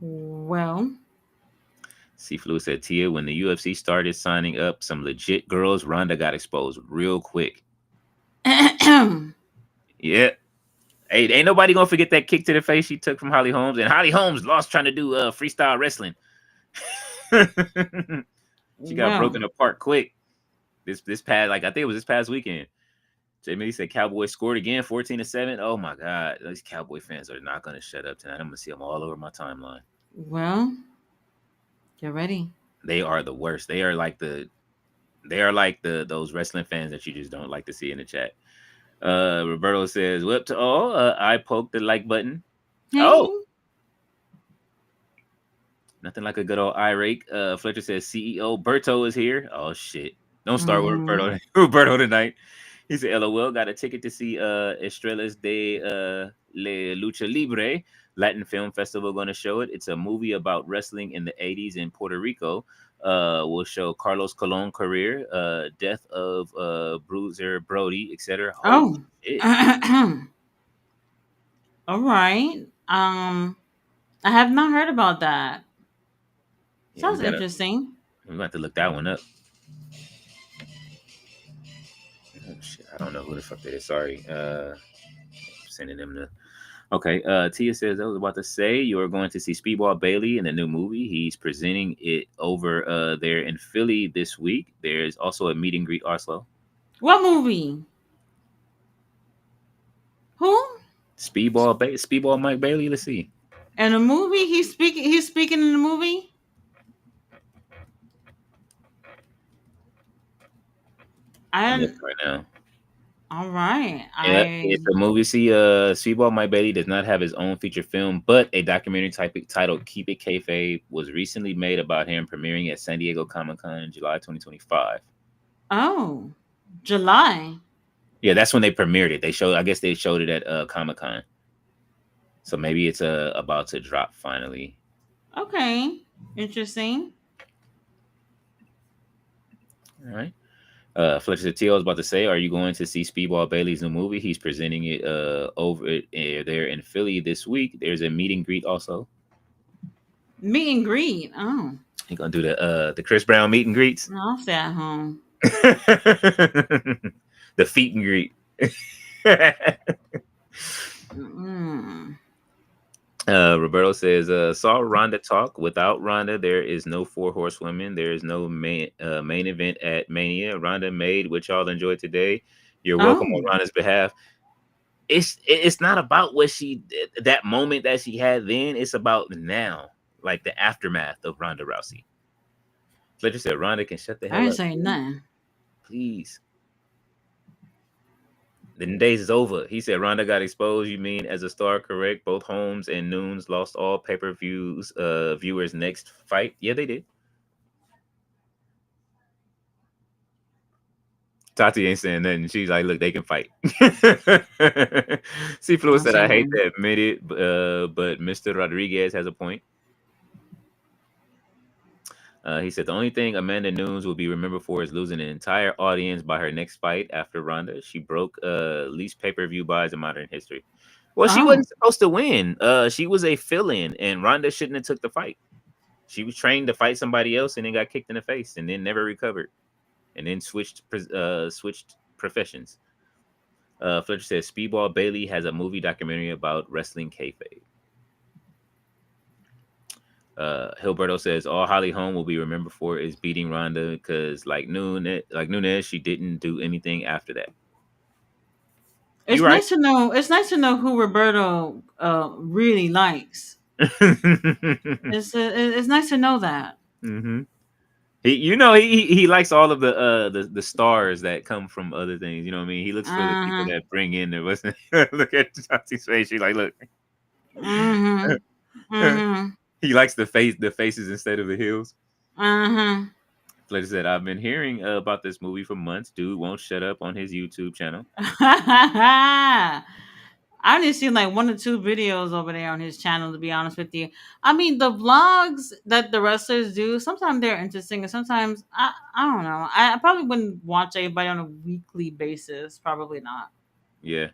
Well, Seaflu said, Tia, when the UFC started signing up some legit girls, Ronda got exposed real quick. Yeah. Hey, ain't nobody gonna forget that kick to the face she took from Holly Holmes, and Holly Holmes lost trying to do freestyle wrestling. She got broken apart quick. This past, like I think it was this past weekend. Jamie said Cowboys scored again, 14-7. Oh my God, these Cowboy fans are not gonna shut up tonight. I'm gonna see them all over my timeline. Well, Get ready. They are the worst. They are like the those wrestling fans that you just don't like to see in the chat. Roberto says, "Whip to all." I poked the like button. Hey. Oh, nothing like a good old irate. Fletcher says, "CEO Berto is here." Oh shit! Don't start with Mm-hmm. Roberto tonight. He said, "LOL, got a ticket to see Estrellas de Le Lucha Libre Latin Film Festival. Going to show it. It's a movie about wrestling in the '80s in Puerto Rico. Will show Carlos Colon career, death of Bruiser Brody, etc. Holy Oh. shit! All right. I have not heard about that. Yeah, Sounds interesting. we got to look that one up. Oh shit! I don't know who the fuck that is. Sorry. Sending them to. Okay, Tia says I was about to say you are going to see Speedball Bailey in the new movie. He's presenting it over there in Philly this week. There's also a meet and greet also. What movie? Who? Speedball Mike Bailey. Let's see. In a movie? He's speaking in the movie? I'm I looking right now. all right. Yeah, I it's a movie. See, Speedball Mike Bailey does not have his own feature film, but a documentary type titled "Keep It Kayfabe" was recently made about him, premiering at San Diego Comic Con in July 2025. oh, July. Yeah, that's when they premiered it. I guess they showed it at Comic Con. So maybe it's about to drop finally. Okay. Interesting. All right. Fletcher T. I was about to say, are you going to see Speedball Bailey's new movie? He's presenting it there in Philly this week. There's a meet and greet also. Meet and greet. Oh. He's gonna do the Chris Brown meet and greets. I'll stay at home. The feet and greet. Mm. Roberto says, saw Ronda talk. Without Ronda, there is no four horsewomen. There is no main event at Mania. Ronda made, which y'all enjoyed today. You're welcome on Oh. Ronda's behalf. It's not about what she that moment that she had then. It's about now, like the aftermath of Ronda Rousey. Fletcher said, Ronda can shut the I hell ain't up, saying nothing. please. The days is over. He said Ronda got exposed. You mean as a star, correct? Both Holmes and Nunes lost all pay-per-views viewers next fight. Yeah, they did. Tati ain't saying nothing. She's like, look, they can fight. C Fluid I'll said, say I hate nothing. to admit it, but Mr. Rodriguez has a point. He said the only thing Amanda Nunes will be remembered for is losing an entire audience by her next fight after Ronda. She broke least pay-per-view buys in modern history. Well, she Oh. wasn't supposed to win. She was a fill-in, and Ronda shouldn't have took the fight. She was trained to fight somebody else, and then got kicked in the face, and then never recovered, and then switched professions. Fletcher says Speedball Bailey has a movie documentary about wrestling kayfabe. Hilberto says all Holly Holm will be remembered for is beating Ronda because like Nunez, she didn't do anything after that. It's You're right. nice to know. It's nice to know who Roberto really likes. It's nice to know that. Mm-hmm. He likes all of the stars that come from other things. You know what I mean? He looks for the people Uh-huh. that bring in the wasn't. Look at Tati's face. She's like, look. Mm-hmm. Mm-hmm. He likes the faces instead of the heels. Uh-huh. Like I said, I've been hearing about this movie for months. Dude won't shut up on his YouTube channel. I only seen like one or two videos over there on his channel, to be honest with you. I mean, the vlogs that the wrestlers do, sometimes they're interesting, and sometimes I don't know. I probably wouldn't watch everybody on a weekly basis. Probably not. Yeah.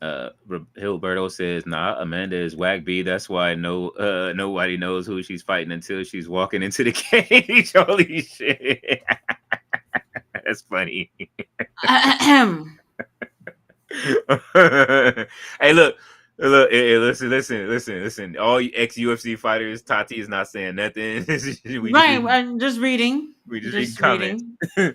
Hilberto says, "Nah, Amanda is whack B. That's why nobody knows who she's fighting until she's walking into the cage." Holy shit, that's funny. Hey, look, hey, listen. All you ex UFC fighters, Tati is not saying nothing. Right, I'm just reading. We just reading Just comments. reading.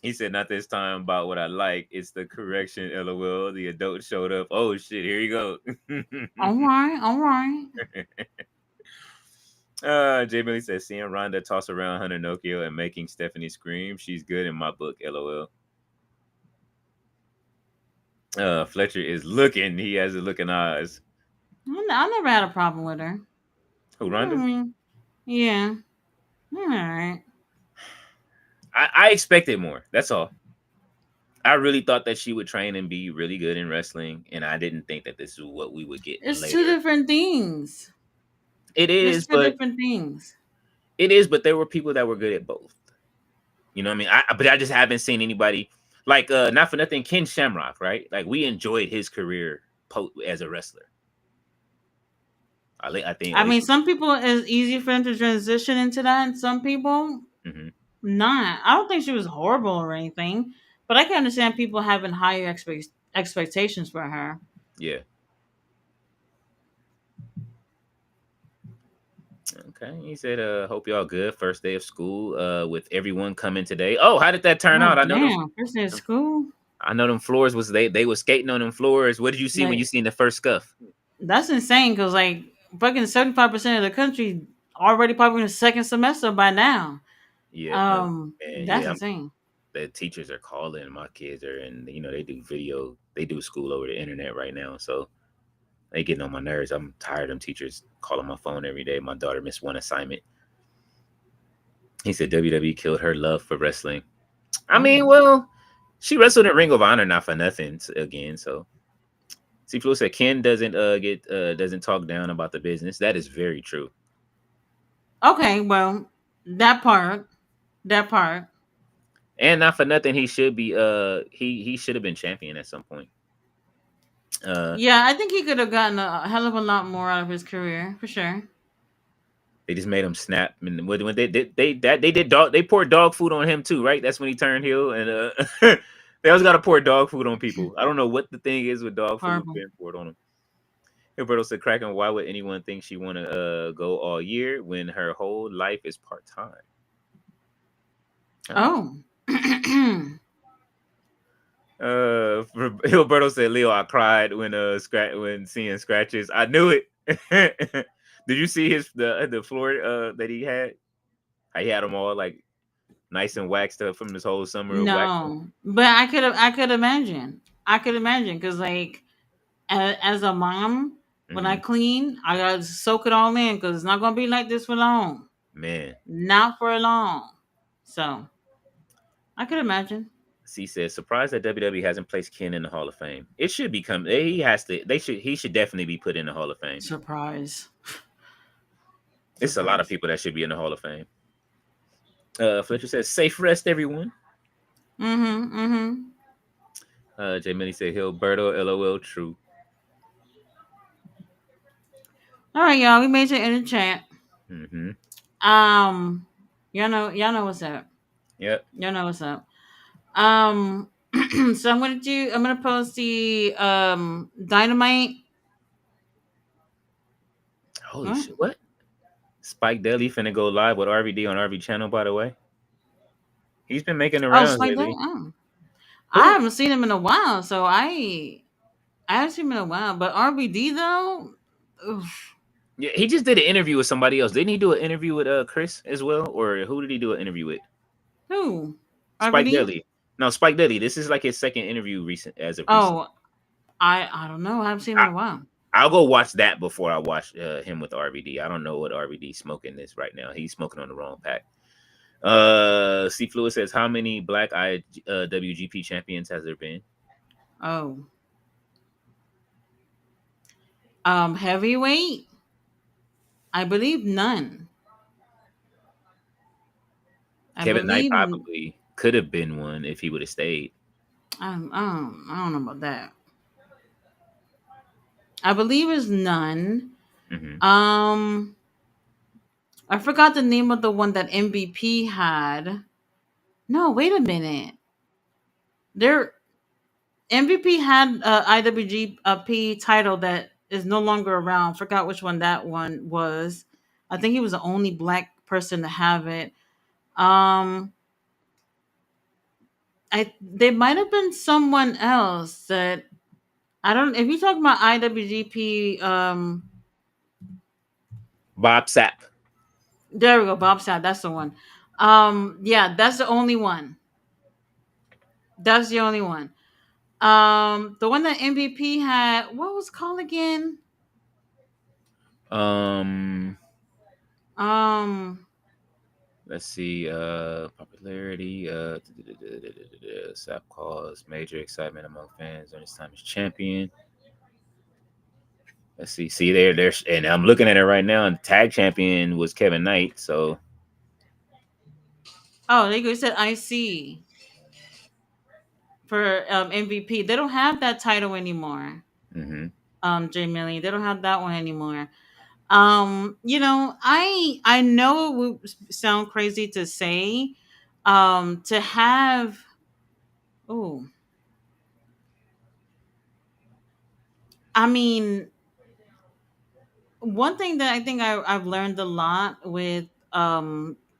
He said, not this time about what I like. It's the correction, LOL. The adult showed up. Oh, shit. Here you go. All right, all right. Jay Millie says seeing Ronda toss around Hunter Nokia and making Stephanie scream. She's good in my book. LOL. Fletcher is looking. He has the looking eyes. I never had a problem with her. Who, I Ronda? mean, yeah, all right. I expected more. That's all. I really thought that she would train and be really good in wrestling, and I didn't think that this is what we would get It's two later. different things. It It's is, two but different things. there were people that were good at both. You know what I mean? But I just haven't seen anybody like not for nothing, Ken Shamrock, right? Like we enjoyed his career as a wrestler. I think I at least. mean, some people it's easy for them to transition into that, and some people Mm-hmm. not. I don't think she was horrible or anything, but I can understand people having higher expectations for her. Yeah. Okay. He said, hope y'all good. First day of school, with everyone coming today. Oh, how did that turn Oh out? damn! First day of school. I know them floors was they were skating on them floors. What did you see when you Like seen the first scuff? that's insane because like fucking 75% of the country already probably in the second semester by now. Yeah, man, That's yeah. insane. The teachers are calling. My kids are, and they do school over the internet right now. So they getting on my nerves. I'm tired of them teachers calling my phone every day. My daughter missed one assignment. He said WWE killed her love for wrestling. I mean, well, she wrestled in Ring of Honor not for nothing again. So, see, Flo said Ken doesn't talk down about the business. That is very true. Okay, well, that part. And not for nothing, he should be he should have been champion at some point. Yeah, I think he could have gotten a hell of a lot more out of his career for sure. They just made him snap, and when they poured dog food on him too, right? That's when he turned heel, and they always got to pour dog food on people. I don't know what the thing is with dog food Horrible. being poured on him. Gilberto said, "Kraken, why would anyone think she want to go all year when her whole life is part time?" Oh. Gilberto said, "Leo, I cried when seeing scratches. I knew it." Did you see the floor that he had? He had them all like nice and waxed up from this whole summer of waxing. No, but I could imagine. I could imagine because like as a mom, when I Hmm. clean, I gotta soak it all in because it's not gonna be like this for long. Man, Not for long. So I could imagine. C says, surprised that WWE hasn't placed Ken in the Hall of Fame. It should become. He has to. He should definitely be put in the Hall of Fame. Surprise. It's a lot of Surprise. people that should be in the Hall of Fame. Fletcher says, safe rest, everyone. Mm-hmm. Mm-hmm. Jay Millie said, Hilberto, LOL, true. All right, y'all. We made it in the chat. Mm-hmm. Um, y'all know what's up. Yep. Y'all know what's up. Um, so I'm gonna post the dynamite. Holy Huh? shit! What? Spike Dudley finna go live with RVD on RV channel. By the way, he's been making the Oh, rounds Spike Day. lately. Oh. I Who? haven't seen him in a while, so I haven't seen him in a while. But RBD though, oof. Yeah, he just did an interview with somebody else. Didn't he do an interview with Chris as well, or who did he do an interview with? Who? Spike RBD? Dudley. No, Spike Dudley. This is like his second interview as of recent. Oh, I don't know. I haven't seen him in a while. I'll go watch that before I watch him with RVD. I don't know what RVD smoking this right now. He's smoking on the wrong pack. C Fluid says, how many black WGP champions has there been? Oh, heavyweight. I believe none. I Kevin Knight believe probably could have been one if he would have stayed. I don't know about that. I believe it's none. Mm-hmm. I forgot the name of the one that MVP had. No, wait a minute. There MVP had a IWGP title that is no longer around. Forgot which one that one was. I think he was the only black person to have it. Um, I There might have been someone else that I don't. If you talk about IWGP, Bob Sapp. There we go, Bob Sapp. That's the one. Yeah, that's the only one. That's the only one. The one that MVP had, what was it called again? Um, Um, let's see. Popularity. Sap caused major excitement among fans during his time as champion. Let's see. See there's, and I'm looking at it right now. And tag champion was Kevin Knight. So, oh, there you go. You said IC for MVP. They don't have that title anymore. hmm J Millie, they don't have that one anymore. I know it would sound crazy to say, to have. Oh, I mean, one thing that I think I've learned a lot with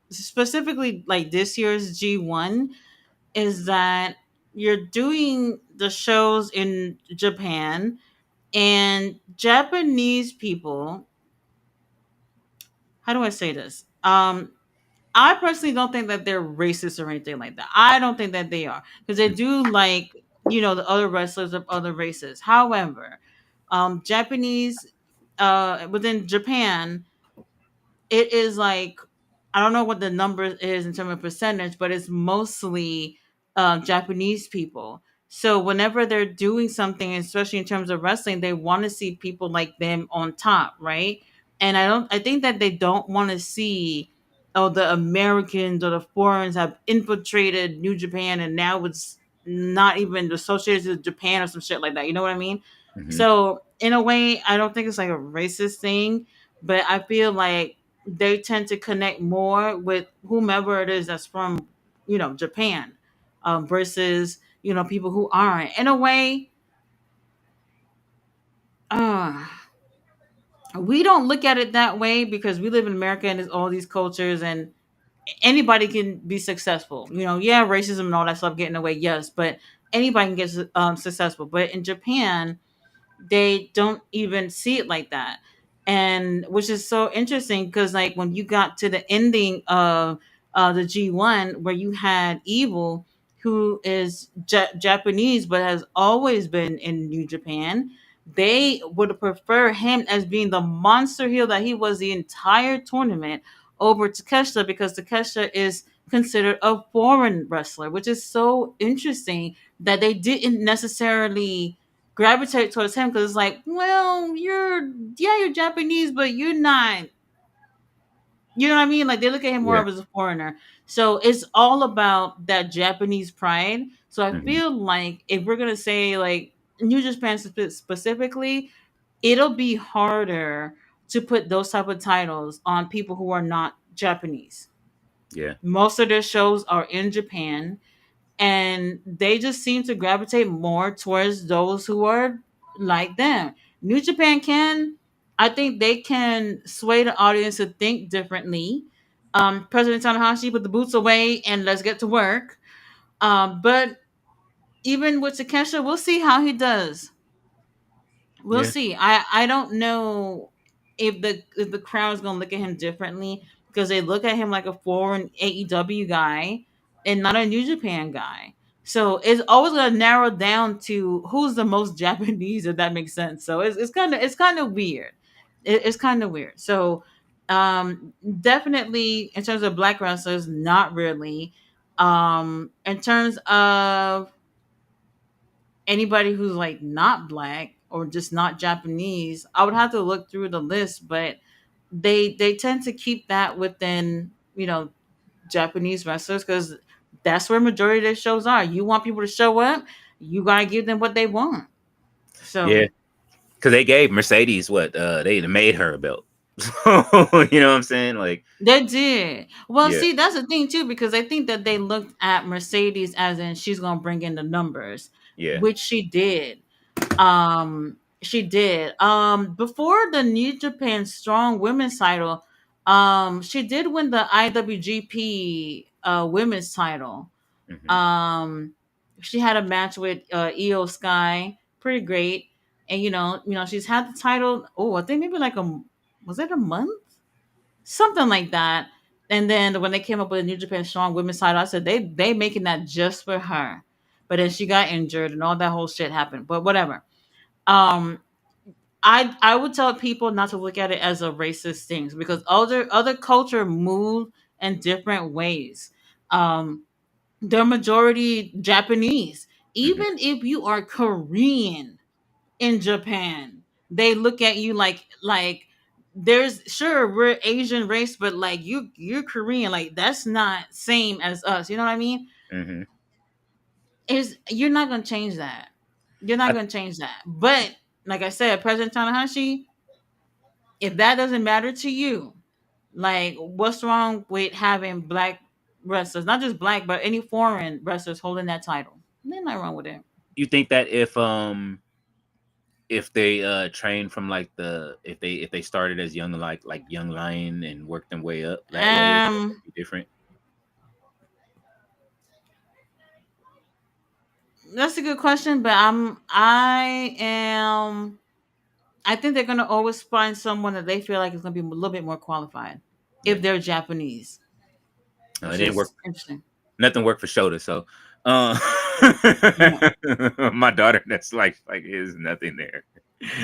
specifically like this year's G1 is that you're doing the shows in Japan, and Japanese people, how do I say this? I personally don't think that they're racist or anything like that. I don't think that they are, because they do like, the other wrestlers of other races. However, Japanese, within Japan, it is like, I don't know what the number is in terms of percentage, but it's mostly Japanese people. So whenever they're doing something, especially in terms of wrestling, they want to see people like them on top, right? And I think that they don't want to see, oh, the Americans or the foreigners have infiltrated New Japan, and now it's not even associated with Japan or some shit like that. You know what I mean? hmm So in a way, I don't think it's like a racist thing, but I feel like they tend to connect more with whomever it is that's from, Japan, versus, people who aren't. In a way, uh, we don't look at it that way because we live in America and there's all these cultures, and anybody can be successful. Yeah, racism and all that stuff getting away, yes, but anybody can get successful. But in Japan, they don't even see it like that, and which is so interesting because like when you got to the ending of the G1, where you had Evil, who is Japanese but has always been in New Japan, they would prefer him as being the monster heel that he was the entire tournament over Takeshita, because Takeshita is considered a foreign wrestler, which is so interesting that they didn't necessarily gravitate towards him, because it's like, well, you're Japanese, but you're not. You know what I mean? Like they look at him more yeah, of as a foreigner. So it's all about that Japanese pride. So I hmm feel like if we're gonna say like New Japan specifically, it'll be harder to put those type of titles on people who are not Japanese. yeah, Most of their shows are in Japan, and they just seem to gravitate more towards those who are like them. New Japan can, I think they can sway the audience to think differently. President Tanahashi, put the boots away and let's get to work. But even with Takesha, we'll see how he does. We'll yeah, see. I don't know if the crowd is gonna look at him differently, because they look at him like a foreign AEW guy and not a New Japan guy. So it's always gonna narrow down to who's the most Japanese, if that makes sense. So it's kind of weird. It's kind of weird. So definitely in terms of black wrestlers, not really. In terms of anybody who's like not black or just not Japanese, I would have to look through the list, but they tend to keep that within, Japanese wrestlers, because that's where majority of their shows are. You want people to show up, you gotta give them what they want. yeah. So Because they gave Mercedes what they made her a belt. So, you know what I'm saying? Like, they did. Well, yeah, see, that's the thing too, because I think that they looked at Mercedes as in she's gonna bring in the numbers, yeah, which she did. She did. Before the New Japan Strong Women's title, she did win the IWGP Women's title. hmm Um, she had a match with Io Sky, pretty great, and she's had the title. Oh, I think maybe like was it a month? something like that. And then when they came up with a New Japan Strong Women's title, I said they making that just for her. But then she got injured and all that whole shit happened. But whatever. Um, I would tell people not to look at it as a racist thing because other culture move in different ways. Um, they're majority Japanese. Hmm. Even if you are Korean in Japan, they look at you like there's sure we're Asian race, but like you're Korean, like that's not same as us. You know what I mean? Hmm. Is you're not gonna change that. You're not I, gonna change that. But like I said, President Tanahashi, if that doesn't matter to you, like what's wrong with having black wrestlers, not just black, but any foreign wrestlers holding that title? There's nothing wrong with it. you think that if they train from like if they started as young like young lion and worked their way up that way, is Um, that be different? that's a good question, but I think they're gonna always find someone that they feel like is gonna be a little bit more qualified Yeah. if they're Japanese, It which didn't work. is interesting. Nothing worked for Shota. So, uh, No, my daughter, that's like is nothing there.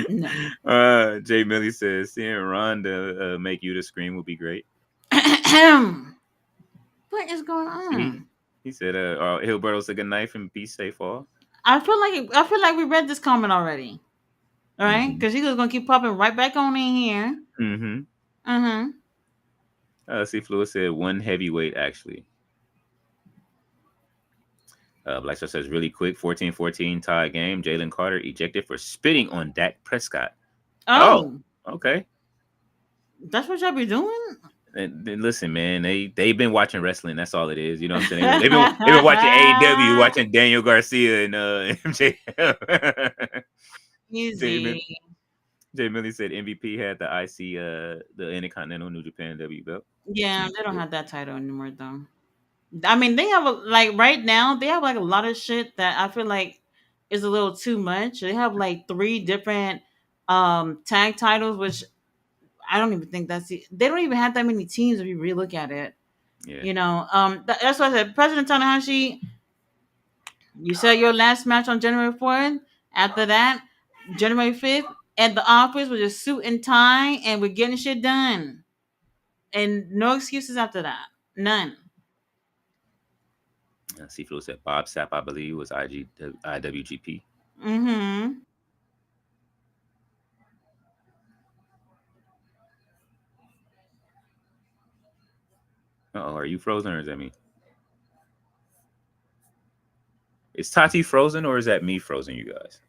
no. Jay Millie says seeing Ronda make you to scream would be great. What is going He on? he said, Hilberto took a knife and be safe all. I feel like we read this comment already. All right, Mm-hmm. because he was gonna keep popping right back on in here. Mm-hmm. Mm-hmm. C Fluid said one heavyweight actually. Black Star says really quick 14-14 tie game. Jalen Carter ejected for spitting on Dak Prescott. Oh, Oh, okay. that's what y'all be doing. And listen, man, they've been watching wrestling. That's all it is. You know what I'm saying? They've been watching AEW, watching Daniel Garcia and MJF. Jay, Easy. Jay Millie said MVP had the IC, the Intercontinental New Japan W belt. Yeah, Seems they don't good. have that title anymore though. I mean, they have like right now they have like a lot of shit that I feel like is a little too much. They have like three different tag titles, which I don't even think they don't even have that many teams if you really look at it. Yeah. You know, that's why I said President Tanahashi. You said your last match on January 4th. After that, January 5th, at the office with a suit and tie, and we're getting shit done. And no excuses after that. None. Seaflow said Bob Sapp, I believe, was IWGP. Mm-hmm. Oh, are you frozen or is that me? Is Tati frozen or is that me frozen, you guys?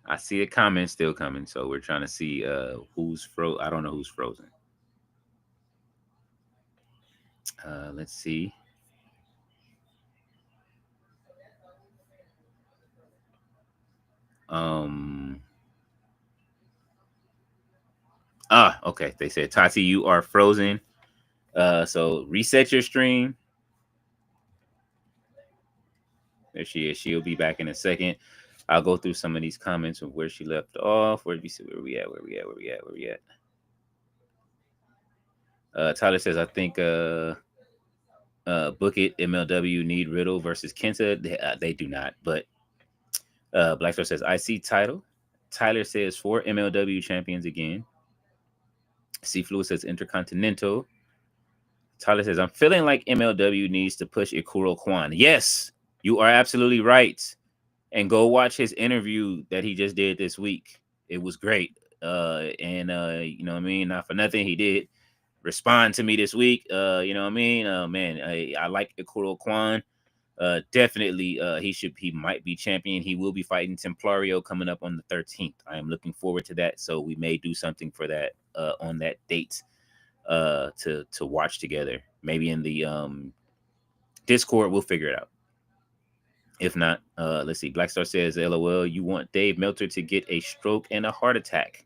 I see a comment still coming, so we're trying to see who's I don't know who's frozen. Let's see. Um. Okay. They said Tati, you are frozen. So reset your stream. There she is. She'll be back in a second. I'll go through some of these comments of where she left off. Where we see where we at? Where we at? Where we at? Where we at? Tyler says, I think Book It MLW need Riddle versus Kenta. They do not. But Blackstar says, I see title. Tyler says 4 MLW champions again. C Fluid says Intercontinental. Tyler says, I'm feeling like MLW needs to push Ikuro Kwan. Yes, you are absolutely right. And go watch his interview that he just did this week. It was great. And you know what I mean? Not for nothing, he did respond to me this week. You know what I mean? Man, I like Ikuro Kwan. Definitely, he might be champion. He will be fighting Templario coming up on the 13th. I am looking forward to that. So we may do something for that on that date to watch together. Maybe in the Discord, we'll figure it out. If not, let's see. Blackstar says, LOL, you want Dave Meltzer to get a stroke and a heart attack.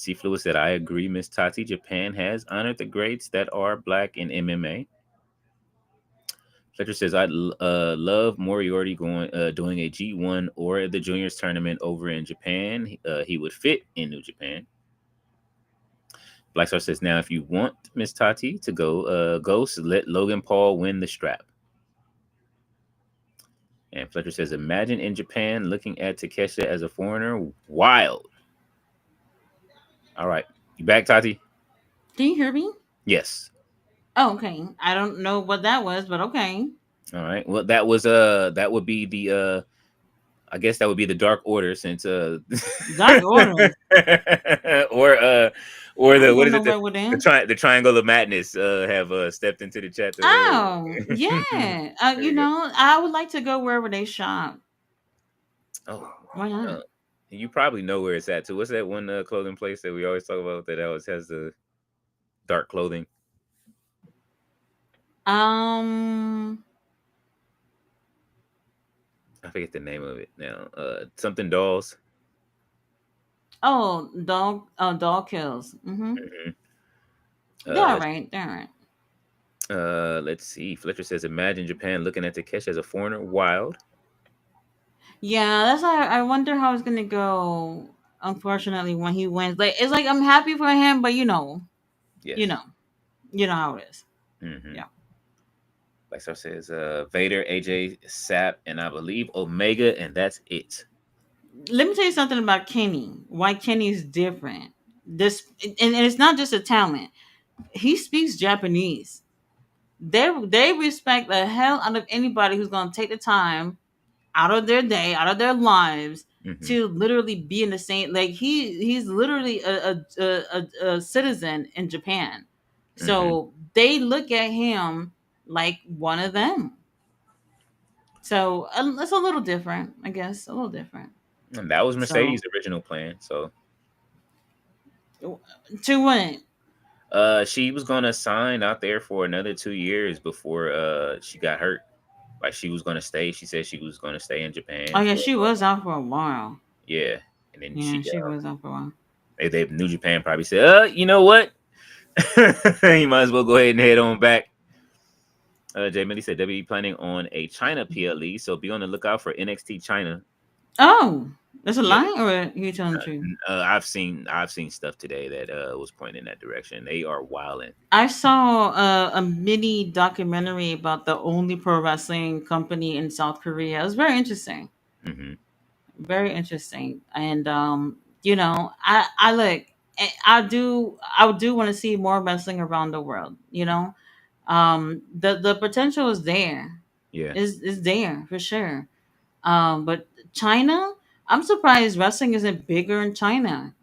C Fluid said, I agree, Miss Tati. Japan has honored the greats that are black in MMA. Fletcher says, I'd love Moriarty doing a G1 or the juniors tournament over in Japan. He would fit in New Japan. Black Star says, now if you want Miss Tati to go, Ghost, let Logan Paul win the strap. And Fletcher says, imagine in Japan looking at Takeshita as a foreigner. Wild. All right. You back, Tati? Can you hear me? Yes. Oh, okay. I don't know what that was, but okay. All right. Well, that would be the I guess that would be the Dark Order since Dark Order. or I the ain't what going is it nowhere with them. the Triangle of Madness have stepped into the chat. Oh, yeah. There You you go. know, I would like to go wherever they shop. Oh, Why not? you probably know where it's at too. What's that one clothing place that we always talk about that always has the dark clothing? Um. I forget the name of it now. Something dolls. Oh, dog. Dog kills. Mm-hmm. Mhm. They're all Uh, right. They're all right. let's see. Fletcher says, imagine Japan looking at Takeshi as a foreigner. Wild. Yeah, that's why I wonder how it's gonna go. Unfortunately, when he wins, like it's like I'm happy for him, but you Yes. know, you know how it is. Mm-hmm. Yeah. Like Star says, Vader, AJ, Sap, and I believe Omega, and that's it. Let me tell you something about Kenny. Why Kenny is different. This and it's not just a talent. He speaks Japanese. They respect the hell out of anybody who's gonna take the time out of their day, out of their lives Mm-hmm. to literally be in the same. Like he's literally a citizen in Japan, Mm-hmm. so they look at him like one of them. So it's a little different, I guess, a little different. And that was So Mercedes' original plan. So to win, she was gonna sign out there for another 2 years before she got hurt. Like she was gonna stay. She said she was gonna stay in oh Japan yeah, for she was out for a while. yeah. And then Yeah, she was out for a while. they New Japan probably said, you know what? You might as well go ahead and head on back. Jay Millie said WWE planning on a China PLE, so be on the lookout for NXT China. Oh, that's a Yeah, lie, or you telling the truth? I've seen stuff today that was pointing in that direction. They are wilding. I saw a mini documentary about the only pro wrestling company in South Korea. It was very interesting, Hmm. very interesting. And I look, I do want to see more wrestling around the world. The potential is there, Yeah, is there for sure. But China, I'm surprised wrestling isn't bigger in China.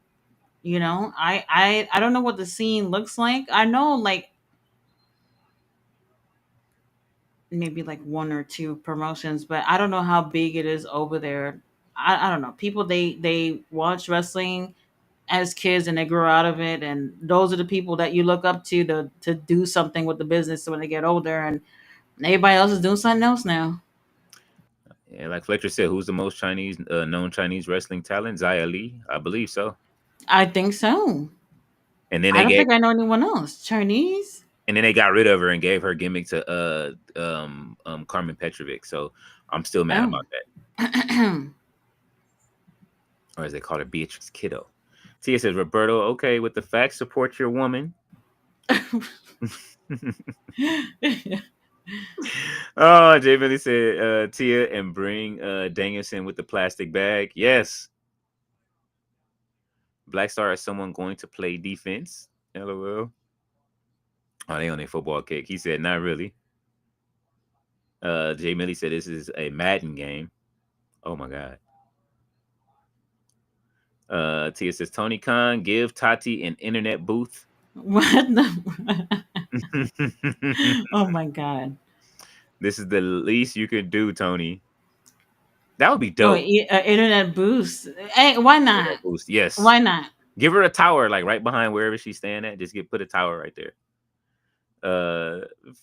I don't know what the scene looks like. I know like maybe like one or two promotions, but I don't know how big it is over there. I don't know. People they watch wrestling as kids and they grow out of it, and those are the people that you look up to do something with the business when they get older, and everybody else is doing something else now. yeah. Like Fletcher said, who's the most Chinese known Chinese wrestling talent? Xia Li, I believe so. I think so. And then I they don't gave think I know anyone else. Chinese? and then they got rid of her and gave her gimmick to Carmen Petrovic. So I'm still mad Oh. about that. Or as they call her, Beatrix Kiddo. Tia says, Roberto, okay with the facts, support your woman. Oh, Jay Billy said, Tia, and bring Danielson with the plastic bag. Yes. Black Star is someone going to play defense. LOL. Oh, they on a football kick. He said, not really. Jay Millie said this is a Madden game. Oh my god. Tia says Tony Khan give Tati an internet booth. What the? Oh my god. This is the least you could do, Tony. That would be Oh, dope. internet boost. Hey, why not? Internet boost. Yes. Why not? Give her a tower, like right behind wherever she's staying at. Just put a tower right there.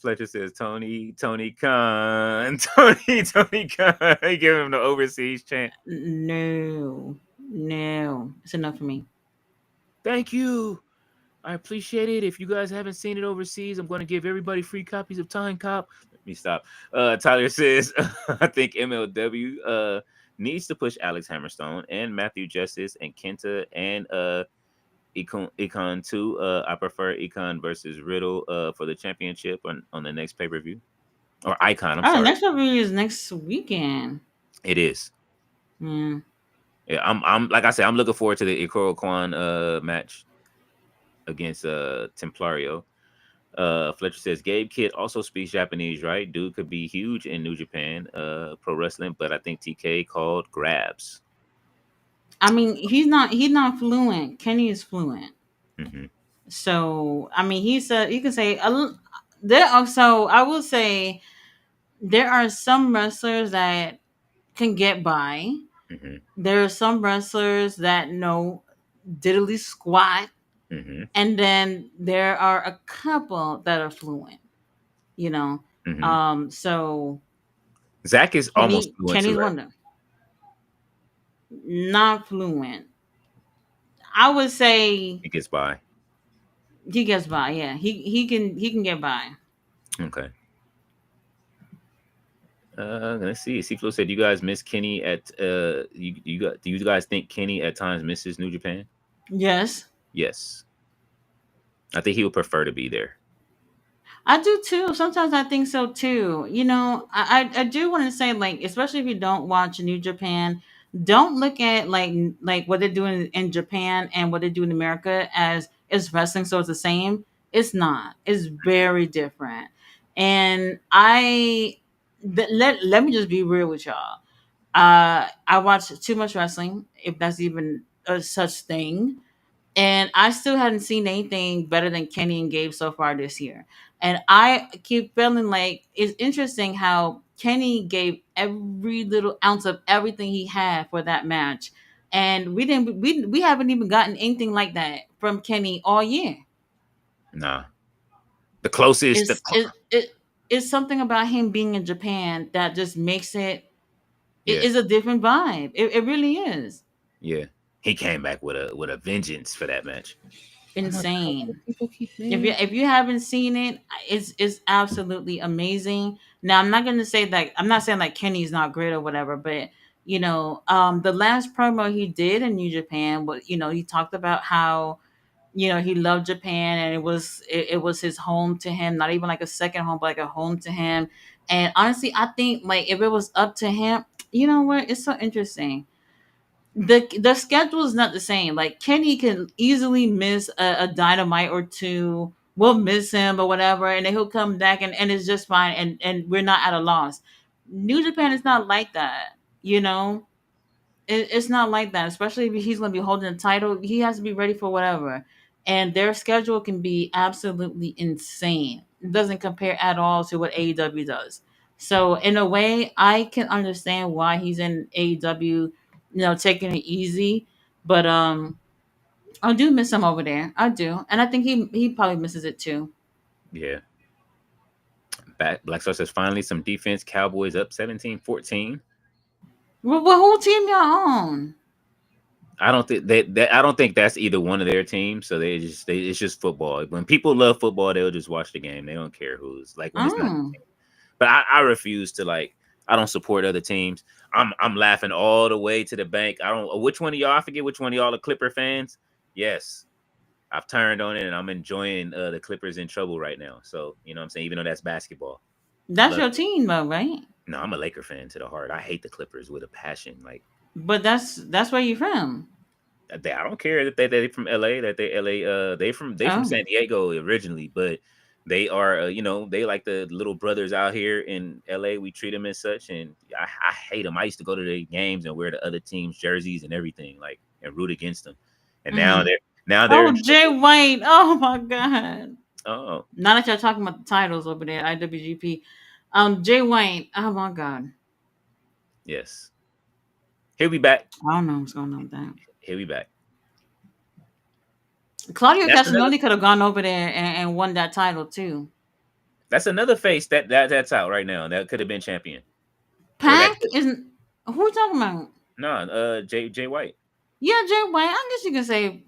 Fletcher says Tony Khan, Tony Khan. He give him the overseas chant. No, no, it's enough for me. Thank you. I appreciate it. If you guys haven't seen it overseas, I'm going to give everybody free copies of Time Cop. Let me stop. Tyler says, I think MLW needs to push Alex Hammerstone and Matthew Justice and Kenta and Econ too. I prefer Econ versus Riddle for the championship on the next pay per view or Icon. I'm Oh, sorry. next review is next weekend. It is. Yeah. Yeah, I'm like I said, I'm looking forward to the Ikoro Kwan match against Templario. Fletcher says Gabe Kidd also speaks Japanese, right? Dude could be huge in New Japan pro wrestling, but I think TK called grabs. I mean, he's not fluent. Kenny is fluent. Hmm. So I mean, he said you can say there. Also, I will say there are some wrestlers that can get by. Hmm. There are some wrestlers that know diddly squat, Hmm. and then there are a couple that are fluent. You know, Hmm. so Zach is almost fluent too, Kenny's right? one of them. Not fluent. I would say He gets by. he gets by. Yeah, he can get by. Okay. Let's see. Flo said, "You guys miss Kenny at you got? Do you guys think Kenny at times misses New Japan?" Yes, Yes, I think he would prefer to be there. I do too. Sometimes I think so too. I do want to say, like, especially if you don't watch New Japan, don't look at like what they're doing in Japan and what they do in America as it's wrestling, so it's the same. It's not. It's very different. And let me just be real with y'all. I watch too much wrestling, if that's even a such thing, and I still hadn't seen anything better than Kenny and Gabe so far this year. And I keep feeling like it's interesting how Kenny gave every little ounce of everything he had for that match, and we haven't even gotten anything like that from Kenny all year. Nah, the closest. It's it, it it's something about him being in Japan that just makes it Yeah, is a different vibe. It really is yeah. He came back with a vengeance for that match. Oh my god, why do insane. people keep If saying you it? if you haven't seen it, it's absolutely amazing. Now I'm not gonna say that I'm not saying like Kenny's not great or whatever, but the last promo he did in New Japan, what he talked about how he loved Japan and it was his home to him, not even like a second home, but like a home to him. And honestly, I think like if it was up to him, you know what? It's so interesting. The schedule is not the same. Like Kenny can easily miss a dynamite or two. We'll miss him or whatever, and then he'll come back and it's just fine. And we're not at a loss. New Japan is not like that. It's not like that. Especially if he's going to be holding a title, he has to be ready for whatever. And their schedule can be absolutely insane. It doesn't compare at all to what AEW does. So in a way, I can understand why he's in AEW, taking it easy. But I do miss him over there. I do, and I think he probably misses it too. Yeah. Black Star says finally some defense. Cowboys up 17-14. What whole team y'all on? I don't think that I don't think that's either one of their teams. So it's just football. When people love football, they'll just watch the game. They don't care who's like when it's not. Oh, But I refuse to like. I don't support other teams. I'm laughing all the way to the bank. I don't. Which one of y'all? I forget which one of y'all are Clipper fans. Yes, I've turned on it and I'm enjoying the Clippers in trouble right now. So you know what I'm saying. Even though that's basketball, that's love your it. team though, right? No, I'm a Laker fan to the heart. I hate the Clippers with a passion. Like But that's where you from. I don't care that they from LA, that they LA they from Oh. San Diego originally, but they are they like the little brothers out here in LA. We treat them as such, and I hate them. I used to go to the games and wear the other team's jerseys and everything, like and root against them. And Mm-hmm. now they're in Oh, Jay trouble. White. Oh my God. Oh Now that y'all talking about the titles over there, IWGP. Jay White. Oh my God. yes, he'll be back. I don't know what's going on with that. He'll be back. Claudio That's another Castagnoli could have gone over there and won that title too. face that's out right now. That could have been champion, or that Pac isn't. Who you talking about? no Jay White. Yeah, Jay White. I guess you can say.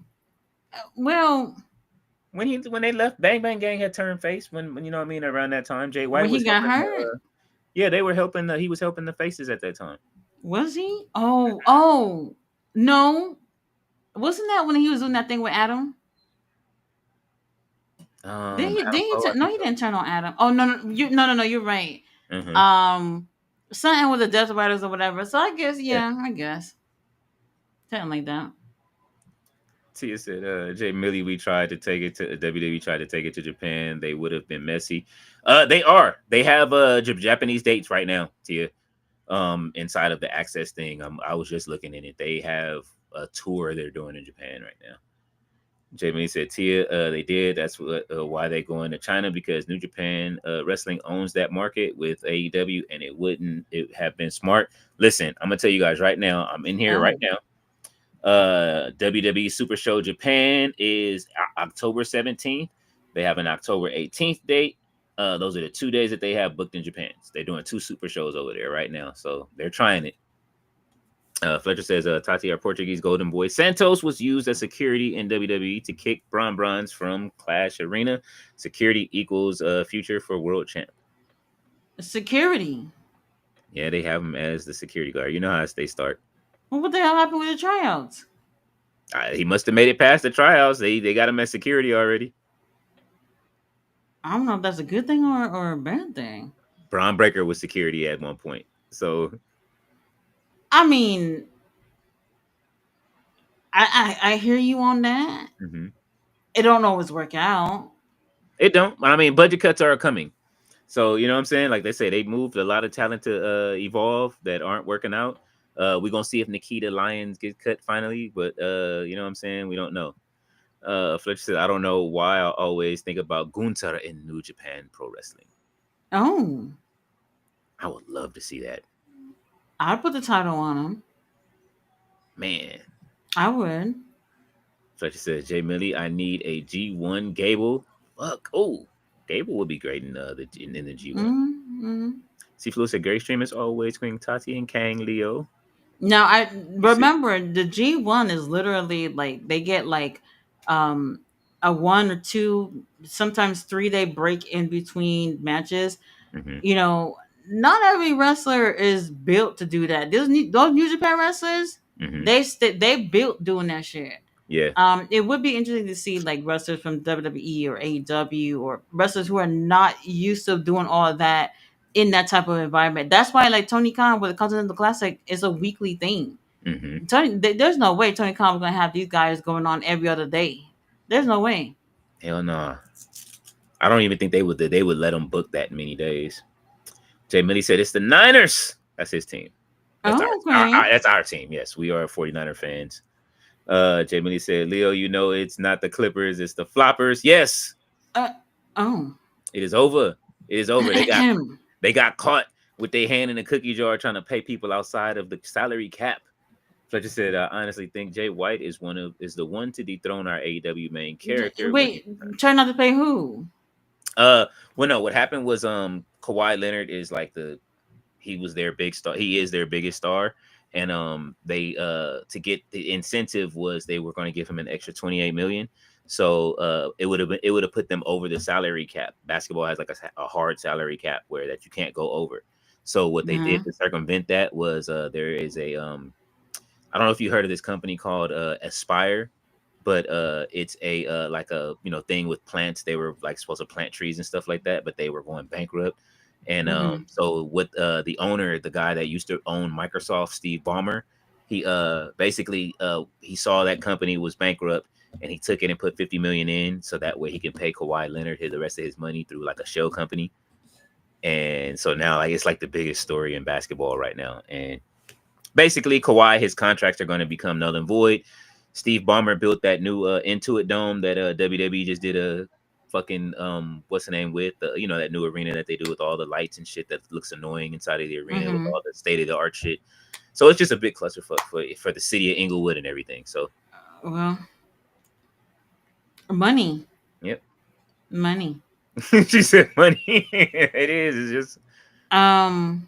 Well, When they left, Bang Bang Gang had turned face. When you know what I mean, around that time, Jay when White he was got helping. hurt, Yeah, they were helping. He was helping the faces at that time. was he? Oh, no. Wasn't that when he was doing that thing with Adam? Did Adam he Cole, I no, think he so. didn't turn on Adam. Oh no, you're right. Mm-hmm. Um, something with the Death Riders or whatever. So I guess, Yeah. yeah, I guess something like that. Tia said, Jay Millie, we tried to take it to WWE, tried to take it to Japan. They would have been messy. They are. They have Japanese dates right now, Tia. Inside of the access thing. I was just looking in it. They have a tour they're doing in Japan right now. Jamie said, Tia, they did. That's why they going to China, because New Japan Wrestling owns that market with AEW, and it have been smart. Listen, I'm gonna tell you guys right now. I'm in here right Oh, now. WWE Super Show Japan is October 17th. They have an October 18th date. Those are the 2 days that they have booked in Japan. They're doing 2 super shows over there right now, so they're trying it. Fletcher says, Tati, our Portuguese golden boy. Santos was used as security in WWE to kick Bron Bronze from Clash Arena. Security equals future for world champ. security. Yeah, they have him as the security guard. You know how they start. Well, what the hell happened with the tryouts? He must have made it past the tryouts. They got him as security already. I don't know if that's a good thing or a bad thing. Braun Breaker was security at one point. So I mean, I hear you on that. mhm. It don't always work out. It don't. I mean, budget cuts are coming. So you know what I'm saying? Like they say, they moved a lot of talent to evolve that aren't working out. We're gonna see if Nikita Lyons gets cut finally, but you know what I'm saying? We don't know. Fletcher said, I don't know why I always think about Gunther in New Japan Pro Wrestling. Oh, I would love to see that. I'd put the title on him. Man. I would. Fletcher says, Jay Millie, I need a G1 Gable. Fuck. Oh, Gable would be great in the G1. Mm-hmm. See, Flu said, Great Stream is always Queen Tati and Kang Leo. Now I You see? remember the G1 is literally like they get like um a 1 or 2, sometimes 3 day break in between matches. Mm-hmm. You know, not every wrestler is built to do that. Those New Japan wrestlers, Mm-hmm. they built doing that shit. Yeah. It would be interesting to see like wrestlers from WWE or AEW or wrestlers who are not used to doing all of that in that type of environment. That's why like Tony Khan with the Continental Classic is a weekly thing. Mm-hmm. There's no way Tony Khan was gonna have these guys going on every other day. There's no way. Hell no. I don't even think they would let him book that many days. Jay Millie said it's the Niners. That's his team. That's Oh, okay. that's our team. Yes, we are 49er fans. Jay Millie said, Leo, you know it's not the Clippers, it's the floppers. Yes, Uh, oh. it is over. It is over. They got caught with their hand in a cookie jar trying to pay people outside of the salary cap. Fletcher said, I honestly think Jay White is the one to dethrone our AEW main character when he Wait, try not to pay who? well no, what happened was Kawhi Leonard is like he was their big star. He is their biggest star. And they to get the incentive was they were going to give him an extra 28 million. So it would have put them over the salary cap. Basketball has like a hard salary cap where that you can't go over. So what they did to circumvent that was there is a I don't know if you heard of this company called Aspire, but it's a like a thing with plants. They were like supposed to plant trees and stuff like that, but they were going bankrupt. And Mm-hmm. so with the owner, the guy that used to own Microsoft, Steve Ballmer, he basically he saw that company was bankrupt and he took it and put 50 million in so that way he can pay Kawhi Leonard the rest of his money through like a shell company. And so now like it's like the biggest story in basketball right now. And basically Kawhi, his contracts are going to become null and void. Steve Ballmer built that new Intuit Dome that WWE just did a fucking what's the name with that new arena that they do with all the lights and shit that looks annoying inside of the arena with Mm-hmm. all the state of the art shit. So it's just a big clusterfuck for the city of Inglewood and everything. So Well, money, yep. money. She said money. It is. It's just Um,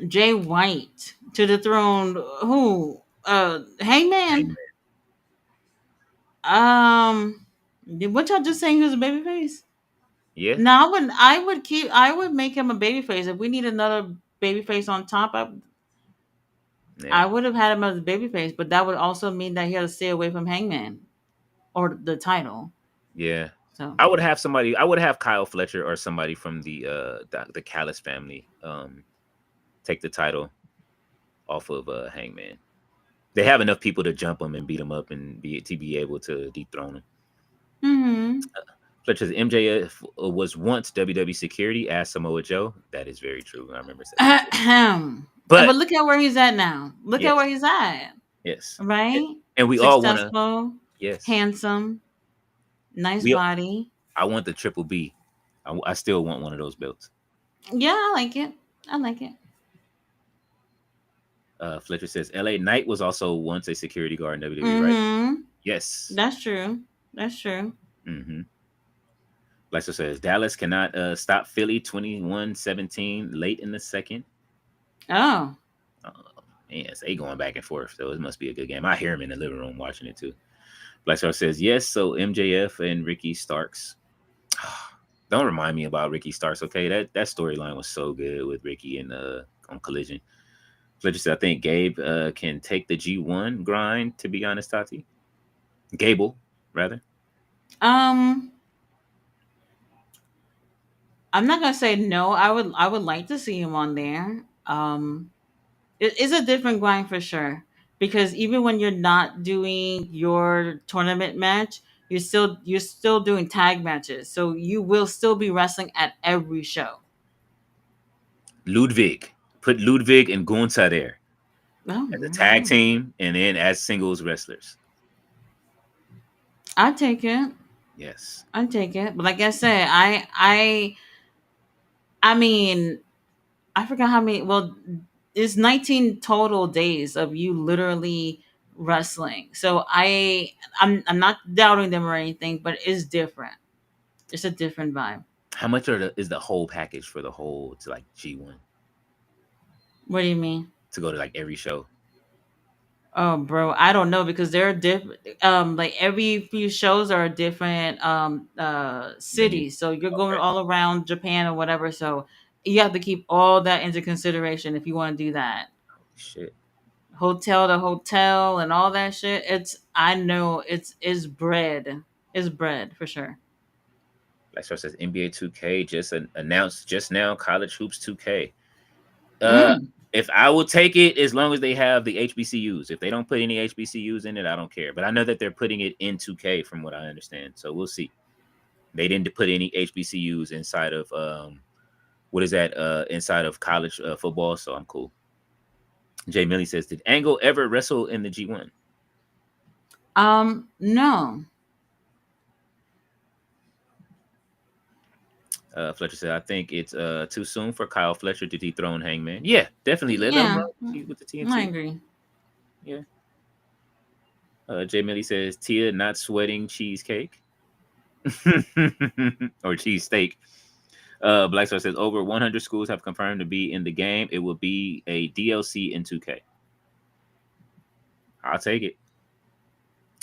Jay White to the throne. Who? Hangman. What y'all just saying? He was a babyface? Yeah, No, I wouldn't. I would make him a babyface. If we need another babyface on top, yeah, I would have had him as a babyface. But that would also mean that he had to stay away from Hangman or the title. yeah. So, I would have somebody. I would have Kyle Fletcher or somebody from the Callis family take the title off of Hangman. They have enough people to jump him and beat him up and be able to dethrone him. hmm. Fletcher's MJF was once WWE security, asked Samoa Joe. That is very true. I remember saying that. But But look at where he's at now. Look at where yes, he's at. yes, Right? and we all want to. Successful, Yes, handsome, nice we. body. I want the triple B. I still want one of those belts. Yeah, I like it. I like it. Fletcher says L.A. Knight was also once a security guard in WWE, right? Mm-hmm. Yes. That's true. That's true. Mm-hmm. Fletcher says Dallas cannot stop Philly 21-17 late in the second. Oh. Uh, yes, they going back and forth, so it must be a good game. I hear him in the living room watching it too. Blackstar says yes, so MJF and Ricky Starks. Don't remind me about Ricky Starks, okay? That storyline was so good with Ricky and on Collision. Fletcher said I think Gabe can take the G1 grind, to be honest, Tati. Gable, rather. Um, I'm not gonna say no. I would like to see him on there. It is a different grind for sure. Because even when you're not doing your tournament match, you're still doing tag matches. So you will still be wrestling at every show. Ludwig. Put Ludwig and Gunther there Oh, as a tag team and then as singles wrestlers. I take it. Yes. I take it. But like I said, I mean, I forgot how many. Well, it's 19 total days of you literally wrestling. So I'm not doubting them or anything, but it's different. It's a different vibe. How much is the whole package for the whole to like G1 What do you mean? to go to like every show? Oh, bro, I don't know because they're different. Like every few shows are a different Venue. cities. So you're going Okay. all around Japan or whatever. So you have to keep all that into consideration if you want to do that. Shit. Hotel to hotel and all that shit. I know it's bread. It's bread for sure. Like so says NBA 2K just announced just now College Hoops 2K. Uh, Mm. if I will take it as long as they have the HBCUs. If they don't put any HBCUs in it, I don't care. But I know that they're putting it in 2K from what I understand. So we'll see. They didn't put any HBCUs inside of what is that inside of college football, so I'm cool. Jay Millie says, did Angle ever wrestle in the G1? No. Fletcher said, I think it's too soon for Kyle Fletcher to dethrone Hangman. Yeah, definitely. Let him Yeah, run with the I TNT. agree. Yeah. Jay Millie says, Tia not sweating cheesecake or cheesesteak. Black Star says, over 100 schools have confirmed to be in the game. It will be a DLC in 2K. I'll take it.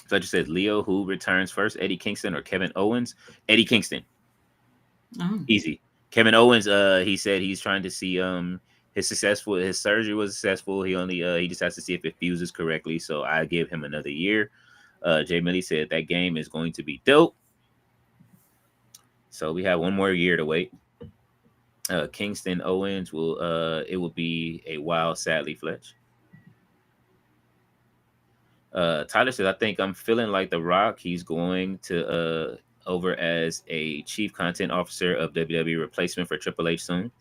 Fletcher says, Leo, who returns first, Eddie Kingston or Kevin Owens? Eddie Kingston. Oh. Easy. Kevin Owens, he said he's trying to see his surgery was successful. He just has to see if it fuses correctly. So I give him another year. Jay Millie said that game is going to be dope. So we have one more year to wait. Kingston Owens will be a while, sadly, Fletch. Tyler says, I think I'm feeling like The Rock. He's going to over as a chief content officer of WWE replacement for Triple H soon.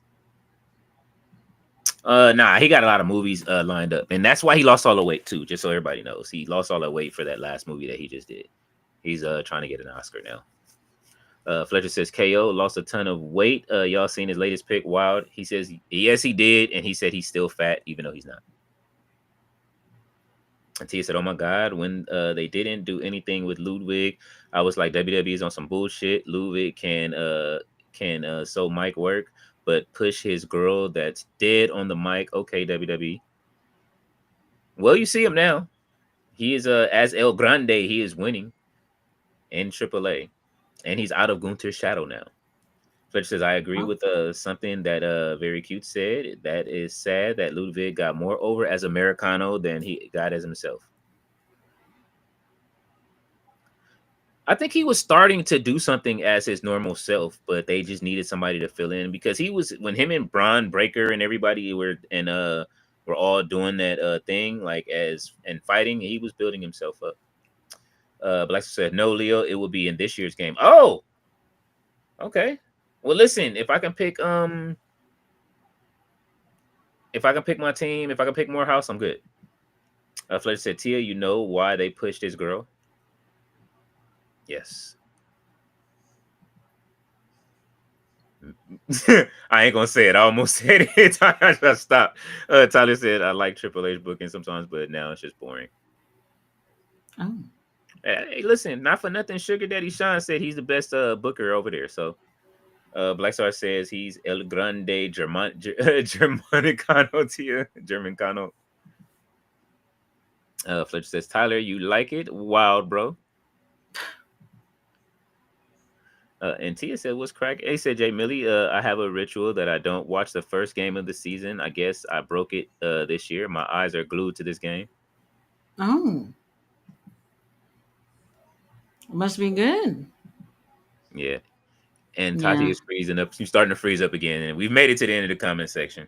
Nah, he got a lot of movies lined up, and that's why he lost all the weight too. Just so everybody knows, he lost all the weight for that last movie that he just did. He's trying to get an Oscar now. Fletcher says KO lost a ton of weight. Y'all seen his latest pic? Wild. He says yes, he did, and he said he's still fat even though he's not. And Tia said, "Oh my God, when they didn't do anything with Ludwig, I was like, WWE is on some bullshit. Ludwig can so Mike work, but push his girl that's dead on the mic. Okay, WWE. Well, you see him now. He is as El Grande. He is winning. in AAA, and he's out of Gunter's shadow now. Fletcher says, I agree Oh, with something that Very Cute said. That is sad that Ludwig got more over as Americano than he got as himself. I think he was starting to do something as his normal self, but they just needed somebody to fill in because he was when him and Braun Breaker and everybody were all doing that thing like as and fighting, he was building himself up. Black said, no, Leo, it will be in this year's game. Oh, okay. Well, listen, if I can pick my team, if I can pick Morehouse, I'm good. Fletcher said, Tia, you know why they pushed this girl? Yes. I ain't gonna say it. I almost said it. I just stopped. Tyler said, I like Triple H booking sometimes, but now it's just boring. oh. Hey, listen, not for nothing. Sugar Daddy Sean said he's the best booker over there. So Black Star says he's El Grande Germanicano Tia. Germancano. Fletcher says, Tyler, you like it? Wild, bro. And Tia said, what's crack? Hey, said Jay Millie, I have a ritual that I don't watch the first game of the season. I guess I broke it this year. My eyes are glued to this game. Oh. Must be good. Yeah. And Tati Yeah. is freezing up. She's starting to freeze up again. And we've made it to the end of the comment section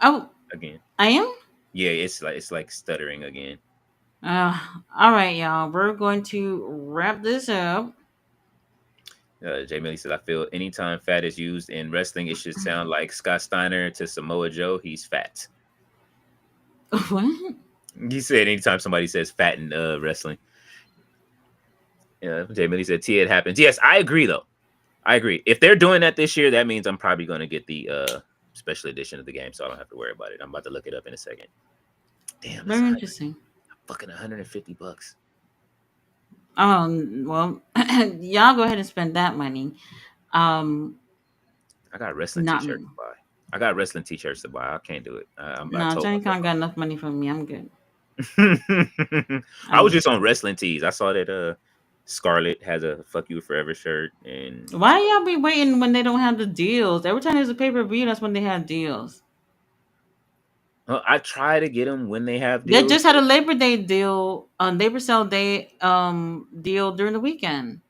Oh, again. I am? Yeah, it's like stuttering again. All right, y'all. We're going to wrap this up. Jay Millie said, I feel anytime fat is used in wrestling, it should sound like Scott Steiner to Samoa Joe. He's fat. What? He said anytime somebody says fat in wrestling. Yeah, Jay Millie said, T, it happens. Yes, I agree, though. I agree. If they're doing that this year, that means I'm probably going to get the special edition of the game, so I don't have to worry about it. I'm about to look it up in a second. Damn, it's Very interesting. fucking $150. Well, y'all go ahead and spend that money. Um, I got wrestling not t-shirts to buy. I got wrestling t-shirts to buy. I can't do it. I no, told Johnny myself. Con got enough money from me. I'm good. I I'm was good. just on wrestling tees. I saw that Scarlett has a "Fuck You Forever" shirt, and Why y'all be waiting when they don't have the deals? Every time there's a pay per view, that's when they have deals. I try to get them when they have They deals. just had a Labor Day deal, Labor Sale Day deal during the weekend.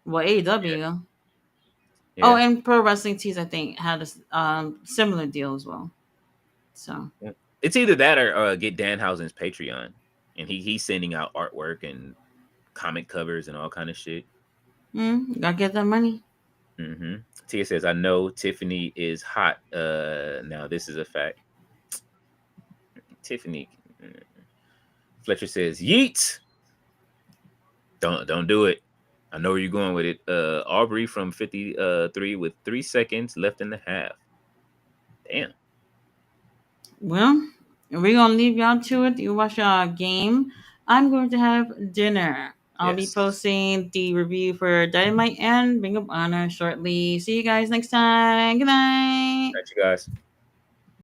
Well, AEW. Oh, Yeah, and Pro Wrestling Tees, I think, had a similar deal as well. So, yeah. It's either that or get Danhausen's Patreon, and he's sending out artwork and comic covers and all kind of shit. gotta get that money. Tia says, "I know Tiffany is hot. Now this is a fact." Tiffany. Fletcher says, "Yeet." Don't do it. I know where you're going with it. Aubrey from 53 with 3 seconds left in the half. Damn. Well, we're gonna leave y'all to it. You watch our game. I'm going to have dinner. I'll be Yes. posting the review for Dynamite and Ring of Honor shortly. See you guys next time. Good night. Catch you guys.